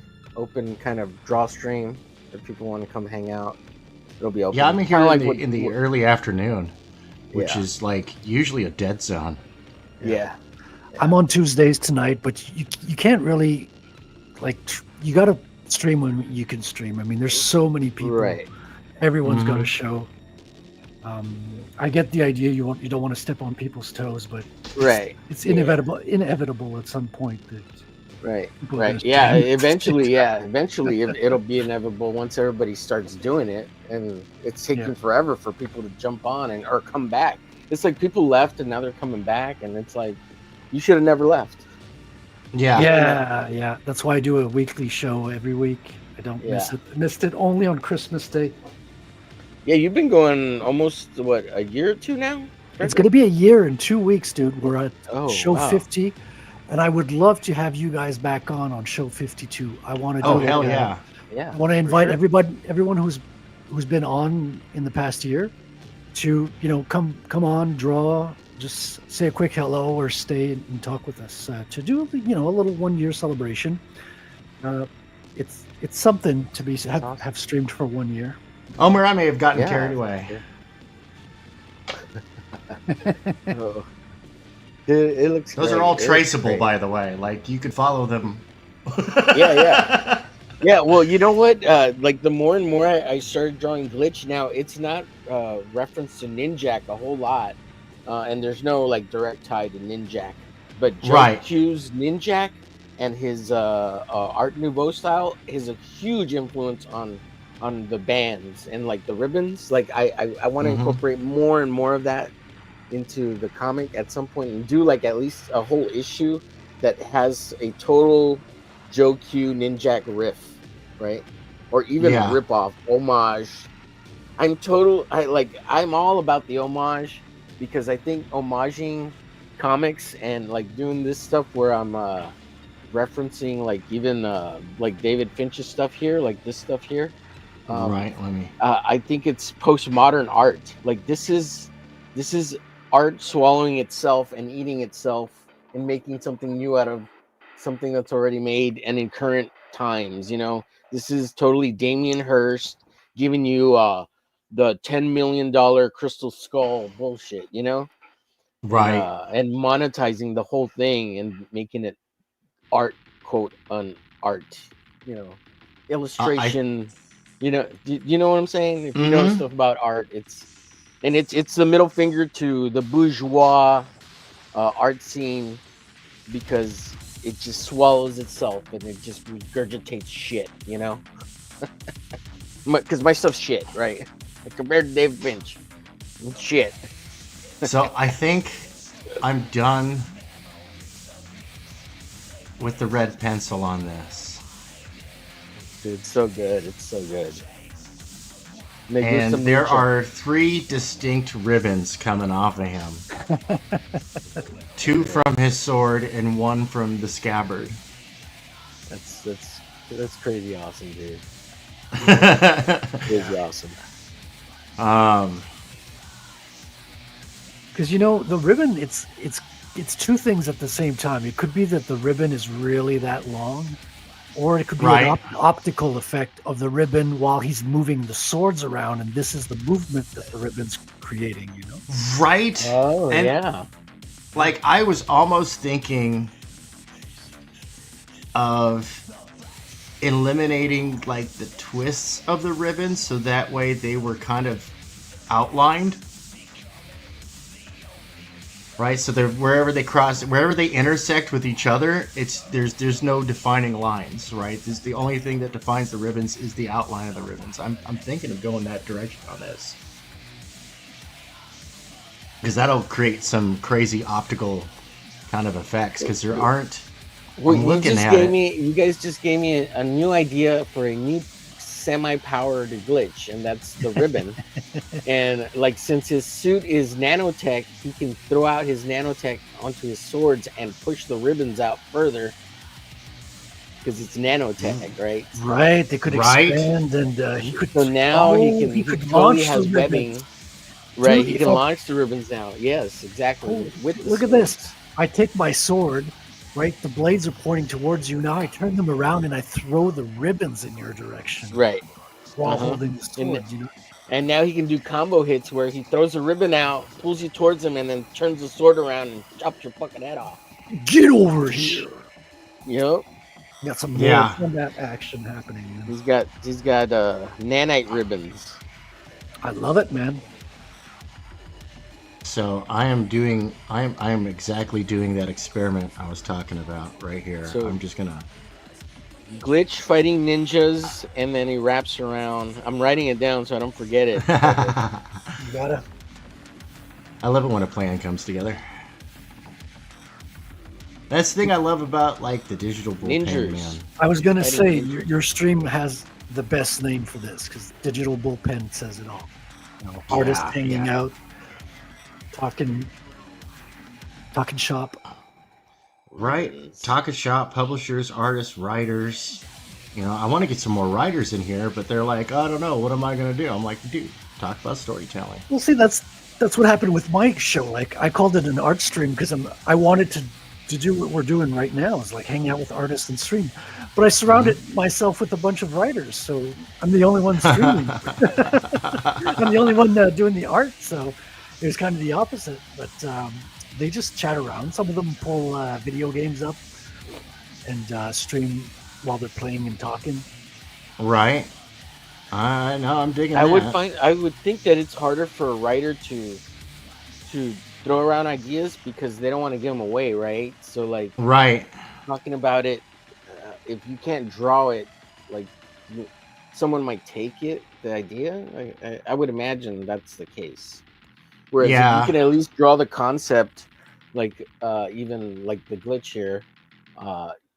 kind of draw stream if people want to come hang out. It'll be open. Yeah, I'm here Kinda in the early afternoon, which Yeah. is like usually a dead zone. Yeah. I'm on Tuesdays tonight, but you can't really you got to stream when you can stream. I mean, there's so many people. Right. Everyone's got a Mhm. show. I get the idea. You don't want to step on people's toes, but Right. it's Yeah. inevitable at some point that Right. people are Right. gonna Yeah. stream. Eventually, it'll be inevitable once everybody starts doing it, and it's taking Yeah. forever for people to jump on or come back. It's like people left and now they're coming back, and it's like you should have never left. Yeah. Yeah. That's why I do a weekly show every week. I don't miss Yeah. it. I missed it only on Christmas Day. Yeah, you've been going almost a year or two now. It's going to be a year in 2 weeks, dude. We're at Oh, show wow. 50, and I would love to have you guys back on show 52. I want to do Oh it. hell yeah. Yeah. I want to invite everyone who's been on in the past year to come on, draw, just say a quick hello or stay and talk with us to do a little 1 year celebration. It's something to be awesome. have streamed for 1 year. Omer, I may have gotten Yeah. carried away. Oh. It looks. Those great. are all It looks traceable, great. by the way. Like you could follow them. Yeah. Yeah, well, you know what? Like the more and more I started drawing Glitch, now it's not reference to Ninjak a whole lot, and there's no like direct tie to Ninjak. But Joe Right. Q's Ninjak and his Art Nouveau style is a huge influence on the bands and like the ribbons. Like I want to Mhm. incorporate more and more of that into the comic at some point and do like at least a whole issue that has a total Joe Q Ninjak riff, right? Or even Yeah. a rip-off, homage. I'm all about the homage because I think homaging comics and like doing this stuff where I'm referencing like even like David Finch's stuff here, like this stuff here. Right. Let me. I think it's postmodern art. Like this is art swallowing itself and eating itself and making something new out of something that's already made and in current times. This is totally Damien Hirst giving you the $10 million crystal skull bullshit. Right. And monetizing the whole thing and making it art, quote, art. Illustration. You know what I'm saying? If you know Mhm. stuff about art, it's the middle finger to the bourgeois art scene because it just swallows itself and it just regurgitates shit, Because my stuff's shit, right? Like, compared to David Finch, it's shit. So I think I'm done with the red pencil on this. Dude, it's so good. It's so good. And there are 3 distinct ribbons coming off of him. 2 from his sword and 1 from the scabbard. That's crazy awesome, dude. um, Crazy awesome. Because the ribbon, it's 2 things at the same time. It could be that the ribbon is really that long, or it could be Right. an optical effect of the ribbon while he's moving the swords around, and this is the movement that the ribbon's creating. right? Oh, And- yeah. Like, I was almost thinking of eliminating, like, the twists of the ribbon so that way they were kind of outlined. right? So they're wherever they cross, wherever they intersect with each other, there's no defining lines, right? The only thing that defines the ribbons is the outline of the ribbons. I'm thinking of going that direction on this because that'll create some crazy optical kind of effects because there aren't. Well, I'm looking at it. you guys just gave me a new idea for a new semi-powered glitch, and that's the ribbon. And like, since his suit is nanotech, he can throw out his nanotech onto his swords and push the ribbons out further because it's nanotech, right? Right. They could Right. expand, and he could. So now he could totally launch has the webbing. ribbons. Right, Dude, he if can I- launch the ribbons now. Yes, exactly. Oh, With the look at swords. this. I take my sword, right? The blades are pointing towards you. Now I turn them around and I throw the ribbons in your direction Right. while Uh-huh. holding the And- sword. You know? And now he can do combo hits where he throws a ribbon out, pulls you towards him, and then turns the sword around and chops your fucking head off. Get over here. Yep. Got some Yeah. more combat action happening. You know? He's got nanite ribbons. I love it, man. So I am exactly doing that experiment I was talking about right here. So- I'm just gonna. Glitch fighting ninjas, and then he wraps around. I'm writing it down so I don't forget it. I You gotta. love it when a plan comes together. That's the thing I love about like the digital bullpen, Ninjas. man. I was gonna Fighting say ninjas. your stream has the best name for this because Digital Bullpen says it all. You know, artists Yeah, hanging yeah. out, talking shop. Right? Talk a shop, publishers, artists, writers. You know, I want to get some more writers in here, but they're like, I don't know, what am I gonna do? I'm like, dude, talk about storytelling. Well, see, that's what happened with my show. Like, I called it an art stream because I wanted to do what we're doing right now, is like hang out with artists and stream. But I surrounded myself with a bunch of writers, so I'm the only one streaming. I'm the only one doing the art, so it was kind of the opposite. But they just chat around. Some of them pull video games up and stream while they're playing and talking. Right? I know, I'm digging I that. would think that it's harder for a writer to throw around ideas because they don't want to give them away, right? So like Right. talking about it, if you can't draw it, like someone might take it, the idea. I would imagine that's the case. Whereas Yeah. if you can at least draw the concept, like even like the glitch here,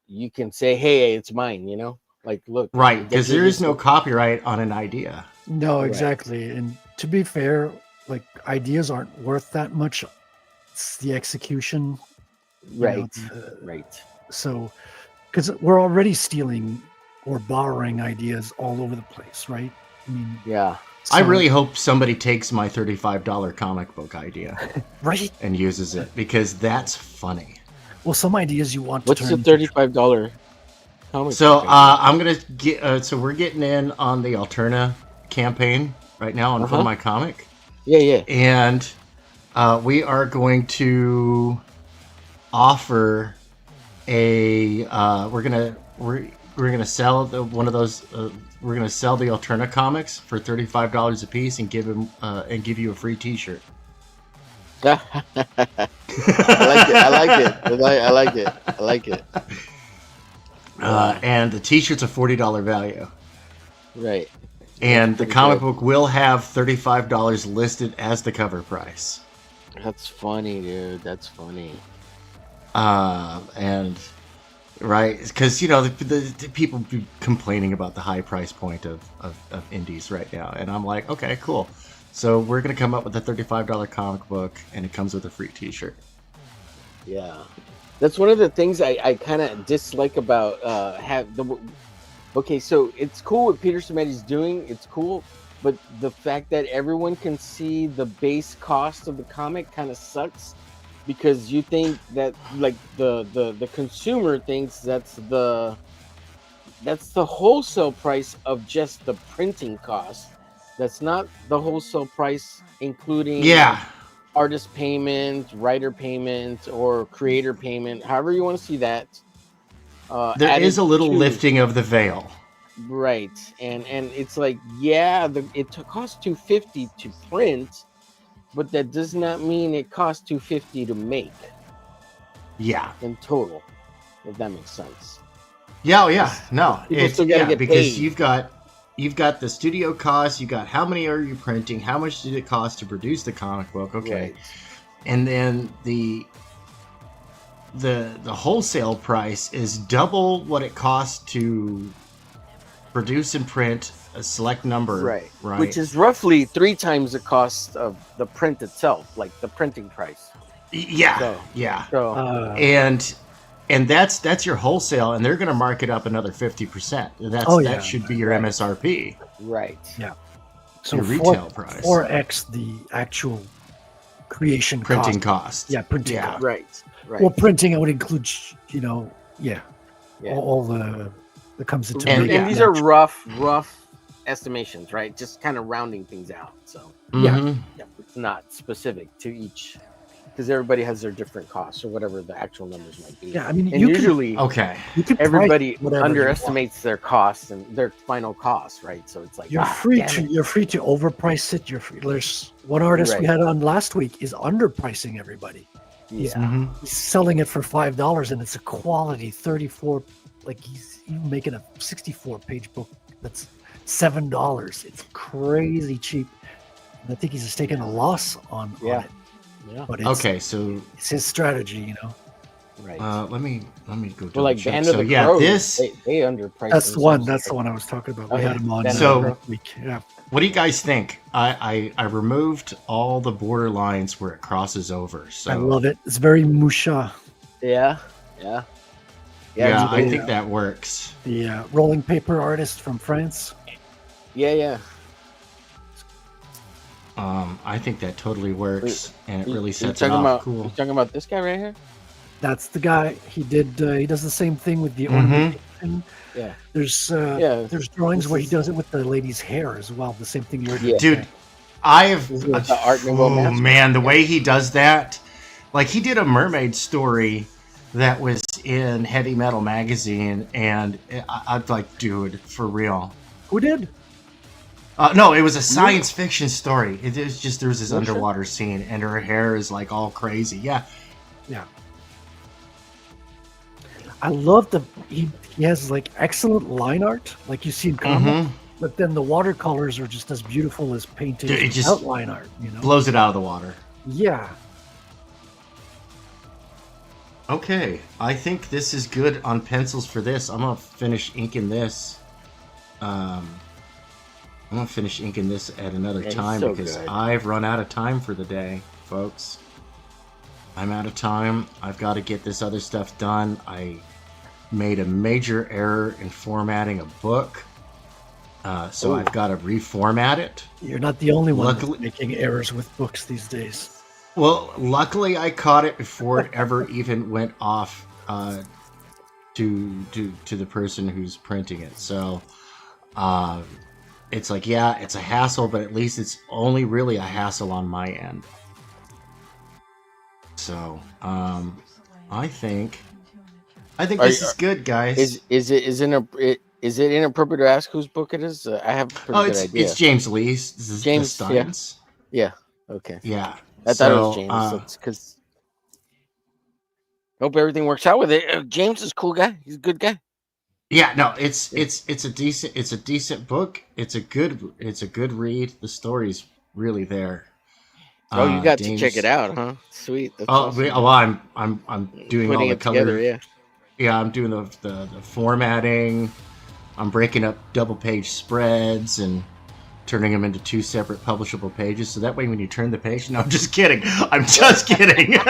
you can say, "Hey, it's mine," you know. Like, look, Right, get because you there is this no one. copyright on an idea. No, Right. exactly. And to be fair, like ideas aren't worth that much. It's the execution. you know, Right, the- right. So, because we're already stealing or borrowing ideas all over the place, right? I mean, Yeah. I so- really hope somebody takes my $35 comic book idea right. and uses it because that's funny. Well, some ideas you want to What's turn the into- $35 comic? So book? I'm gonna get. So we're getting in on the Alterna campaign right now on For Uh-huh. My Comic, Yeah. and we are going to offer a. We're gonna sell one of those. We're gonna sell the Alterna comics for $35 a piece and give you a free T-shirt. I like it. And the T-shirt's a $40 value. Right. And the pretty comic good. book will have $35 listed as the cover price. That's funny, dude. That's funny. And right, because the people be complaining about the high price point of indies right now, and I'm like, okay, cool. So we're gonna come up with a $35 comic book, and it comes with a free T-shirt. Yeah. That's one of the things I kind of dislike about okay, so it's cool what Peter Simeti's doing. It's cool, but the fact that everyone can see the base cost of the comic kind of sucks because you think that like the consumer thinks that's the wholesale price of just the printing cost. That's not the wholesale price including Yeah, artist payment, writer payment, or creator payment, however you want to see that. there added is a little to- lifting of the veil. right? And it's like, yeah, it costs $250 to print, but that does not mean it costs $250 to make Yeah. in total. If that makes sense. Yeah, oh, yeah. No, People it's still gotta get because paid. you've got the studio costs. You got how many are you printing? How much did it cost to produce the comic book? Okay, Right. and then the wholesale price is double what it costs to produce and print a select number. Right. Right. Which is roughly 3 times the cost of the print itself, like the printing price. Yeah. So- Yeah. So And that's your wholesale, and they're going to mark it up another 50%. That should be your MSRP. right. So Your retail price. 4x the actual creation Printing cost. cost. Yeah, printing Yeah. cost. Right. Right. Well, printing it would include, Yeah. all the that comes into and, making and these the are actual- rough estimations, right? Just kind of rounding things out. So Mhm. it's not specific to each, because everybody has their different costs or whatever the actual numbers might be. Yeah, I mean, and you can- usually Okay. you can price everybody whatever you want. underestimates their costs and their final costs, right? So it's like You're free to overprice it. There's one artist we Right. had on last week is underpricing everybody. Yeah. Mhm. He's selling it for $5, and it's a quality 34. Like he's even making a 64-page book that's $7. It's crazy cheap. And I think he's just taking a loss on Yeah. it. Yeah. But it's, Okay, so it's his strategy, Right. let me go. well, like double check. Band So of the yeah, Crows, this. they underpriced. That's the one. themselves. That's the one I was talking about. We Okay. had him on Band of the Crows. last week. Yeah. What do you guys think? I removed all the border lines where it crosses over. So I love it. It's very Musha. Yeah. yeah, it's I cool. think that works. The rolling paper artist from France. Yeah. I think that totally works, and it really You sets it talking off. about Cool. you talking about this guy right here? That's the guy. He does the same thing with the Mhm. ornamentation. Yeah. There's Yeah. there's drawings This where he is- does it with the lady's hair as well. The same thing you're doing. Yeah. Dude, I've This is like the Art Nouveau oh master. man, the way he does that, like he did a mermaid story that was in Heavy Metal magazine, and I'd like, dude, for real. Who did? No, it was a science fiction story. It was just there was this Oh, shit. underwater scene, and her hair is like all crazy. Yeah, Yeah. I love he has like excellent line art, like you see in comics, but then the watercolors are just as beautiful as painted Dude, it just outline art. blows it out of the water. Yeah. Okay, I think this is good on pencils for this. I'm gonna finish inking this. I'm gonna finish inking this at another Yeah, time so because good. I've run out of time for the day, folks. I'm out of time. I've got to get this other stuff done. I made a major error in formatting a book, so I've got to reformat it. You're not the only one Luckily- that's making errors with books these days. Well, luckily I caught it before it ever even went off to the person who's printing it. So it's like, yeah, it's a hassle, but at least it's only really a hassle on my end. So I think this is good, guys. Is it inappropriate to ask whose book it is? I have a pretty good idea. It's James Lee's. This is James, the Steins. Yeah. Okay. Yeah. I thought it was James. That's because. Hope everything works out with it. James is a cool guy. He's a good guy. Yeah, no, it's a decent book. It's a good read. The story's really there. Oh, you got to James- check it out, huh? Sweet. That's Oh, awesome. well, I'm doing all Putting the it color. together, yeah. Yeah, I'm doing the formatting. I'm breaking up double page spreads and turning them into 2 separate publishable pages. So that way, when you turn the page, no, I'm just kidding. I'm just kidding. You're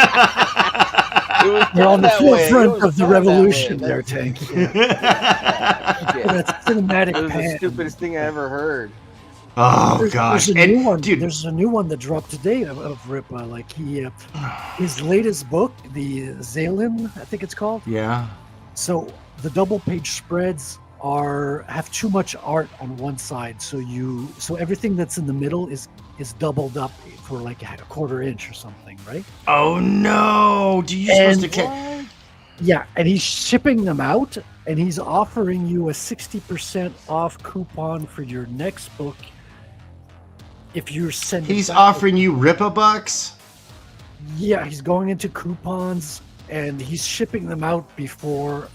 on the that way. It forefront was of the done that way. revolution there, Tank. Yeah. Yeah. That's cinematic It was the pan. stupidest thing I ever heard. Oh gosh, There's a new one. dude, There's a new one that dropped today of Ripa. Like his latest book, the Zalin, I think it's called. yeah, So the double page spreads have too much art on one side, so everything that's in the middle is doubled up for like a quarter inch or something, right? Oh no! Do you supposed to catch? Yeah, and he's shipping them out, and he's offering you a 60% off coupon for your next book if you're sending, He's back- offering you Rip-a-Bucks? Yeah, he's going into coupons and he's shipping them out before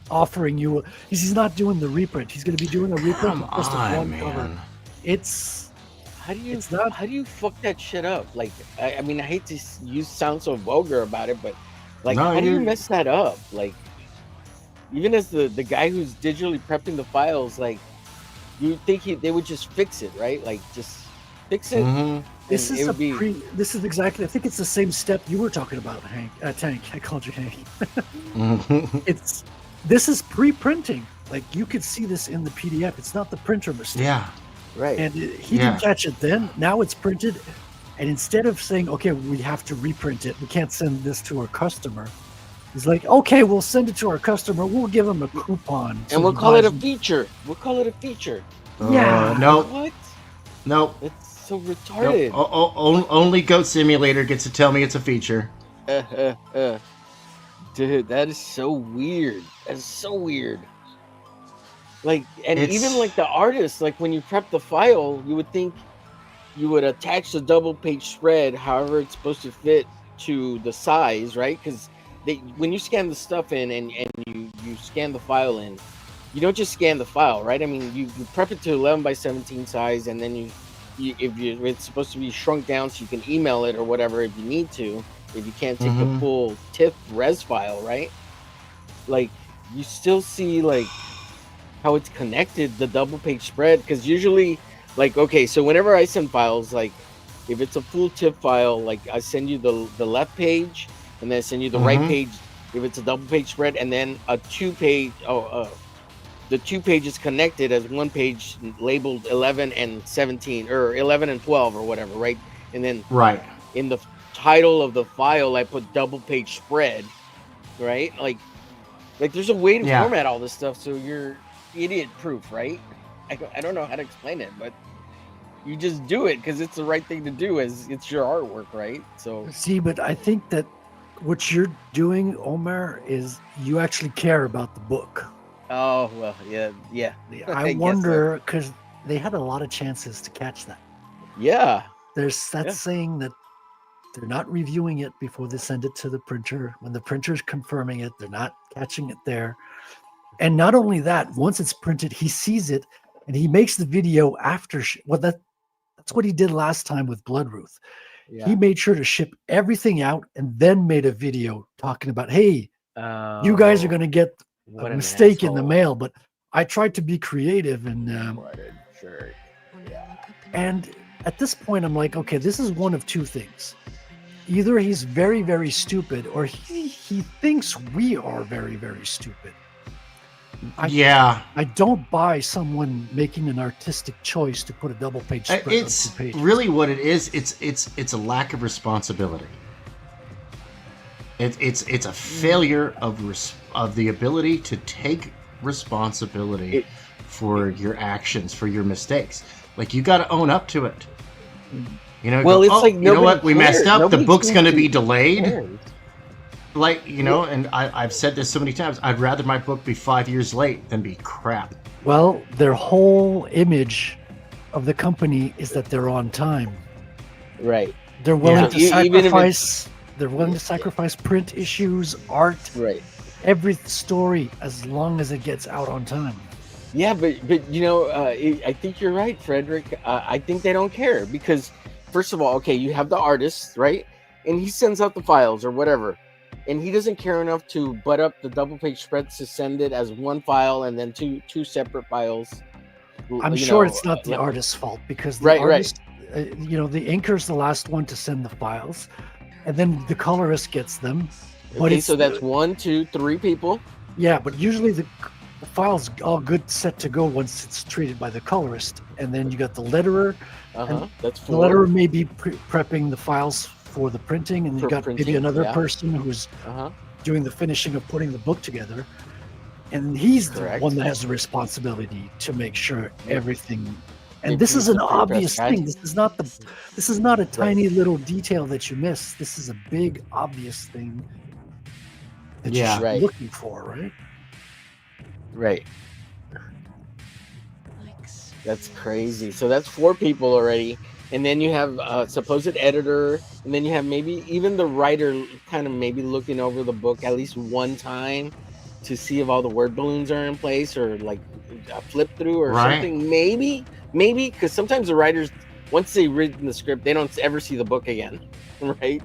offering you. He's not doing the reprint. He's going to be doing a reprint Come of just on, one cover. man. It's How do you It's not- how do you fuck that shit up? Like, I mean, I hate to sound so vulgar about it, but like, No, how do you you're- mess that up? Like, even as the guy who's digitally prepping the files, like, you think they would just fix it, right? Like, just fix it. Mhm. This and is it would be This is exactly. I think it's the same step you were talking about, Hank. Tank. I called you Hank. Mhm. This is pre-printing. Like you could see this in the PDF. It's not the printer mistake. Yeah. right. And he Yeah. didn't catch it then. Now it's printed, and instead of saying, "Okay, we have to reprint it. We can't send this to our customer," he's like, "Okay, we'll send it to our customer. We'll give them a coupon, so And we'll he call it a buys- feature. We'll call it a feature. Yeah. Nope. What? Nope. That's so Nope. retarded. Only Goat Simulator gets to tell me it's a feature. Dude, that is so weird. That is so weird. Like, and It's- even like the artist, like when you prep the file, you would think you would attach the double page spread however it's supposed to fit to the size, right? Because when you scan the stuff in and you scan the file in, you don't just scan the file, right? I mean, you prep it to 11 by 17 size, and then it's supposed to be shrunk down so you can email it or whatever if you need to, if you can't take the Mhm. full TIFF res file, right? Like, you still see like how it's connected, the double page spread, because usually, like, okay, so whenever I send files, like if it's a full TIFF file, like I send you the left page and then I send you the right Mhm. page if it's a double page spread, and then a the 2 pages connected as one page labeled 11 and 17 or 11 and 12 or whatever, right? And then Right. in the title of the file I put double page spread, right? Like there's a way to Yeah. format all this stuff so you're idiot proof, right? I don't know how to explain it, but you just do it because it's the right thing to do, as it's your artwork, right? So See, but I think that what you're doing, Omar, is you actually care about the book. oh well, yeah I I guess so. wonder because they had a lot of chances to catch that. yeah There's that Yeah. saying that they're not reviewing it before they send it to the printer. When the printer's confirming it, they're not catching it there. And not only that, once it's printed, he sees it and he makes the video after. That's what he did last time with Bloodruth. yeah. He made sure to ship everything out and then made a video talking about, hey, you guys are going to get What a an mistake in the asshole. mail. But I tried to be creative and What a jerk. When I look up And at this point, I'm like, okay, this is one of two things. Either he's very, very stupid, or he thinks we are very, very stupid. Yeah. I don't buy someone making an artistic choice to put a double page spread on It's 2 pages. really what it is. It's a lack of responsibility. It's a failure of the ability to take responsibility for your actions, for your mistakes. Like, you got to own up to it. You know, Well, go, it's "Oh, like you know what, nobody we messed cares. up. The Nobody book's seems going to to be delayed. care. Like, you know, and I've said this so many times. I'd rather my book be 5 years late than be crap. Well, their whole image of the company is that they're on time. Right, They're willing Yeah. to Even if sacrifice. They're willing to sacrifice print issues, art, right. every story, as long as it gets out on time. Yeah, but you know, I think you're right, Frederick. I think they don't care because, first of all, okay, you have the artist, right, and he sends out the files or whatever, and he doesn't care enough to butt up the double page spreads to send it as one file and then two separate files. I'm You sure know, it's not the like- artist's fault because the Right, right. artist, the inker's the last one to send the files, and then the colorist gets them. But Okay, it's so that's 1, 2, 3 people. yeah, but usually the file's all good, set to go once it's treated by the colorist, and then you got the letterer. That's The 4. letterer may be prepping the files for the printing, and you For got maybe printing, another yeah. person who's Uh-huh. doing the finishing of putting the book together, and he's Correct. the one that has the responsibility to make sure everything. And It this is needs an to be obvious pressed, right? thing. This is not a tiny little detail that you miss. This is a big obvious thing that you Yeah. should be Right. looking for, right? Right. like That's crazy. So that's 4 people already. and then you have a supposed editor, and then you have maybe even the writer kind of maybe looking over the book at least one time to see if all the word balloons are in place, or like a flip through or Right. something. Maybe because sometimes the writers, once they read the script, they don't ever see the book again, right?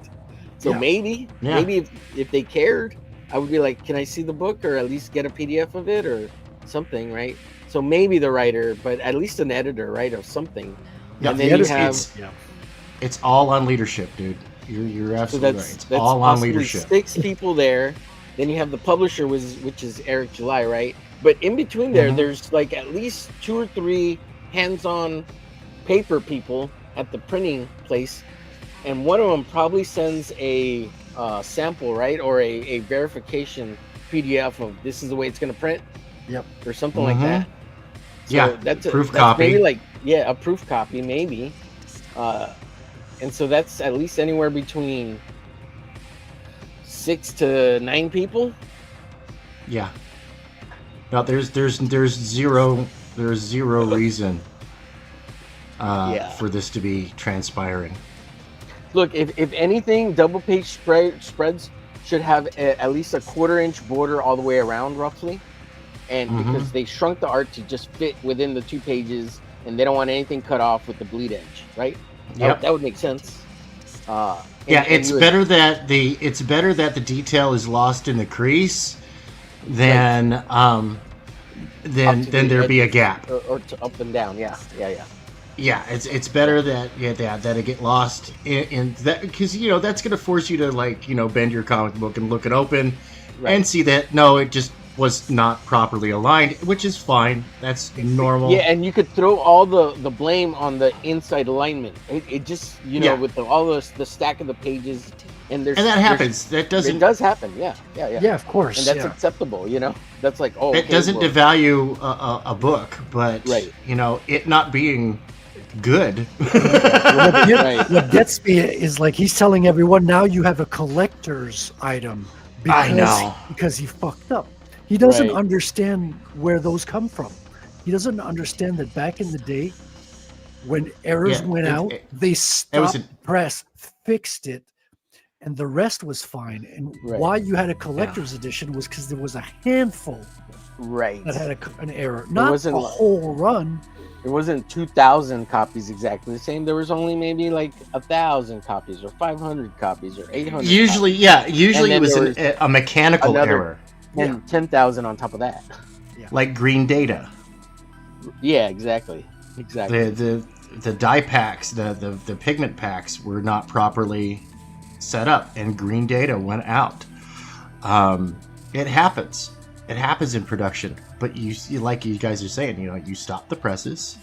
So Yeah. maybe if they cared, I would be like, can I see the book, or at least get a PDF of it or something, right? So maybe the writer, but at least an editor, right, or something. Yeah, And then you it's, have it's all on leadership, dude. You're so absolutely that's right. It's that's all on possibly leadership. 6 people there. Then you have the publisher, which is Eric July, right? But in between there, Mhm. there's like at least 2 or 3 hands-on paper people at the printing place, and one of them probably sends a sample, right, or a verification PDF of this is the way it's going to print. Yep. Or something like Mhm. that. So Yeah, that's proof that's copy. maybe like a proof copy maybe. And so that's at least anywhere between 6 to 9 people. Yeah. No, there's zero reason for this to be transpiring. Look, if anything, double page spreads should have at least a 1/4-inch border all the way around, roughly. And because they shrunk the art to just fit within the 2 pages, and they don't want anything cut off with the bleed edge, right? Yep. That would make sense. Yeah, it's better that the detail is lost in the crease than there be a gap. or to up and down. Yeah. Yeah, it's better that it get lost in that, because that's going to force you to bend your comic book and look it open and see that no, it just was not properly aligned, which is fine. That's normal. Yeah, and you could throw all the blame on the inside alignment. It just with all the stack of the pages, and that happens. That doesn't. It does happen. Yeah. Yeah, of course. And that's acceptable. That's like It doesn't devalue a book, but it not being good. What gets me is like he's telling everyone now you have a collector's item because he fucked up. He doesn't understand where those come from. He doesn't understand that back in the day, when errors went out, they stopped press, fixed it, and the rest was fine. And why you had a collector's edition was because there was a handful that had an error, not a whole run. It wasn't 2,000 copies exactly the same. There was only maybe like 1,000 copies, or 500 copies, or 800. Usually it was a mechanical error. And 10,000 on top of that. Like green data. Yeah, exactly. The dye packs, the pigment packs were not properly set up, and green data went out. It happens. It happens in production. But you like you guys are saying, you stop the presses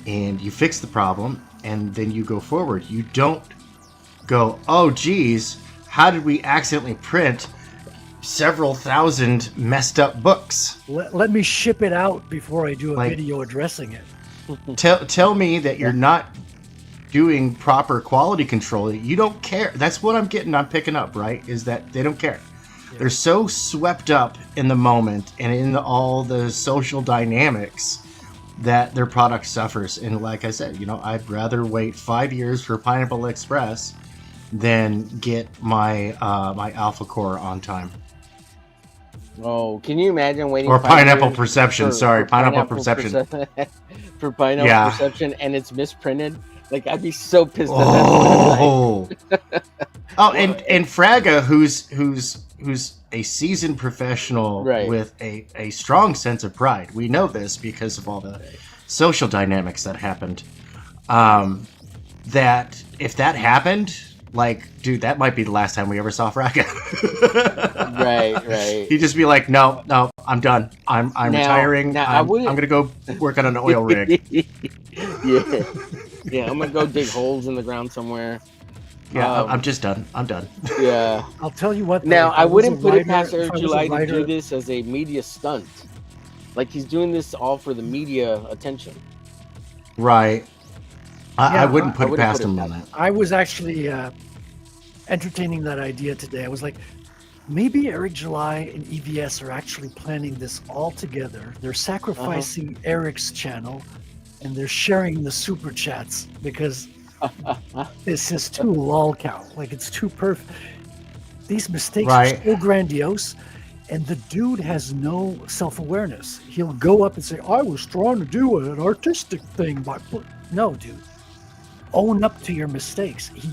and you fix the problem, and then you go forward. You don't go, oh geez, how did we accidentally print several thousand messed up books? Let me ship it out before I do a video addressing it. Tell me that you're not doing proper quality control. You don't care. That's what I'm picking up, right? Is that they don't care. Yeah. They're so swept up in the moment and in all the social dynamics that their product suffers. And like I said, I'd rather wait 5 years for Pineapple Express than get my my Alpha Core on time. Oh, can you imagine waiting? Or Pineapple Perception. Pineapple Perception. For Pineapple Perception, and it's misprinted. Like, I'd be so pissed. Oh, and Fraga, who's a seasoned professional with a strong sense of pride. We know this because of all the social dynamics that happened. That if that happened, dude, that might be the last time we ever saw Fraga. Right. He'd just be like, no, I'm done. I'm retiring. I'm gonna go work on an oil rig. Yeah, I'm gonna go dig holes in the ground somewhere. Yeah, I'm just done. I'm done. Yeah. I'll tell you what. Now, I wouldn't put it past Eric July to do this as a media stunt. Like, he's doing this all for the media attention. Right. I wouldn't put it past him on that. I was actually entertaining that idea today. I was like, maybe Eric July and EVS are actually planning this all together. They're sacrificing Eric's channel and they're sharing the super chats because this is too lol count. Like it's too perfect. These mistakes Right. are so grandiose, and the dude has no self-awareness. He'll go up and say, "I was trying to do an artistic thing," but no, dude. Own up to your mistakes. He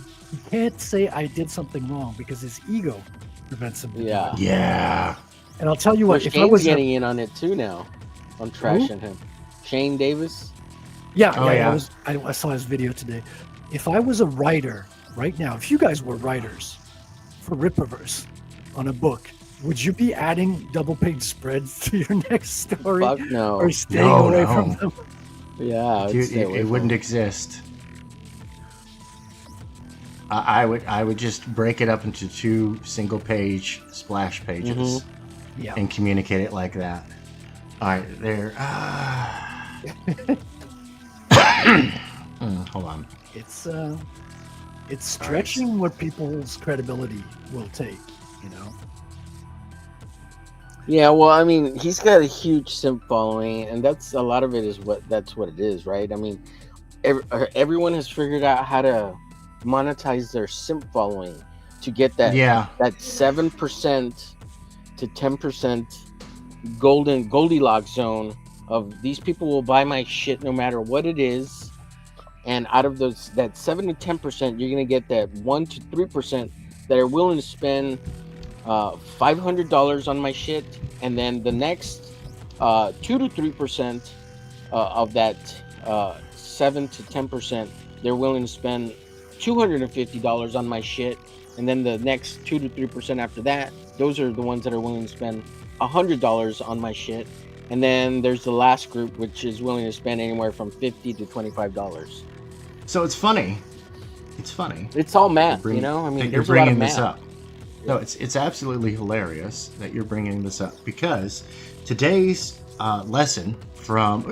can't say I did something wrong because his ego prevents him. Yeah. Yeah. And I'll tell you what, Well, if I Shane's was getting in on it too now. I'm trashing him. Shane Davis. Oh, yeah. I saw his video today. If I was a writer right now, if you guys were writers for Rippaverse on a book, would you be adding double page spreads to your next story? Fuck no. Or staying No, away no. from them? Yeah, I'd Dude, stay away it from wouldn't him. exist. I would just break it up into 2 single page splash pages Yeah. and communicate it like that. All right, there. Hold on. It's stretching what people's credibility will take, you know. Yeah, well, I mean, he's got a huge simp following, and that's a lot of it. That's what it is, right? I mean, everyone has figured out how to monetize their simp following to get that that 7% to 10% Goldilocks zone of these people will buy my shit no matter what it is, and out of that 7 to 10%, you're gonna get that 1 to 3% that are willing to spend $500 on my shit, and then the next 2 to 3% of that 7 to 10%, they're willing to spend $250 on my shit, and then the next 2 to 3% after that, those are the ones that are willing to spend $100 on my shit, and then there's the last group which is willing to spend anywhere from $50 to $25. So it's funny. It's funny. It's all math, you know. I mean, that you're there's a lot of bringing math. this up. No, it's absolutely hilarious that you're bringing this up because today's lesson from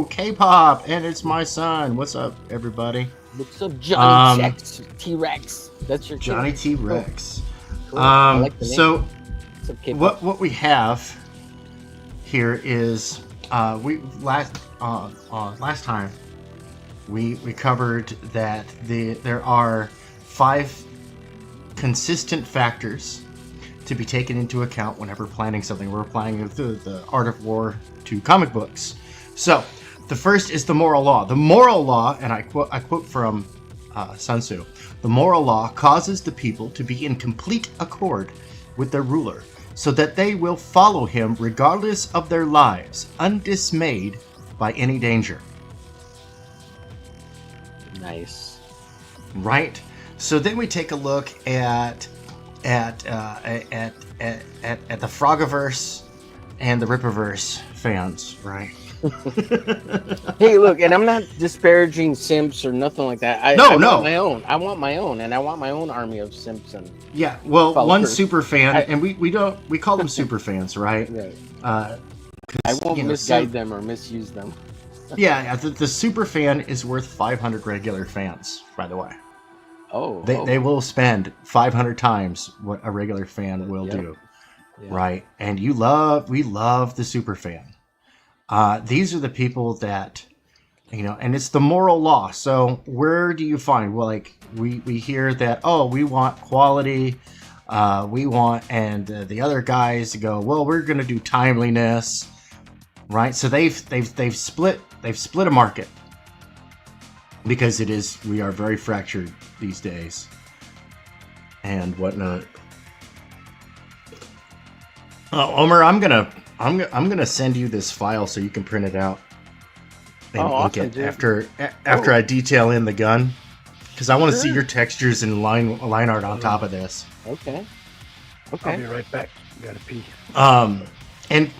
K-pop and it's my son. What's up, everybody? What's up, Johnny T-Rex? That's your kid. Johnny T-Rex. Cool. I like the name. So What's up, K-pop? what we have here is we last time we covered that there are 5 consistent factors to be taken into account whenever planning something. We're applying the Art of War to comic books. So the first is the moral law. The moral law, and I quote from Sun Tzu, the moral law causes the people to be in complete accord with their ruler, so that they will follow him regardless of their lives, undismayed by any danger. Nice. Right? So then we take a look at the Frogiverse and the Rippaverse fans, right? Hey, look, and I'm not disparaging simps or nothing like that. I No. want my own. I want my own, and I want my own army of simps. And Yeah, well, followers. one super fan, and we call them super fans, right? Right. 'Cause, I won't you know, misguide them or misuse them. Yeah, the super fan is worth 500 regular fans, by the way. Oh, They will spend 500 times what a regular fan will do, Yeah. right? And we love the super fan. These are the people that, you know, and it's the moral law. So where do you find? Well, like we hear that, we want quality, we want, and the other guys go, well, we're going to do timeliness, right? So they've split a market because we are very fractured these days and whatnot. Omer, I'm gonna send you this file so you can print it out and ink awesome, it dude. after I detail in the gun, because I want to see your textures and line art on top of this. Okay. I'll be right back. Gotta pee. And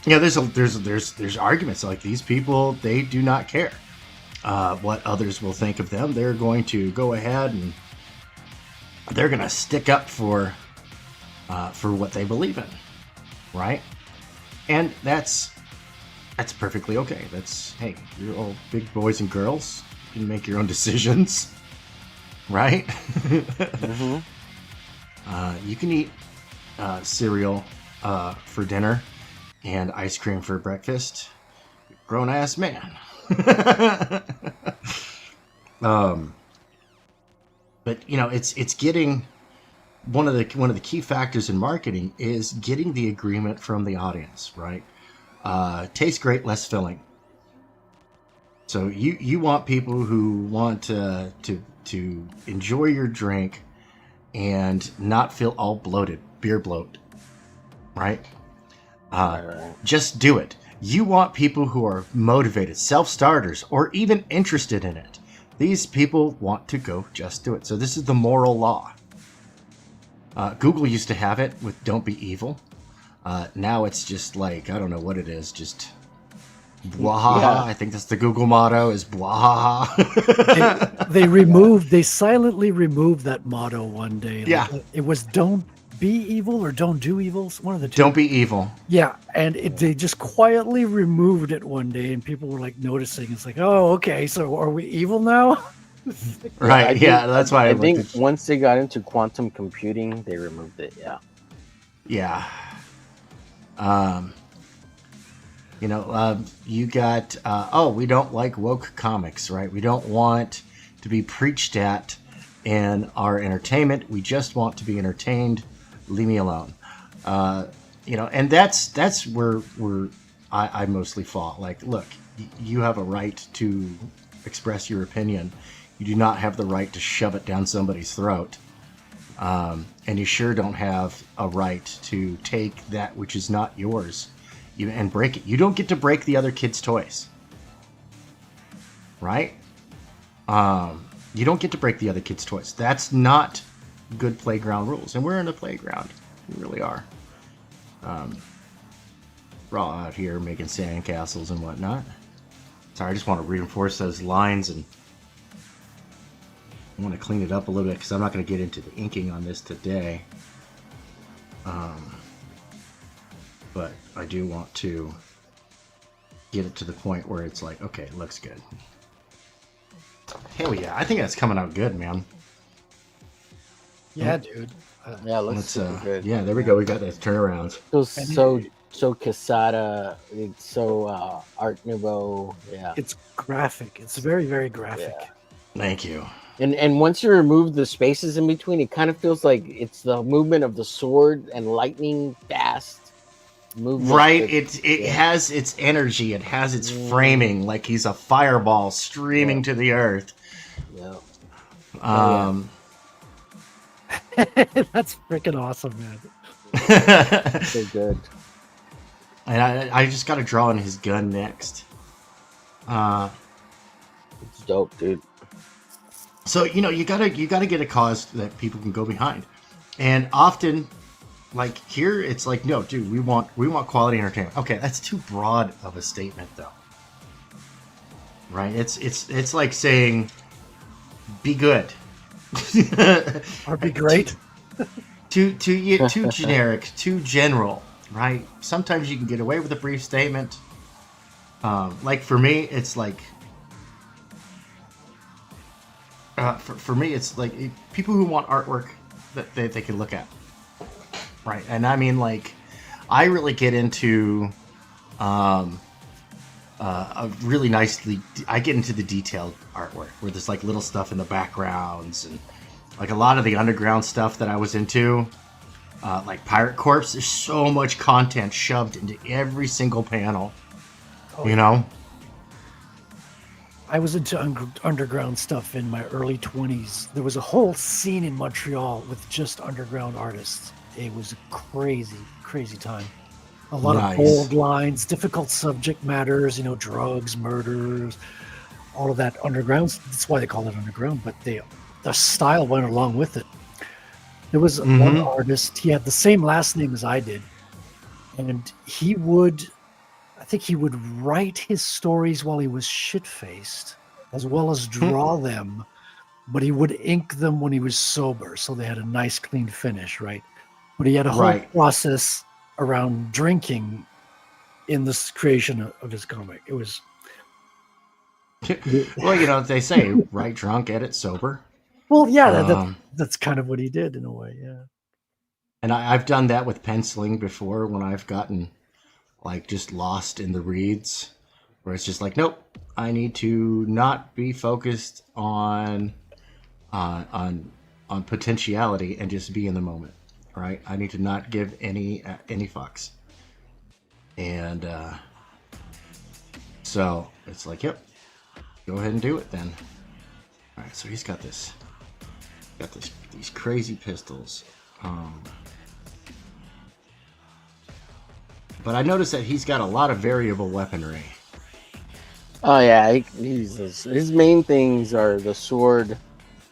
you know, there's arguments like these people, they do not care what others will think of them. They're going to go ahead and they're going to stick up for what they believe in, right? And that's perfectly okay. Hey, you're all big boys and girls. You can make your own decisions, right? Mm-hmm. You can eat cereal for dinner and ice cream for breakfast. Grown ass man. But it's getting one of the key factors in marketing is getting the agreement from the audience, right? Tastes great, less filling. So you want people who want to enjoy your drink and not feel all bloated, beer bloat, right? Right. Just do it. You want people who are motivated, self-starters, or even interested in it. These people want to go just do it. So this is the moral law. Google used to have it with "Don't be evil." Now it's just like, I don't know what it is, just bwahaha. Yeah. I think that's the Google motto is bwahaha. They silently removed that motto one day. Yeah. It was "Don't be evil" or "Don't do evil." One of the two. Don't be evil. Yeah, and they just quietly removed it one day, and people were like noticing. It's like, oh, okay, so are we evil now? Right. Yeah, that's why I think once they got into quantum computing, they removed it. Yeah. Yeah. You got, we don't like woke comics, right? We don't want to be preached at in our entertainment. We just want to be entertained. Leave me alone. And that's where I mostly fall. Like, look, you have a right to express your opinion. You do not have the right to shove it down somebody's throat. And you sure don't have a right to take that which is not yours and break it. You don't get to break the other kid's toys. Right? You don't get to break the other kid's toys. That's not good playground rules. And we're in a playground. We really are. We're all out here making sandcastles and whatnot. Sorry, I just want to reinforce those lines, and I want to clean it up a little bit because I'm not going to get into the inking on this today. But I do want to get it to the point where it's like, okay, it looks good. Hell yeah, I think that's coming out good, man. Yeah, dude. Yeah, it looks super good. Yeah, there we go. We got those turnarounds. So Casada. It's so Art Nouveau. Yeah. It's graphic. It's very, very graphic. Yeah. Thank you. And once you remove the spaces in between, it kind of feels like it's the movement of the sword and lightning fast movement. Right, it has its energy, it has its framing, like he's a fireball streaming to the earth. Yeah. That's freaking awesome, man. So good. And I just got to draw on his gun next. It's dope, dude. So you gotta get a cause that people can go behind, and often, like here, it's like, no, dude, we want quality entertainment. Okay, that's too broad of a statement, though. Right? It's like saying, be good, Or be great. too generic, too general. Right? Sometimes you can get away with a brief statement. Like for me, it's like. For me, it's like people who want artwork that they can look at, right? And I mean, like, I really get into a really nicely. I get into the detailed artwork where there's like little stuff in the backgrounds, and like a lot of the underground stuff that I was into, like Pirate Corps. There's so much content shoved into every single panel, you know. I was into underground stuff in my early 20s. There was a whole scene in Montreal with just underground artists. It was a crazy, crazy time. A lot of bold lines, difficult subject matters, drugs, murders, all of that underground. That's why they call it underground, but the style went along with it. There was one artist, he had the same last name as I did, and I think he would write his stories while he was shit-faced, as well as draw them, but he would ink them when he was sober, so they had a nice, clean finish, right? But he had a whole process around drinking in this creation of his comic. It was... Well, they say, write drunk, edit sober. Well, yeah, that's kind of what he did in a way, yeah. And I've done that with penciling before when I've gotten... like just lost in the reeds, where it's just like, nope, I need to not be focused on potentiality and just be in the moment, right? I need to not give any fucks. And so it's like, yep, go ahead and do it then. All right, so he's got these crazy pistols. But I noticed that he's got a lot of variable weaponry. Oh yeah, his main things are the sword,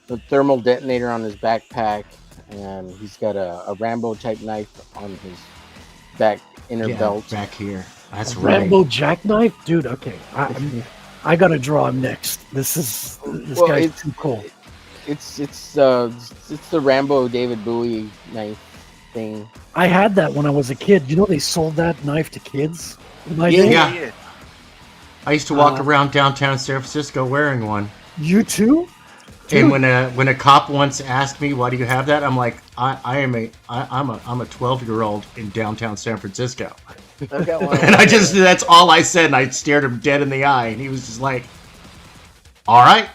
the thermal detonator on his backpack, and he's got a Rambo type knife on his back inner belt. Back here. That's right. Rambo jackknife, dude. Okay, I gotta draw him next. This guy's too cool. It's the Rambo David Bowie knife thing. I had that when I was a kid. You know they sold that knife to kids in my day? Yeah. I used to walk around downtown San Francisco wearing one. You too? And when a cop once asked me, "Why do you have that?" I'm like, I'm a 12-year-old in downtown San Francisco. I've got one. And that's all I said, and I stared him dead in the eye, and he was just like, all right.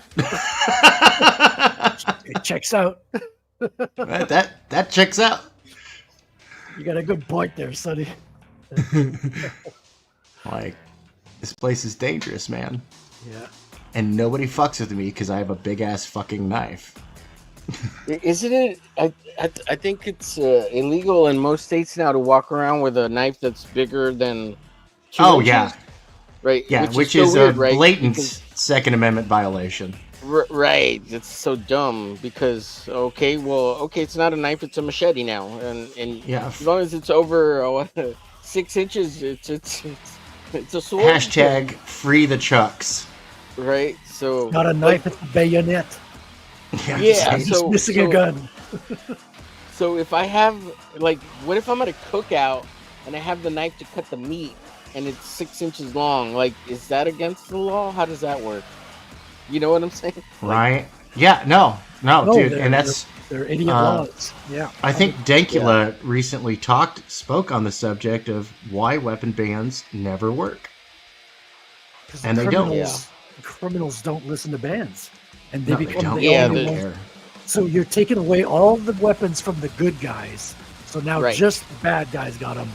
It checks out. that checks out. You got a good point there, Sonny. Like, this place is dangerous, man. Yeah. And nobody fucks with me because I have a big-ass fucking knife. Isn't it? I think it's illegal in most states now to walk around with a knife that's bigger than 2 inches. Yeah. Right. Yeah, which is is so a weird, right? blatant Because, Second Amendment violation. right. It's so dumb because it's not a knife, it's a machete now, and Yeah. as long as it's over 6 inches, it's a sword. Hashtag free the chucks. Right. So Not a knife, it's a bayonet. Yeah. Just So missing a gun. So if I have, like, what if I'm at a cookout and I have the knife to cut the meat and it's 6 inches long? Like, is that against the law? How does that work? You know what I'm saying? Right? Yeah, no, dude. And they're idiot laws. Yeah. I think Dankula recently spoke on the subject of why weapon bans never work. And they don't. Criminals don't listen to bans. And they No, they become don't. the only They ones. So you're taking away all the weapons from the good guys. So now just the bad guys got them.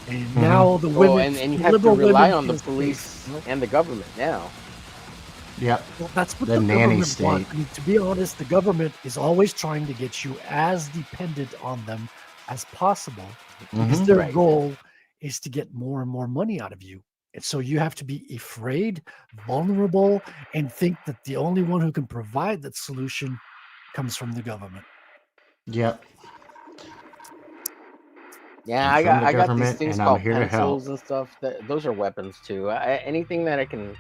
And now the women, and you have to liberal rely women on the feel police safe. and the government now. Yep. Well, that's what The the nanny government state. wants. I mean, to be honest, the government is always trying to get you as dependent on them as possible because their goal is to get more and more money out of you. And so you have to be afraid, vulnerable, and think that the only one who can provide that solution comes from the government. Yep. Yeah, I'm I from the got these government, things and I'm called here to pencils help. and stuff. Those are weapons too. Anything that I can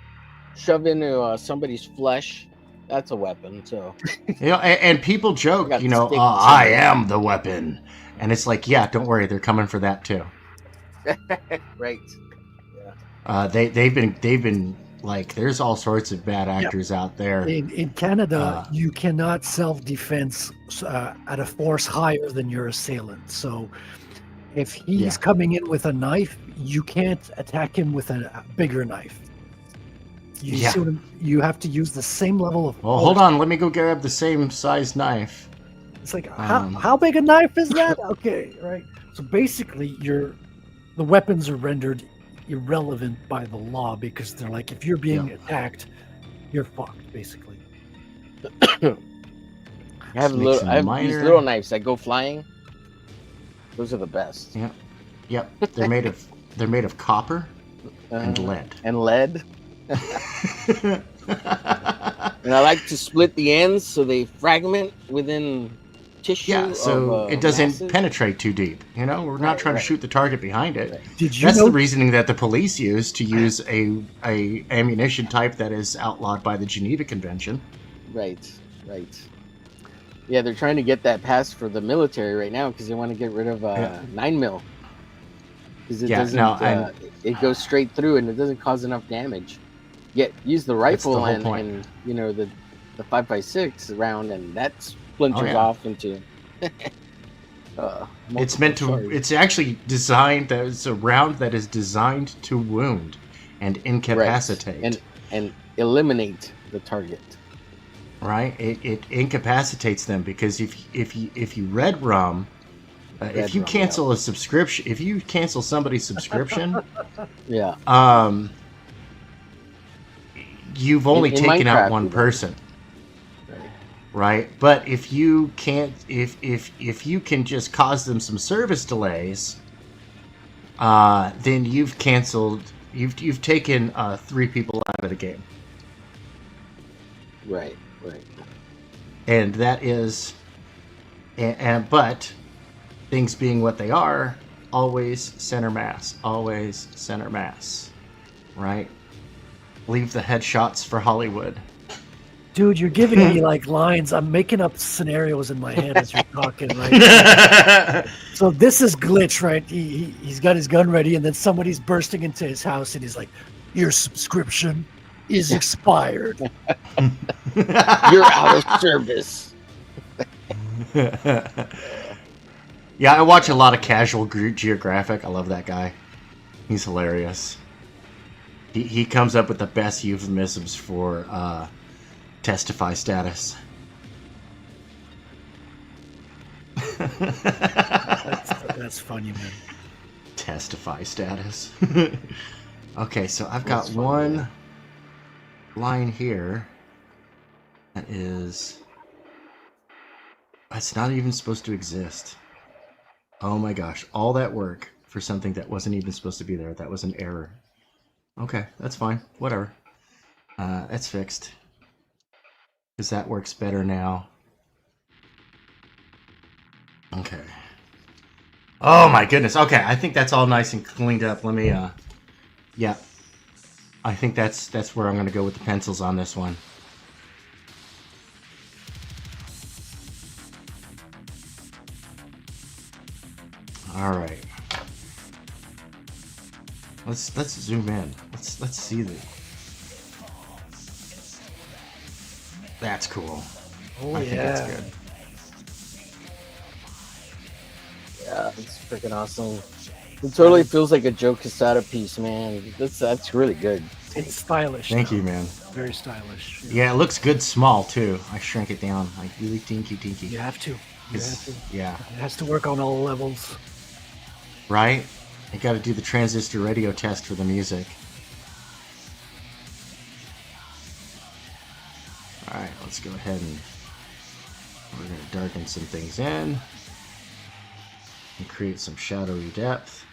shove into somebody's flesh, that's a weapon. So And people joke, got I sticks am the weapon. And it's like, yeah, don't worry, they're coming for that too. right. They've been like, there's all sorts of bad actors out there. In Canada, you cannot self-defense at a force higher than your assailant. So if he's coming in with a knife, you can't attack him with a bigger knife. You have to use the same level of Well, hold on, let me go grab the same size knife. It's like, how big a knife is that? Okay, right. So basically, the weapons are rendered irrelevant by the law because they're like, if you're being attacked, you're fucked, basically. I have these little knives that go flying. Those are the best. Yep. They're made of copper and lead. And lead. And I like to split the ends so they fragment within tissue. Yeah, so it doesn't masses. penetrate too deep. We're not trying to shoot the target behind it. Right. That's the reasoning that the police use to use a ammunition type that is outlawed by the Geneva Convention. Right. Yeah, they're trying to get that passed for the military right now because they want to get rid of 9mm. Because it goes straight through and it doesn't cause enough damage. Yet use the rifle and the 5.56 round and that splinters off into. It's meant to. It's actually designed. It's a round that is designed to wound. and incapacitate. And eliminate the target. Right? It incapacitates them, because if you red rum, if you cancel a subscription, if you cancel somebody's subscription, Yeah. You've only In taken out Minecraft, one you know. person. Right? But if you can't, if you can just cause them some service delays, then you've canceled. You've taken 3 people out of the game. Right. And that is, but things being what they are, always center mass, right? Leave the headshots for Hollywood. Dude, you're giving me like lines. I'm making up scenarios in my head as you're talking, right? So this is Glitch, right? He's got his gun ready, and then somebody's bursting into his house, and he's like, "Your subscription is expired." You're out of service. Yeah, I watch a lot of Casual Geographic. I love that guy. He's hilarious. He comes up with the best euphemisms for testify status. That's funny, man. Testify status. Okay, so I've got one line here that is... It's not even supposed to exist. Oh my gosh, all that work for something that wasn't even supposed to be there. That was an error. Okay, that's fine. Whatever. That's fixed. Because that works better now. Okay. Oh my goodness. Okay, I think that's all nice and cleaned up. Let me, yeah. I think that's where I'm going to go with the pencils on this one. All right. Let's zoom in. Let's see the. That's cool. Oh, I think that's good. Yeah, it's freaking awesome. It totally feels like a Joe Quesada piece, man. That's really good. It's stylish. Thank though. you, man. Very stylish. Yeah, it looks good small too. I shrink it down like really tinky. You have to. Yeah. It has to work on all levels. Right? You got to do the transistor radio test for the music. Alright, let's go ahead and we're going to darken some things in and create some shadowy depth.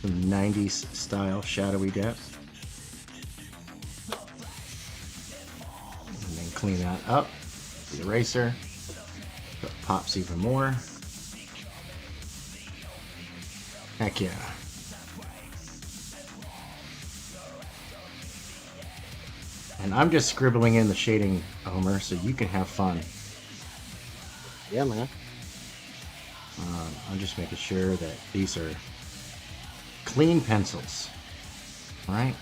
Some 90s style shadowy depth. And then clean that up. The eraser. So it pops even more. Heck yeah. And I'm just scribbling in the shading, Homer, so you can have fun. Yeah, man. I'm just making sure that these are clean pencils. Right?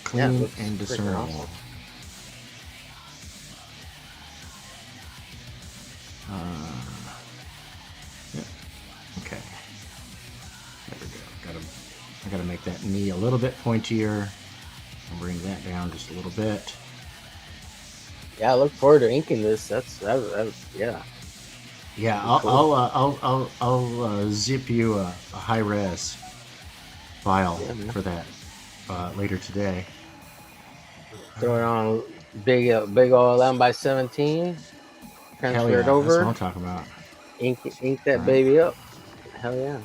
Clean looks and freaking discernible. awesome. Yep. Okay. There we go. I gotta make that knee a little bit pointier. And bring that down just a little bit. Yeah, I look forward to inking this. Yeah. Yeah, I'll zip you a high res file for that later today. Throw it on big old 11x17. Hell Transfer yeah, it over. that's what I'm talking about. Ink that baby up. Hell yeah.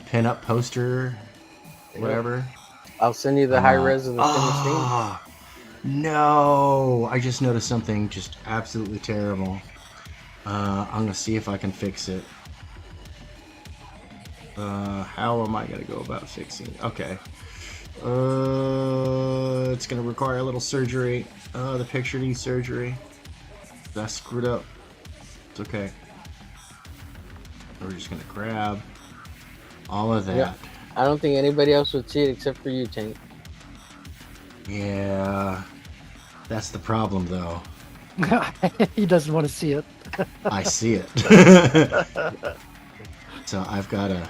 Pin up poster, whatever. I'll send you the high res of the finished thing. No, I just noticed something just absolutely terrible. I'm gonna see if I can fix it. How am I gonna go about fixing it? Okay. It's gonna require a little surgery. The picture needs surgery. That's screwed up. It's okay. We're just gonna grab all of that. Yeah. I don't think anybody else would see it except for you, Tank. Yeah, that's the problem though. He doesn't want to see it. I see it. So I've got to...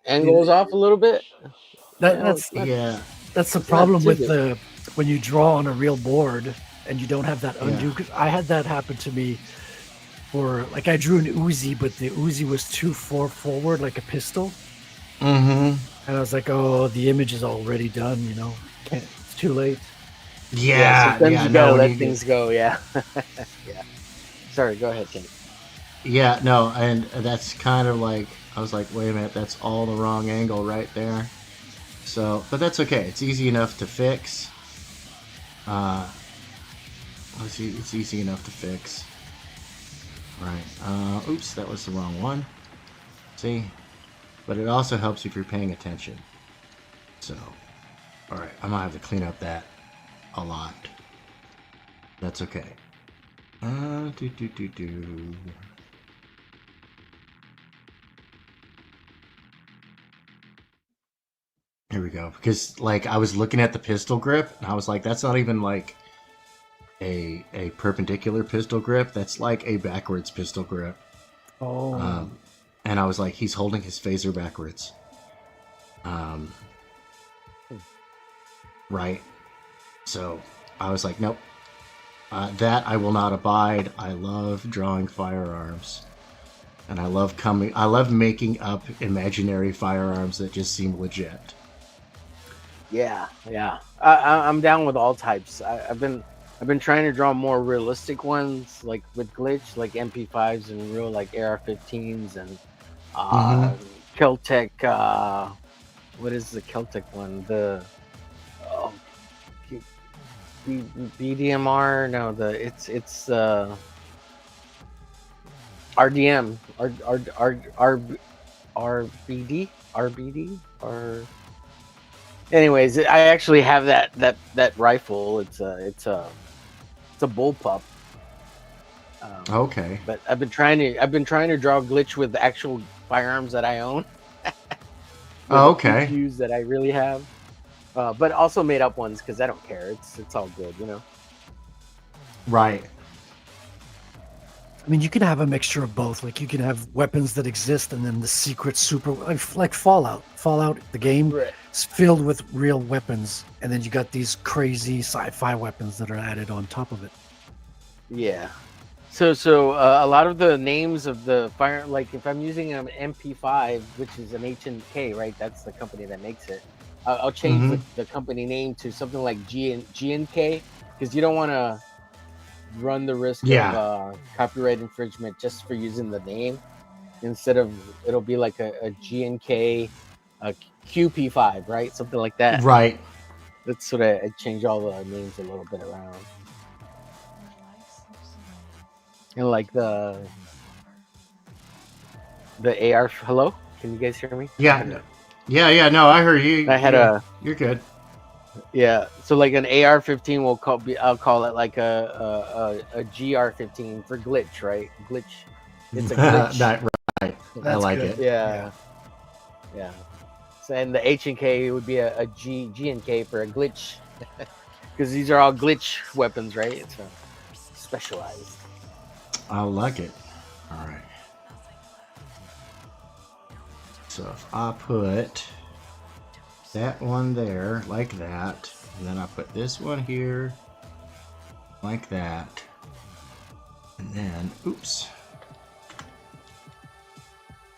Angles off a little bit. That's Yeah. that's the it's not problem too with big. the when you draw on a real board and you don't have that undo. Yeah. 'Cause I had that happen to me for like I drew an Uzi, but the Uzi was too far forward, like a pistol, Mm-hmm. and I was like, "Oh, the image is already done. You know, it's too late." Yeah. Sometimes Yeah. you No, gotta when let you things go. Yeah. Yeah. Sorry. Go ahead, Ken. Yeah, no, and that's kind of like, I was like, wait a minute, that's all the wrong angle right there. So, but that's okay. It's easy enough to fix. It's easy enough to fix. Right. Oops, that was the wrong one. See? But it also helps if you're paying attention. So, alright, I'm gonna have to clean up that a lot. That's okay. Do. Here we go. Because like I was looking at the pistol grip and I was like, that's not even like a perpendicular pistol grip. That's like a backwards pistol grip. Oh, And I was like, he's holding his phaser backwards. Right. So I was like, nope. That I will not abide. I love drawing firearms. And I love making up imaginary firearms that just seem legit. Yeah, yeah. I'm down with all types. I've been trying to draw more realistic ones, like with glitch, like MP5s and real like AR-15s and Keltec. What is the Keltec one? The BDMR? No, it's RDM. RBD or. Anyways, I actually have that rifle. It's a bullpup. Okay. But I've been trying to draw glitch with actual firearms that I own. Oh, okay. Views that I really have, but also made up ones because I don't care. It's all good, you know. Right. I mean, you can have a mixture of both. Like you can have weapons that exist, and then the secret super, like Fallout. Fallout, the game, Right. is filled with real weapons, and then you got these crazy sci-fi weapons that are added on top of it. Yeah. So a lot of the names of the fire, like if I'm using an MP5, which is an H&K, right? That's the company that makes it. I'll change the company name to something like G&K because you don't want to run the risk of copyright infringement just for using the name. Instead of, it'll be like a G&K, a QP5, right? Something like that. Right. That's what I change all the names a little bit around. And like the AR. Hello, can you guys hear me? Yeah. Yeah. No, I heard you. I had You're good. Yeah. So like an AR-15 I'll call it like a GR-15 for glitch, right? Glitch. It's a glitch. Right. I That's like good. it. Yeah. So, and the H&K would be a G&K for a glitch, because these are all glitch weapons, right? It's specialized. I like it. All right. So if I put that one there like that, and then I put this one here like that, and then, oops,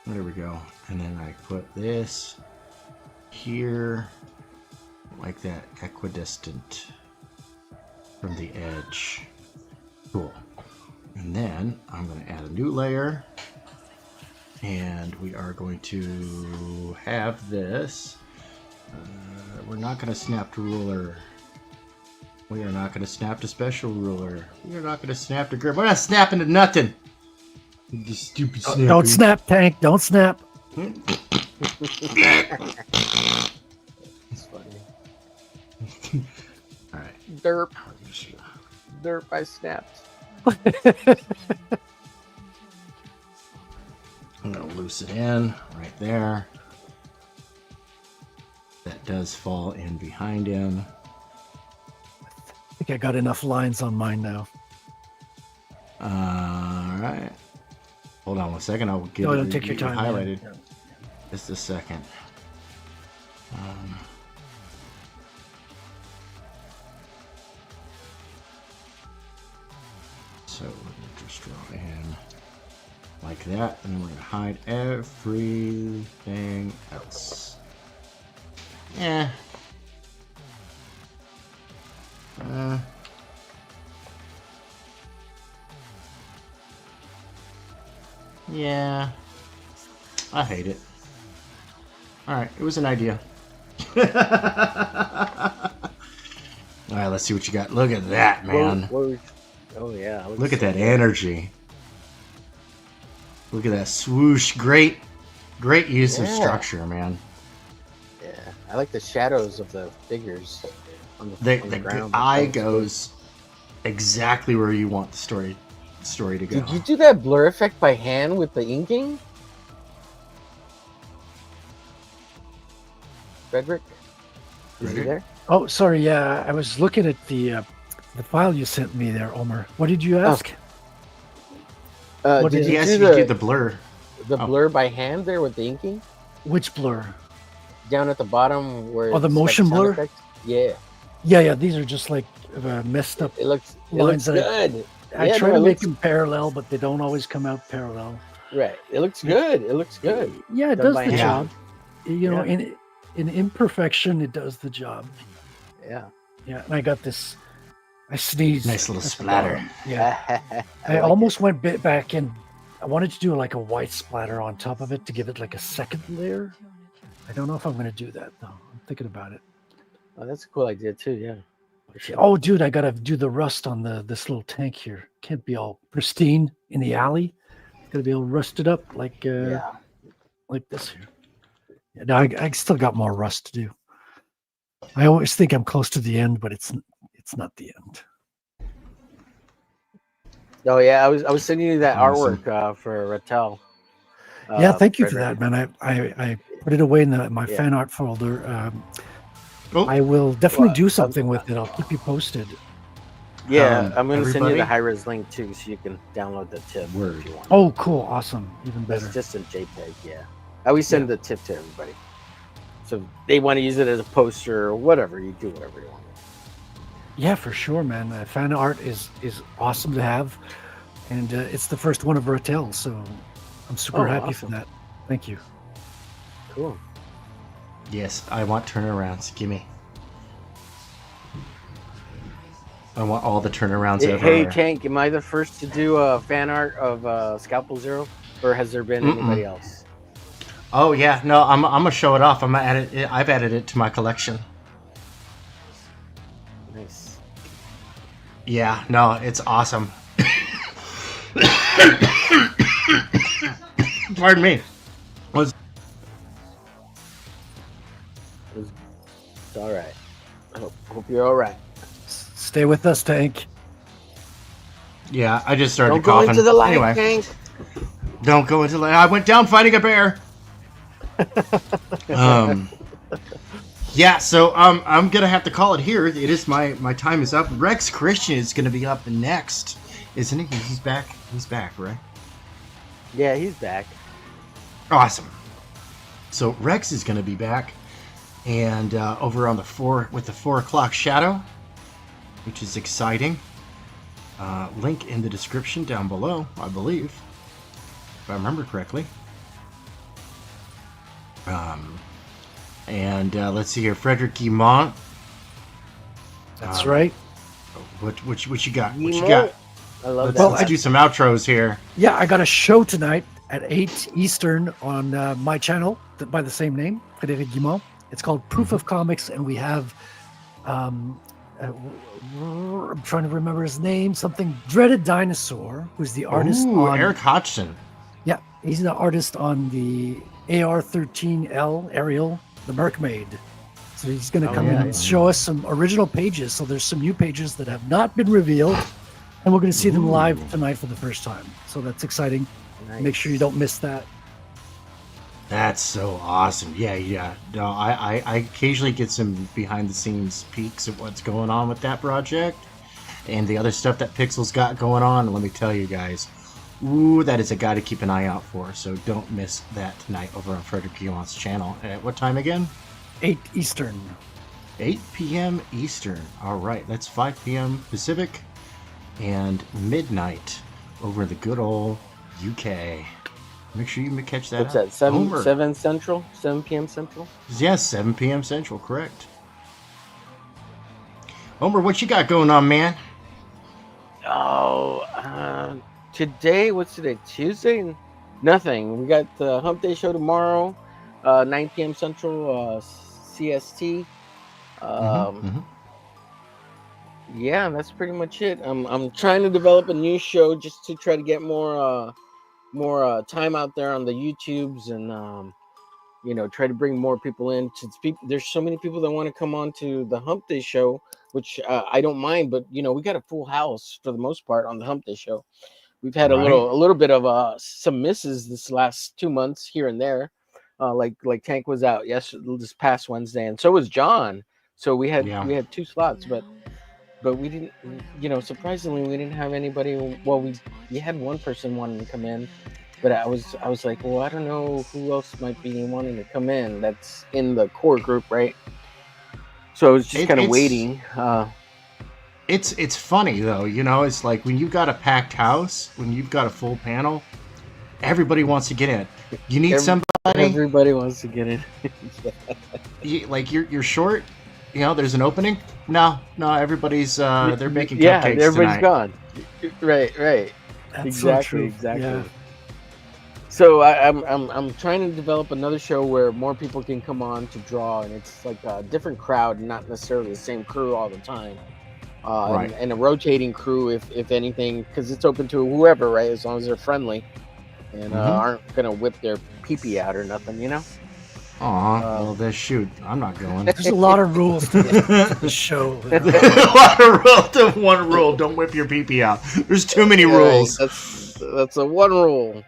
there we go. And then I put this here like that, equidistant from the edge. Cool. And then I'm going to add a new layer, and we are going to have this. We're not going to snap to ruler. We are not going to snap to special ruler. We are not going to snap to grip. We're not snapping to nothing. You stupid snapper. Don't snap, Tank. Don't snap. It's funny. All right. Derp. I snapped. I'm going to loose it in right there. That does fall in behind him. think I got enough lines on mine now. All right. Hold on 1 second. I'll get No, it don't take your time. man. highlighted. Yeah. Just a second. So we're going to just draw in like that, and then we're going to hide everything else. Yeah. Yeah. I hate it. Alright, it was an idea. Alright, let's see what you got. Look at that, man. Oh yeah. Look at that energy. Look at that swoosh. Great use of structure, man. Yeah, I like the shadows of the figures on the The ground. eye goes exactly where you want the story to go. Did you do that blur effect by hand with the inking? Frederick? Is he Frederick? there? Oh, sorry. Yeah, I was looking at the file you sent me there, Omer. What did you ask? What Did is you Yes, do you did the blur. the blur by hand there with the inking? Which blur? Down at the bottom where Oh, the it's motion sound blur? effects? Yeah. Yeah. These are just like messed up. It looks Lines that good. I Yeah, try no, to it make looks- them parallel, but they don't always come out parallel. Right. It looks good. It looks good. Yeah, it Done does by the hand. job. You know, Yeah. in imperfection, it does the job. Yeah. Yeah, and I got this. I sneezed. Nice little at the splatter. bottom. Yeah, I like almost went back in. I wanted to do like a white splatter on top of it to give it like a second layer. I don't know if I'm going to do that though. I'm thinking about it. Oh, that's a cool idea too. Yeah. For sure. Oh, dude, I got to do the rust on this little tank here. Can't be all pristine in the alley. It's got to be all rusted up like Yeah. like this here. Yeah, no, I still got more rust to do. I always think I'm close to the end, but it's not the end. Oh yeah, I was sending you that Awesome. artwork for Rattel. Yeah, thank you for Frederick. that, man. I put it away in my Yeah. fan art folder. Oh. I will definitely Well, do something with it. I'll keep you posted. Yeah, I'm gonna send you everybody? the high-res link too, so you can download the tip. Word. If you want. Oh, cool, awesome, even better. It's just a JPEG. Yeah, I always send the tip to everybody. So if they want to use it as a poster or whatever, you do whatever you want. Yeah, for sure, man. Fan art is awesome to have, and it's the first one of Rattel, so I'm super Oh, happy for awesome. that. Thank you. Cool. Yes, I want turnarounds. Gimme. I want all the turnarounds Hey, everywhere. Tank, am I the first to do a fan art of Scalpel Zero, or has there been anybody else? Oh yeah, no, I'm gonna show it off. I've added it to my collection. Nice. Yeah, no, it's awesome. Pardon me. It's all right. I hope you're all right. Stay with us, Tank. Yeah, I just started Don't go coughing. into the light, Anyway, Tank. don't go into the light. I went down fighting a bear. Yeah, so I'm gonna have to call it here. It is my time is up. Rex Christian is gonna be up next, isn't he? He's back. He's back, right? Yeah, he's back. Awesome. So Rex is gonna be back, and over on the 4 o'clock shadow, which is exciting. Link in the description down below, I believe, if I remember correctly. And let's see here, Frederick Guimont. That's right. What you got? What you Guimont. got? I love Let's, that. let's do some outros here. Yeah, I got a show tonight at 8 Eastern on my channel by the same name, Frédéric Guimont. It's called Proof of Comics, and we have, I'm trying to remember his name, something Dreaded Dinosaur, who's the artist Ooh, on... Eric Hodgson. Yeah, he's the artist on the AR-13L Ariel, the Mermaid. So he's going to come in and show us some original pages. So there's some new pages that have not been revealed, and we're going to see them live tonight for the first time. So that's exciting. Nice. Make sure you don't miss that. That's so awesome. Yeah. No, I occasionally get some behind the scenes peeks of what's going on with that project. and the other stuff that Pixel's got going on, let me tell you guys, ooh, that is a guy to keep an eye out for. So don't miss that tonight over on Frederick Guillaume's channel. At what time again? 8 Eastern. 8 p.m. Eastern. All right, that's 5 p.m. Pacific and midnight over the good old UK. Make sure you catch that. What's that? 7 Central? 7 p.m. Central? Yes, 7 p.m. Central, correct. Homer, what you got going on, man? Oh, today, what's today? Tuesday? Nothing. We got the Hump Day show tomorrow, 9 p.m. Central, CST. Yeah, that's pretty much it. I'm trying to develop a new show just to try to get more time out there on the YouTubes and try to bring more people in to speak. There's so many people that want to come on to the Hump Day show, which I don't mind, but we got a full house for the most part on the Hump Day show. We've had a little bit of some misses this last 2 months here and there. Like Tank was out this past Wednesday, and so was John. So we had 2 slots, but we didn't, surprisingly, we didn't have anybody. Well, we had one person wanting to come in, but I was like, well, I don't know who else might be wanting to come in that's in the core group, right? So I was just kind of waiting. It's funny though, it's like when you've got a packed house, when you've got a full panel, everybody wants to get in. You need somebody. Everybody wants to get in. You're short. There's an opening. No, everybody's they're making cupcakes everybody's tonight. Gone. Right. That's Exactly. Yeah. So I'm trying to develop another show where more people can come on to draw, and it's like a different crowd, not necessarily the same crew all the time. Right. And a rotating crew, if anything, because it's open to whoever, right? As long as they're friendly and aren't gonna whip their pee out or nothing, Well, then shoot, I'm not going. There's a lot of rules to the show. A lot of rules to one rule: don't whip your pee out. There's too many rules. That's a one rule.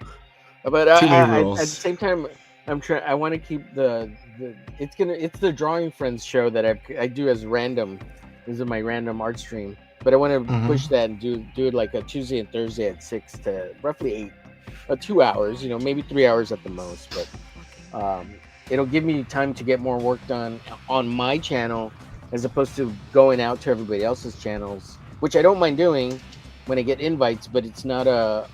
But Too many rules. at the same time, I want to keep it's the Drawing Friends show that I do as random. This is my random art stream, but I want to push that and do it like a Tuesday and Thursday at 6 to roughly 8, 2 hours. Maybe 3 hours at the most, but it'll give me time to get more work done on my channel as opposed to going out to everybody else's channels, which I don't mind doing when I get invites, but it's not a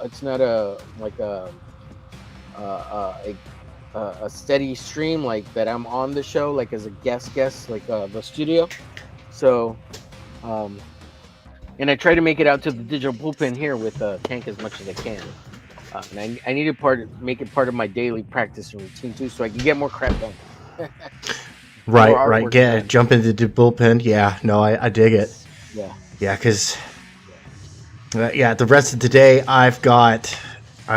steady stream like that. I'm on the show like as a guest like the studio. So and I try to make it out to the digital bullpen here with Tank as much as I can. And I need to make it part of my daily practice and routine too, so I can get more crap done. Right. Jump into the bullpen. Yeah, no, I dig it. Yeah, because the rest of the day I've got to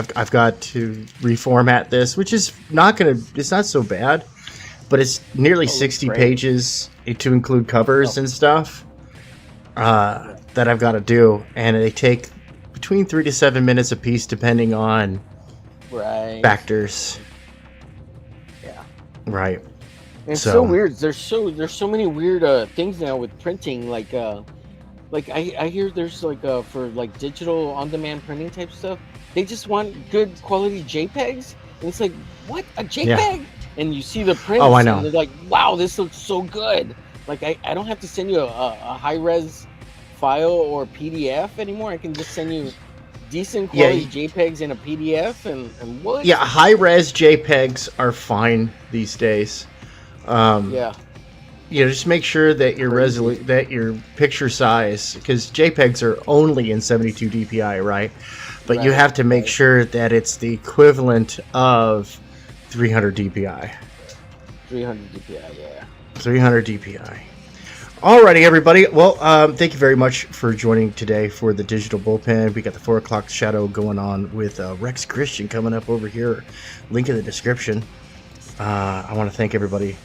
reformat this, which is it's not so bad, but it's nearly 60 pages to include covers and stuff that I've got to do, and they take between 3 to 7 minutes a piece depending on factors. Yeah. Right. And it's so weird. There's so many weird things now with printing. Like I hear there's for like digital on-demand printing type stuff. They just want good quality JPEGs, and it's like, what, a JPEG? Yeah. And you see the prints. Oh, I know. And they're like, wow, this looks so good. Like I don't have to send you a high-res file or PDF anymore. I can just send you decent quality JPEGs in a PDF and what? Yeah, high-res JPEGs are fine these days. Just make sure that your picture size, because JPEGs are only in 72 DPI, right? But you have to make sure that it's the equivalent of 300 DPI. 300 DPI, yeah. 300 DPI. Alrighty, everybody. Well, thank you very much for joining today for the Digital Bullpen. We got the 4 o'clock shadow going on with Rex Christian coming up over here. Link in the description. I want to thank everybody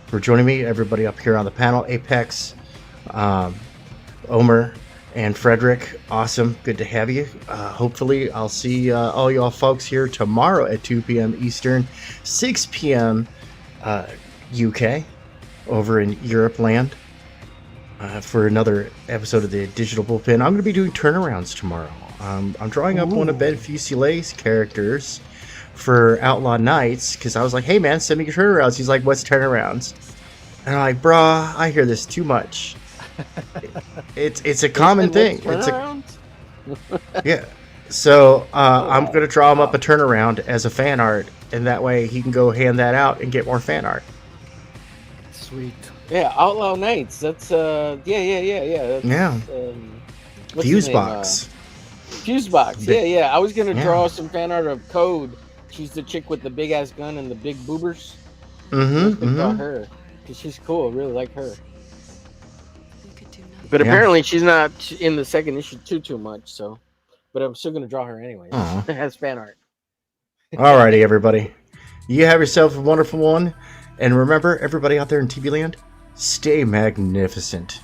for joining me. Everybody up here on the panel. Apex, Omer, and Frederick. Awesome. Good to have you. Hopefully, I'll see all y'all folks here tomorrow at 2 p.m. Eastern, 6 p.m. UK over in Europe land. for another episode of the Digital Bullpen. I'm going to be doing turnarounds tomorrow. I'm drawing up one of Ben Fusile's characters for Outlaw Nights because I was like, hey man, send me your turnarounds. He's like, what's turnarounds? And I'm like, brah, I hear this too much. It's a common thing. Yeah. So I'm going to draw him up a turnaround as a fan art, and that way he can go hand that out and get more fan art. Sweet. Yeah, Outlaw Nights. That's yeah. That's, Yeah. What's his name? Fusebox. Fusebox. Yeah. I was gonna draw some fan art of Code. She's the chick with the big ass gun and the big boobers. Draw her because she's cool. I really like her. We could do nothing. But apparently she's not in the second issue too much. So, but I'm still gonna draw her anyway as fan art. Alrighty, everybody. You have yourself a wonderful one. And remember, everybody out there in TV land, stay magnificent.